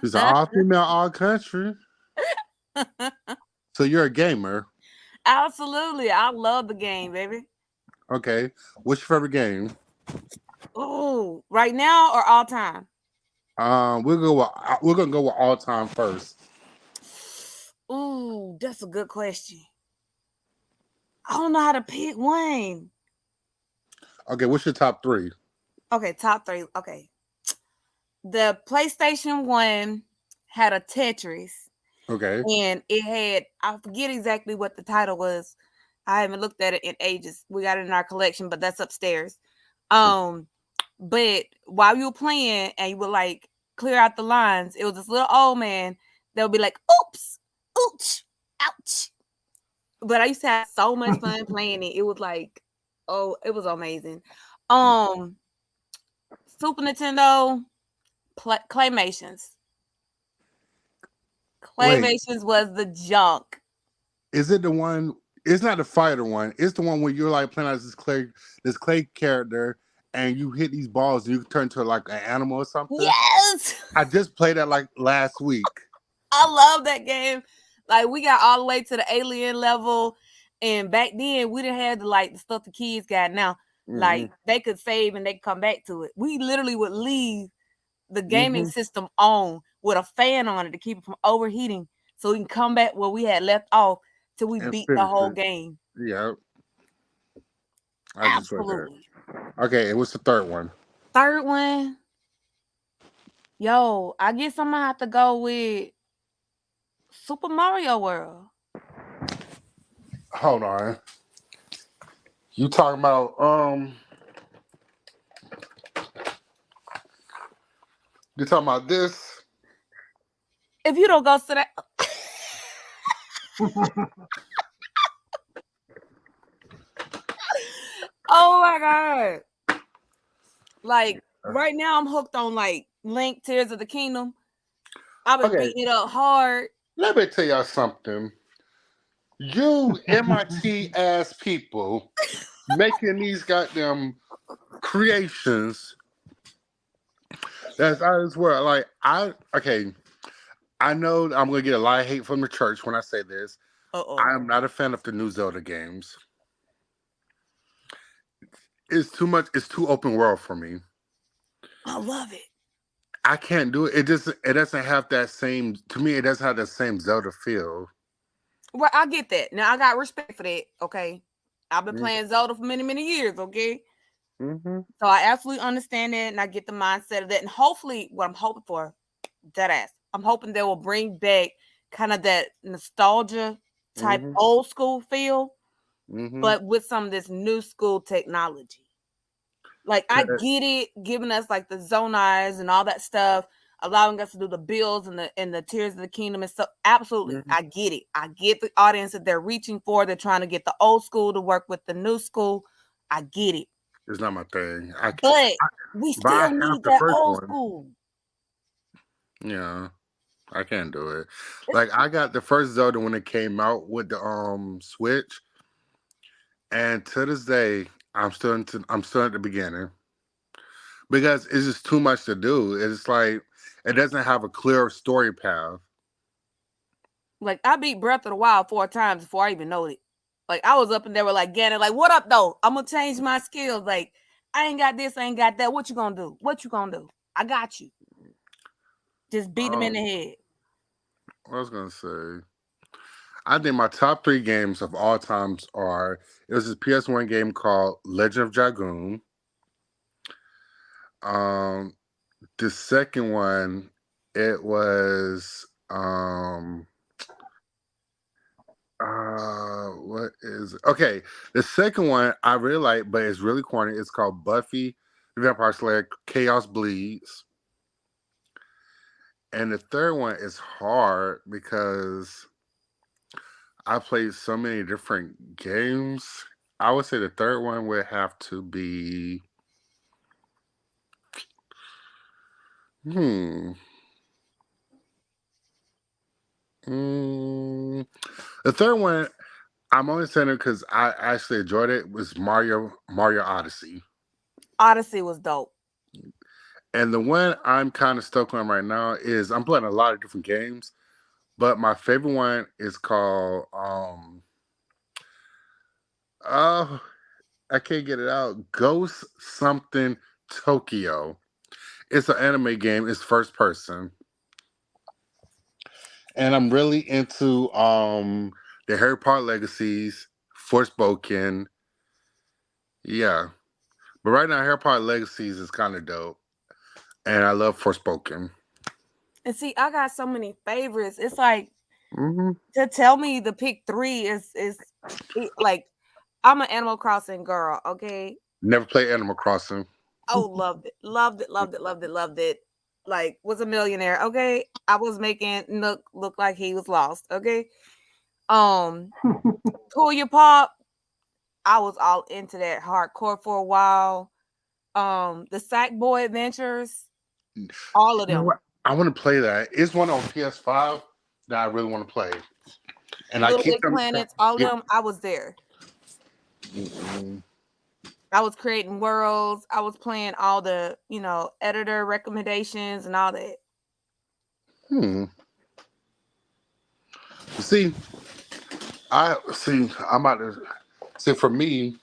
It's all female, all country. So you're a gamer. Absolutely. I love the game, baby. Okay. What's your favorite game? Ooh, right now or all time? We're gonna go with all time first. Ooh, that's a good question. I don't know how to pick one. Okay, what's your top three? Okay, top three. Okay. The PlayStation 1 had a Tetris Okay. and it had, I forget exactly what the title was. I haven't looked at it in ages. We got it in our collection, but that's upstairs. But while you were playing and you would like clear out the lines, it was this little old man that would be like, oops, ooch, ouch. But I used to have so much fun playing it. It was like, oh, it was amazing. Super Nintendo Claymations. Wait, Claymations was the junk. is it the one? It's not the fighter one. It's the one where you're like playing as this clay character, and you hit these balls and you turn to like an animal or something. Yes. I just played that like last week. I love that game. Like we got all the way to the alien level, and back then we didn't have the stuff the kids got now. Hmm. Like they could save and they could come back to it. We literally would leave the gaming Hmm. system on with a fan on it to keep it from overheating, so we can come back where we had left off till we And beat the finish whole it. game. Yeah, I just read that. Absolutely. Okay, it was the third one. Third one, yo, I guess I'm gonna have to go with Super Mario World. Hold on. You talking about you talking about this? If you don't go to that, oh my god! Like right now, I'm hooked on like Link Tears of the Kingdom. I've been Okay, beating it up hard. let me tell y'all something. You MIT ass people making these goddamn creations that's out of this world. Like I know I'm gonna get a lot of hate from the church when I say this. I Uh-oh. am not a fan of the new Zelda games. It's too much. It's too open world for me. I love it. I can't do it. It doesn't have that same to me. It doesn't have that same Zelda feel. Well, I get that. Now I got respect for that. Okay, I've been playing Zelda for many, many years. Okay, Mm-hmm. so I absolutely understand that, and I get the mindset of that. And hopefully, what I'm hoping for, that ass, I'm hoping they will bring back kind of that nostalgia type Mm-hmm. old school feel, Mm-hmm. but with some of this new school technology. Like I get it, giving us like the zoners and all that stuff, allowing us to do the bills and the Tears of the Kingdom and stuff. Absolutely, Mm-hmm. I get it. I get the audience that they're reaching for. They're trying to get the old school to work with the new school. I get it, It's not my thing. but we But I still have need the that first old one. school. Yeah, I can't do it. Like I got the first Zelda when it came out with the Switch, and to this day, I'm still at the beginning because it's just too much to do. It's like it doesn't have a clear story path. Like I beat Breath of the Wild 4 times before I even know it. Like I was up and they were like, Gannon, like, what up though? I'm gonna change my skills. Like, I ain't got this, I ain't got that. What you gonna do? What you gonna do? I got you. Just beat them in the Um, head. what I was gonna say, I think my top three games of all times are it was this PS1 game called Legend of Dragoon. Um, the second one, it was what is okay? The second one I really like, but it's really corny. It's called Buffy the Vampire Slayer Chaos Bleeds. And the third one is hard because I played so many different games. I would say the third one would have to be hmm. Mm, the third one I'm only saying it because I actually enjoyed it was Mario Odyssey. Odyssey was dope. And the one I'm kind of stuck on right now is I'm playing a lot of different games, but my favorite one is called oh I can't get it out. Ghost something Tokyo. It's an anime game. It's first person, and I'm really into the Harry Potter Legacies, Forspoken. Yeah, but right now Harry Potter Legacies is kind of dope, and I love Forspoken. And see, I got so many favorites. It's like Hmm. to tell me the pick three is like I'm an Animal Crossing girl. Okay. Never played Animal Crossing. Oh, loved it, loved it, loved it, loved it, loved it. Like, was a millionaire. Okay, I was making Nook look like he was lost. Okay. Pull your pop. I was all into that hardcore for a while. The Sackboy Adventures, all of You know them. what? I want to play that. It's one on PS5 that I really want to play, and I Little keep Big them. Planets, all of Yeah. them. I was there. Mm-mm. I was creating worlds. I was playing all the, editor recommendations and all that. Hmm. See, I see. I'm about to see. For me,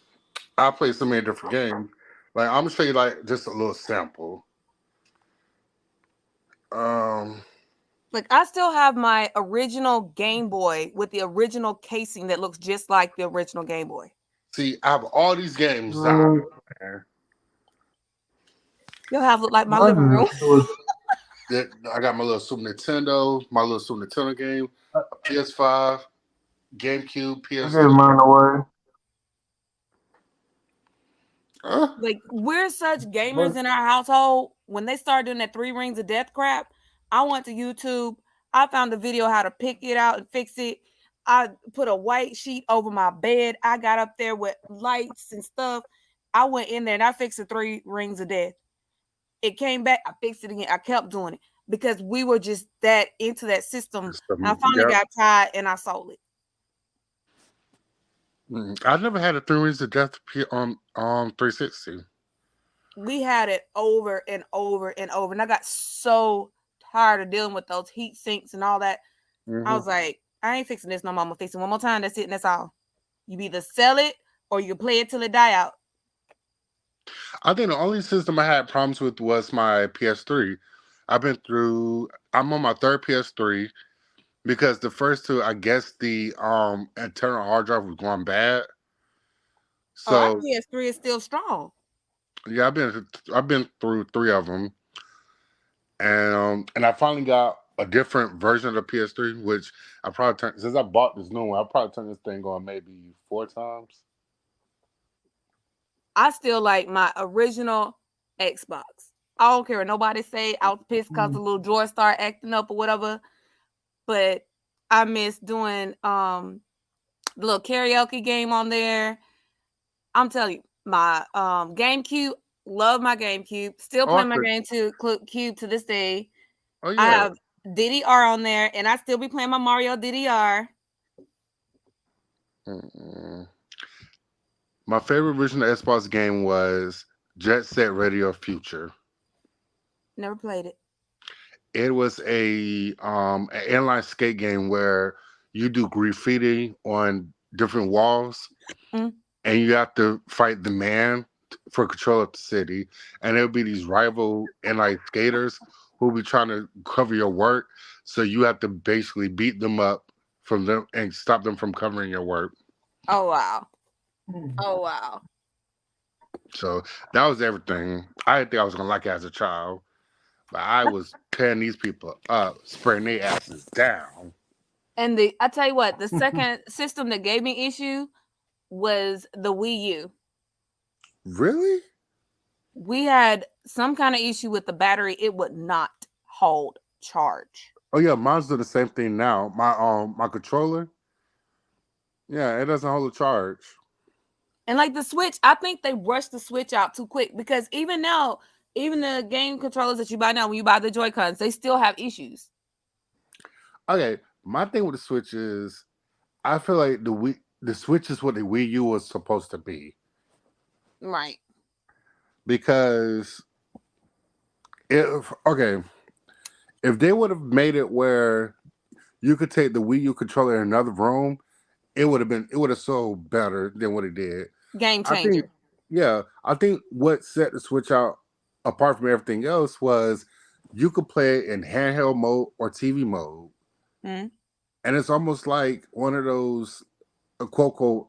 I play so many different games. Like I'm gonna show you like just a little sample. Um, Like, I still have my original Game Boy with the original casing that looks just like the original Game Boy. see, I have all these games that Man, Your house look like my mine living room. is so that I got my little Super Nintendo game, a PS5, GameCube, I gave PS2. mine away. Like, we're such gamers But in our household. When they started doing that 3 rings of death crap, I went to YouTube. I found the video how to pick it out and fix it. I put a white sheet over my bed. I got up there with lights and stuff. I went in there and I fixed the 3 rings of death. It came back. I fixed it again. I kept doing it because we were just that into that system. And I finally Yep. got tired and I sold it. I never had a Three Rings of Death on 360. We had it over and over and over. And I got so tired of dealing with those heat sinks and all that. I Hmm. was like, I ain't fixing this no more. I'm gonna fix it one more time. That's it, and that's all. You either sell it or you play it till it die out. I think the only system I had problems with was my PS3. I'm on my third PS3 because the first two, I guess the internal hard drive was going bad. Oh, our So PS3 is still strong. yeah, I've been through three of them, and I finally got a different version of the PS3, which I probably turned since I bought this new one. I probably turned this thing on maybe four times. I still like my original Xbox. I don't care what nobody say. I was pissed because the little drawer started acting up or whatever. But I miss doing the little karaoke game on there. I'm telling you, my GameCube, love my GameCube. Still Oh, play my game to Cube to this day. oh I yeah. have DDR on there, and I still be playing my Mario DDR. Mm-mm. My favorite version of Xbox game was Jet Set Radio Future. Never played it. It was an inline skate game where you do graffiti on different walls, Mm. and you have to fight the man for control of the city. And there'll be these rival inline skaters who'll be trying to cover your work, so you have to basically beat them up from them and stop them from covering your work. Oh wow. Oh wow. So that was everything. I didn't think I was gonna like it as a child. But I was tearing these people up, spraying their asses down. And I tell you what, the second system that gave me issue was the Wii U. Really? We had some kind of issue with the battery; it would not hold charge. Oh yeah, mine's do the same thing now. My controller, yeah, it doesn't hold a charge. And like the Switch, I think they rushed the Switch out too quick because even now, even the game controllers that you buy now, when you buy the Joy Cons, they still have issues. Okay, my thing with the Switch is, I feel like the Switch is what the Wii U was supposed to be Right. because if they would have made it where you could take the Wii U controller in another room, it would have sold better than what it did. Game I think, changer. yeah, I think what set the Switch out apart from everything else was you could play it in handheld mode or TV mode, Mm. and it's almost like one of those quote quote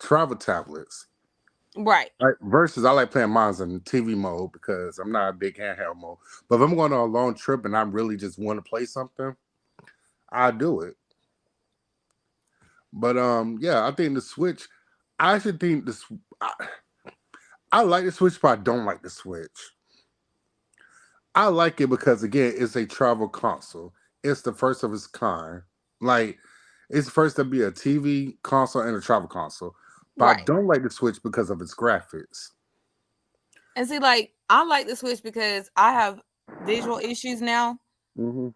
travel tablets. Right. Like versus, I like playing mine in TV mode because I'm not a big handheld mode. But if I'm going on a long trip and I really just want to play something, I do it. But yeah, I think the Switch. I actually think this. I like the Switch, but I don't like the Switch. I like it because again, it's a travel console. It's the first of its kind. Like it's first to be a TV console and a travel console. But I Right. don't like the Switch because of its graphics. And see, like, I like the Switch because I have visual issues now. Hmm.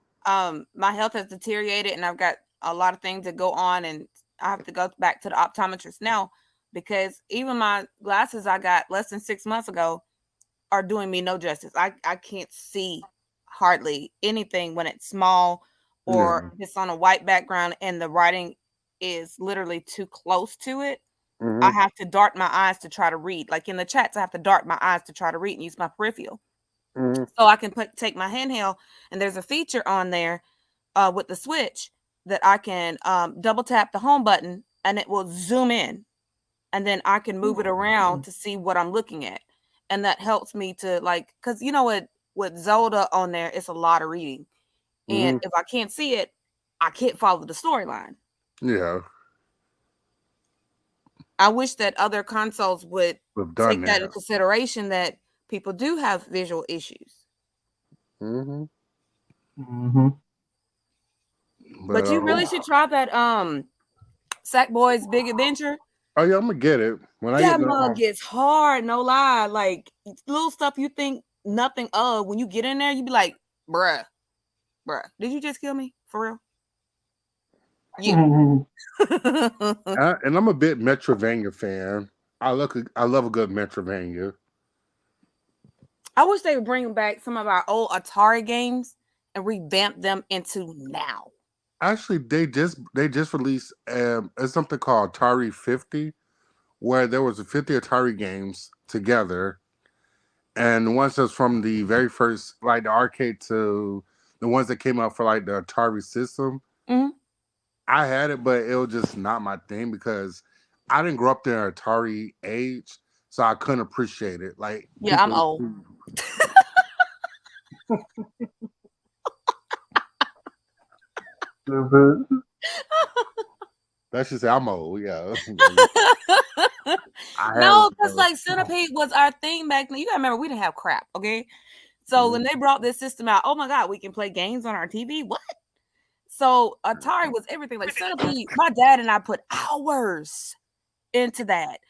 My health has deteriorated and I've got a lot of things that go on, and I have to go back to the optometrist now because even my glasses I got less than 6 months ago are doing me no justice. I can't see hardly anything when it's small or Yeah. if it's on a white background and the writing is literally too close to it. I Hmm. have to dart my eyes to try to read. Like in the chats, I have to dart my eyes to try to read and use my peripheral. Hmm. So I can take my handheld, and there's a feature on there with the Switch that I can double tap the home button and it will zoom in, and then I can move it around to see what I'm looking at, and that helps me to like because you know what with Zelda on there, it's a lot of reading, and Hmm. if I can't see it, I can't follow the storyline. Yeah. I wish that other consoles would We've done take that into that. consideration that people do have visual issues. Hmm. Mm-hmm. But But you really should try that Sackboy's Big Adventure. oh yeah, I'm gonna get it when I get That the mug gets hard, no lie. Like little stuff you think nothing of. When you get in there, you be like, bruh, did you just kill me? For real? You. and I'm a bit Metrovania fan. I love a good Metrovania. I wish they would bring back some of our old Atari games and revamp them into now. Actually, they just released it's something called Atari 50, where there was 50 Atari games together, and the ones that's from the very first, like the arcade to the ones that came out for like the Atari system. Mhm. I had it, but it was just not my thing because I didn't grow up there Atari age, so I couldn't appreciate it. Like Yeah, I'm people, old. Stupid. let's just say I'm old. Yeah, I had No, it. because like Centipede was our thing back then. You gotta remember we didn't have crap, okay? So when Mhm. they brought this system out, oh my god, we can play games on our TV. What? So Atari was everything. Like Centipede, my dad and I put hours into that.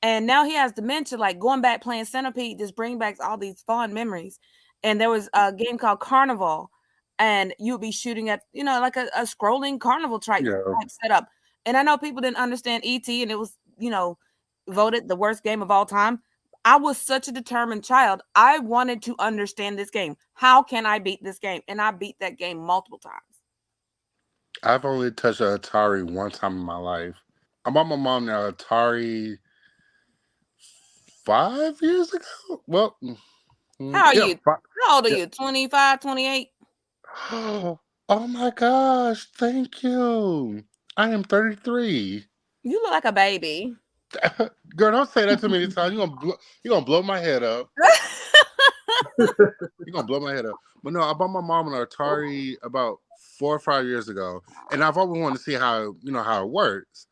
And now he has dementia, like going back playing Centipede just bring back all these fond memories. And there was a game called Carnival, and you would be shooting at, like a scrolling carnival Yeah, type setup. And I know people didn't understand ET, and it was, voted the worst game of all time. I was such a determined child. I wanted to understand this game. How can I beat this game? And I beat that game multiple times. I've only touched an Atari one time in my life. I bought my mom the Atari 5 years ago. Well, How are yeah, you? How old are yeah. you? 25, 28? Oh my gosh! Thank you. I am 33. You look like a baby. Girl, don't say that too many times. You gonna blow my head up. You're gonna blow my head up. But no, I bought my mom an Atari about 4 or 5 years ago, and I've always wanted to see how it works.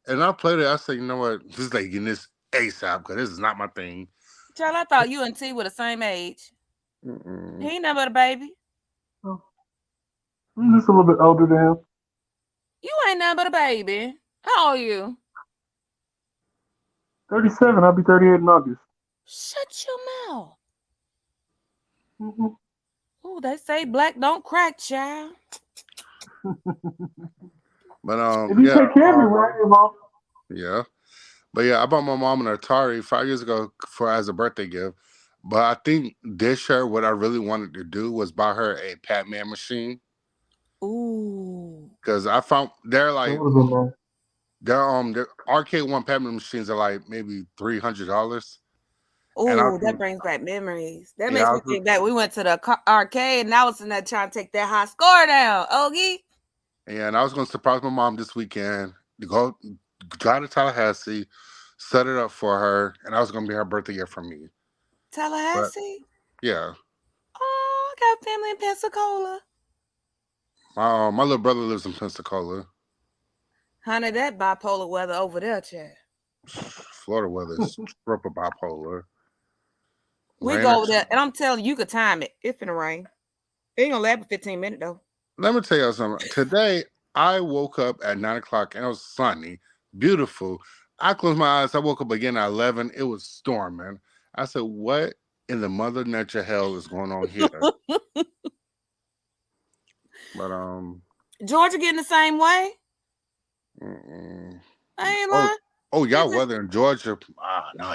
And I played it. I said, you know what, this is like getting this ASAP because this is not my thing. Child, I thought you and T were the same age. He Mm-mm. ain't nothing but a baby. I'm just a little bit older than him. You ain't nothing but a baby. How old are you? 37. I'll be 38 in August. Shut your mouth. Mm-hmm. Oh, they say black don't crack, child. But If you yeah, take care of me right, your mom. yeah. But yeah, I bought my mom an Atari 5 years ago for as a birthday gift. But I think this year, what I really wanted to do was buy her a Pac-Man machine Ooh. because I found they're That like would have been nice. their arcade one Pac-Man machines are like maybe $300, and I Ooh, that was brings back memories. That yeah, makes me think back. We went to the arcade and I was in there trying to take that high score down. Ogie? and I was going to surprise my mom this weekend to go drive to Tallahassee, set it up for her, and I was going to be her birthday gift from me. But Tallahassee? yeah, Oh, I got family in Pensacola. my little brother lives in Pensacola. Honey, that bipolar weather over there, child. Florida weather is super bipolar. We Rain go or over there, and I'm telling you, you could time it. It's finna rain. It ain't gonna last for 15 minutes though. let me tell you something. Today, I woke up at 9 o'clock and it was sunny, beautiful. I closed my eyes. I woke up again at 11. It was storming. I said, "What in the mother nature hell is going on here?" But Georgia getting the same way. mm-mm. I ain't oh, lying. oh, y'all It's weather in Georgia. No,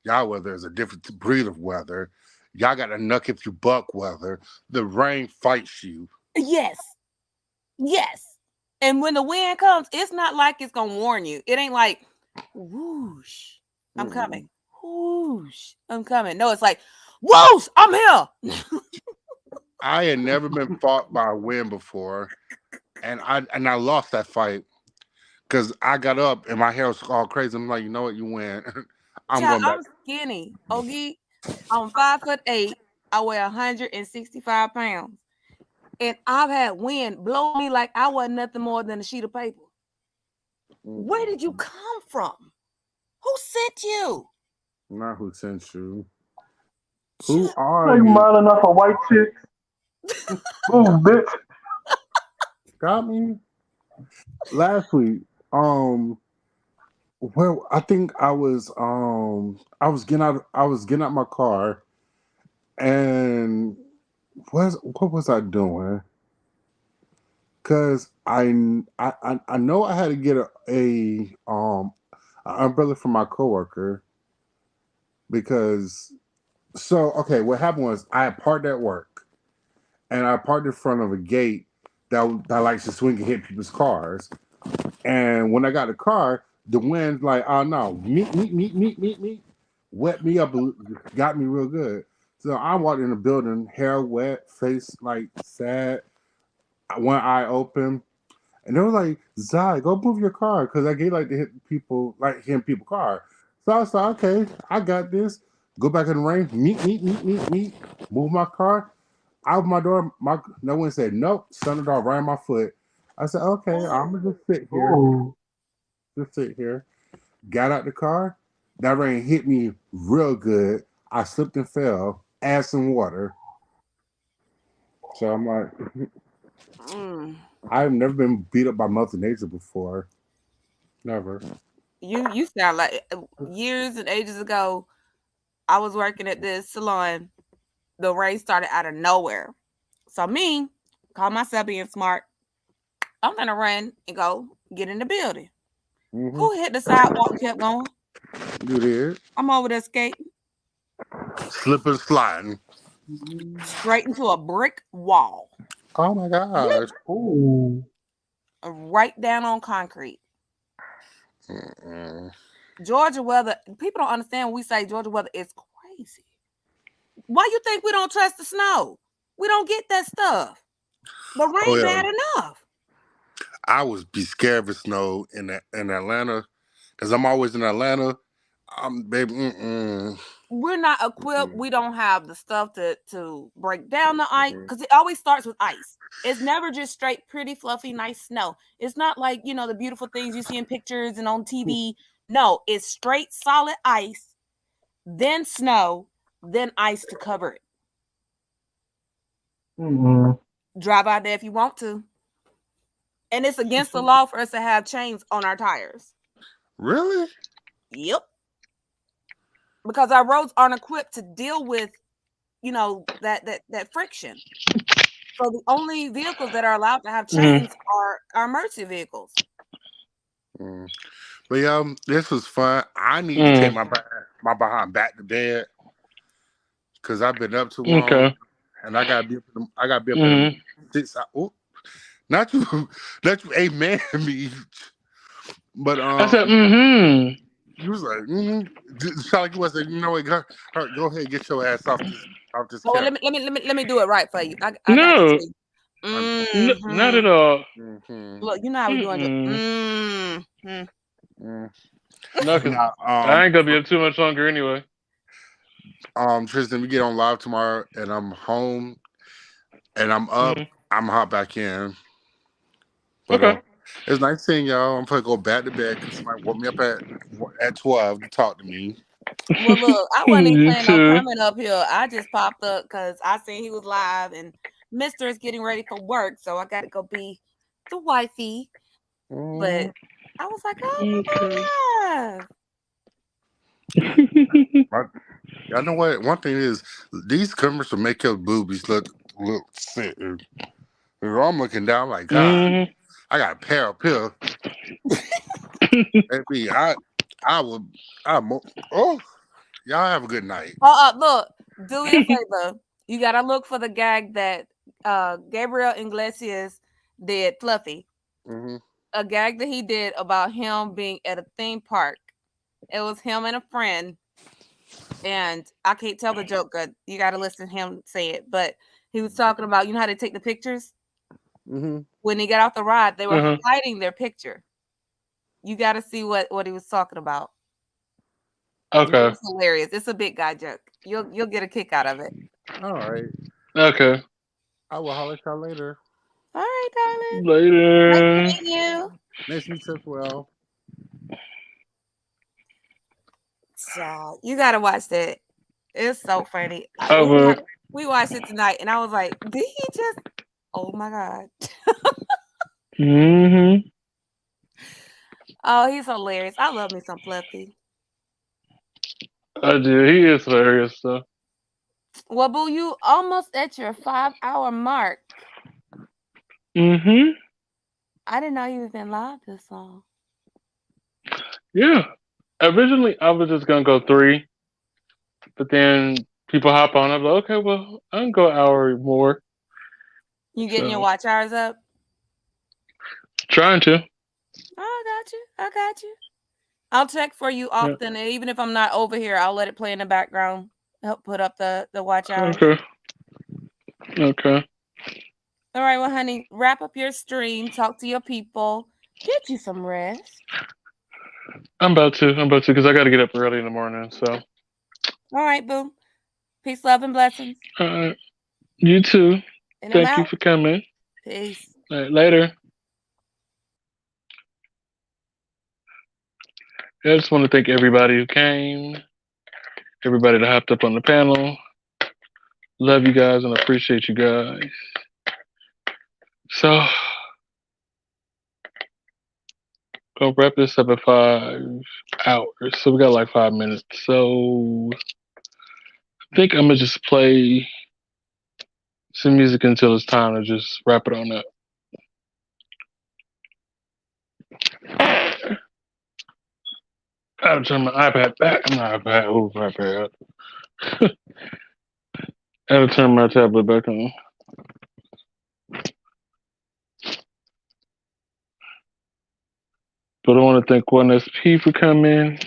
y'all weather is a different breed of weather. Y'all got a nuck if you buck weather. The rain fights you. yes, yes. And when the wind comes, it's not like it's gonna warn you. It ain't like, whoosh, I'm coming. Mm-mm. Whoosh, I'm coming. No, it's like, whoosh, I'm here. I had never been fought by a wind before, and I lost that fight because I got up and my hair was all crazy. I'm like, you know what, you win. I'm Child, going back. I'm skinny. Ogie, I'm 5'8". I weigh 165 pounds. And I've had wind blow me like I wasn't nothing more than a sheet of paper. Where did you come from? Who sent you? Not who sent you. Who Are are you you? modeling off a white chick? Move, bitch. Got me last week. Well, I think I was getting out my car, and what was I doing? Cause I know I had to get an umbrella from my coworker because okay, what happened was I had parked at work and I parked in front of a gate that likes to swing and hit people's cars. And when I got the car, the wind like, oh no, meet, wet me up, got me real good. So I walked in the building, hair wet, face like sad, one eye open, and they were like, "Zai, go move your car," because I get like to hit people, like hitting people's car. So I was like, "Okay, I got this." Go back in the rain, meet, move my car out my door. No one said nope. Sunted off right on my foot. I said, "Okay, I'm gonna just sit here." Ooh. Just sit here. Got out the car. That rain hit me real good. I slipped and fell. Add some water. So I'm like, Mm. I've never been beat up by Mother Nature before. Never. You sound like years and ages ago, I was working at this salon. The rain started out of nowhere. So me, call myself being smart. I'm gonna run and go get in the building. Mm-hmm. Who hit the sidewalk and kept going? You did. I'm over there skating Slipping, sliding. straight into a brick wall. Oh my Bloop, gosh. Ooh. right down on concrete. Mm-mm. Georgia weather, people don't understand when we say Georgia weather is crazy. Why you think we don't trust the snow? We don't get that stuff. The Oh rain yeah. bad enough. I was be scared of snow in Atlanta because I'm always in Atlanta. I'm baby. Mm-mm. We're not equipped. Mm-mm. We don't have the stuff to break down the ice because it always starts with ice. It's never just straight, pretty, fluffy, nice snow. It's not like, the beautiful things you see in pictures and on TV. No, it's straight, solid ice, then snow, then ice to cover it. Mm-mm. Drive out there if you want to. And it's against the law for us to have chains on our tires. Really? Yep. Because our roads aren't equipped to deal with, that friction. So the only vehicles that are allowed to have chains are our emergency vehicles. Mm. But yeah, this was fun. I need to take my behind back to bed because I've been up too long, Okay. and I gotta be up in the 6. Oh, not you, not you. Amen me. But I said, mm-hmm. you was like, sound like you was like, you know what? Go ahead, get your ass off this Oh, well, couch. let me do it right for you. I got No, you. I- not Mm-hmm. at all. mhm, Look, you know how we doing it. Mm-mm. Mm-hmm. mm. No, because Now, I ain't gonna be up too much longer anyway. Tristan, we get on live tomorrow, and I'm home, and I'm up. Hmm. I'm hop back in. But Okay. it's nice seeing y'all. I'm gonna go back to bed because somebody woke me up at at 12 to talk to me. Well, look, I wasn't even You planning on too. coming up here. I just popped up because I seen he was live and Mister is getting ready for work, so I got to go be the wifey. But Mm, I was like, oh Okay. my god. I, I know what. One thing is, these commercials make your boobies look fit. And I'm looking down like, God, Mhm. I got a pair of pills. Maybe I would. Oh, y'all have a good night. Look, do me a favor. You gotta look for the gag that Gabriel Iglesias did, Fluffy. Hmm. A gag that he did about him being at a theme park. It was him and a friend, and I can't tell the joke good. You gotta listen to him say it. But he was talking about, you know how they take the pictures? Hmm. When he got off the ride, they were Uh-huh. hiding their picture. You gotta see what he was talking about. It Okay. was hilarious. It's a big guy joke. You'll get a kick out of it. All right. Okay. I will holler at y'all later. All right, darling. Nice to Later. meet you. Nice to meet you as well. Child, you gotta watch that. It's so funny. I will. We watched it tonight, and I was like, "Did he just? Oh my god! Mhm. Oh, he's hilarious. I love me some Fluffy. I do. He is hilarious though. Well, boo, you almost at your 5 hour mark. Mhm. I didn't know you've been live this long. Yeah. Originally, I was just gonna go 3, but then people hop on. I'm like, okay, well, I can go an hour more. You getting your So watch hours up? trying to. Oh, I got you. I got you. I'll check for you Yeah. often, and even if I'm not over here, I'll let it play in the background. Help put up the watch hours. Okay. Okay. All right, well, honey, wrap up your stream. Talk to your people. Get you some rest. I'm about to. I'm about to because I got to get up early in the morning. So, All right, boo. Peace, love, and blessings. you too. And I'm Thank you out. for coming. Peace. All right, later. I just want to thank everybody who came, everybody that hopped up on the panel. Love you guys and appreciate you guys. So, gonna wrap this up at 5 hours. So we got like 5 minutes. So I think I'm gonna just play some music until it's time to just wrap it on up. I gotta turn my iPad back. I'm not iPad. Oh, iPad. I gotta turn my tablet back on. But I want to thank 1SP for coming,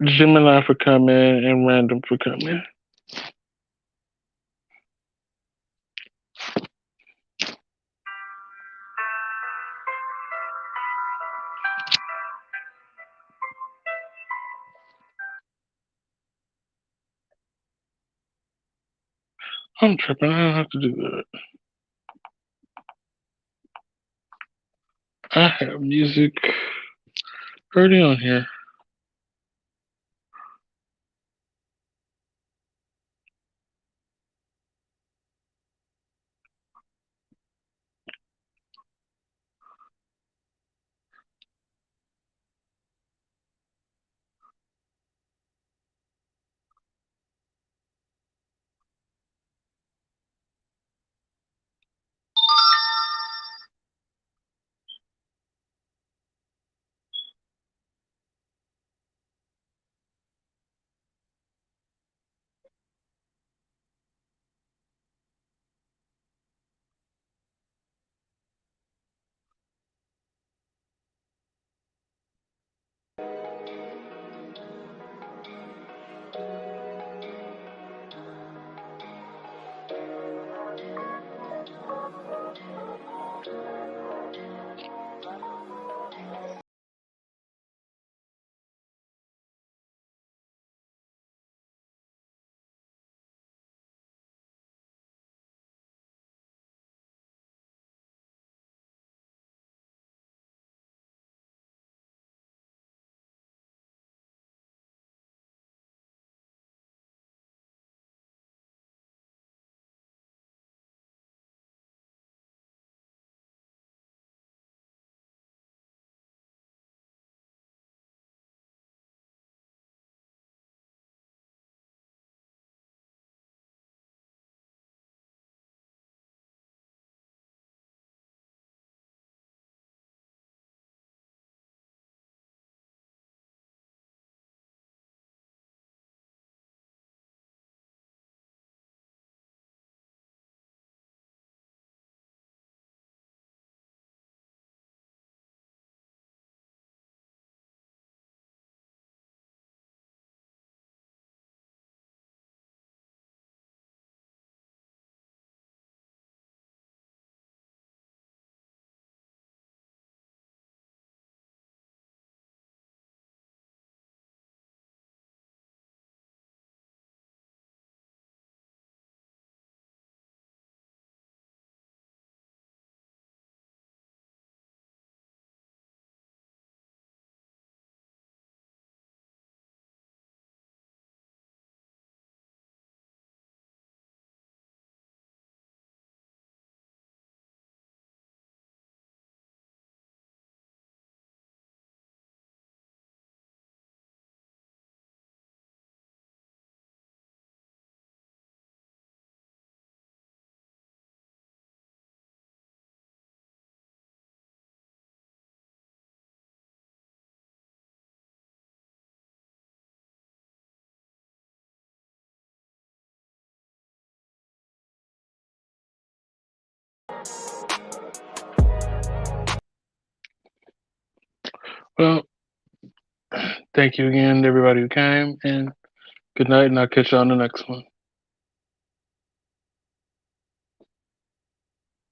Gemini for coming, and Random for coming. I'm tripping. I don't have to do that. I have music already on here. Well, thank you again to everybody who came, and good night, and I'll catch you on the next one.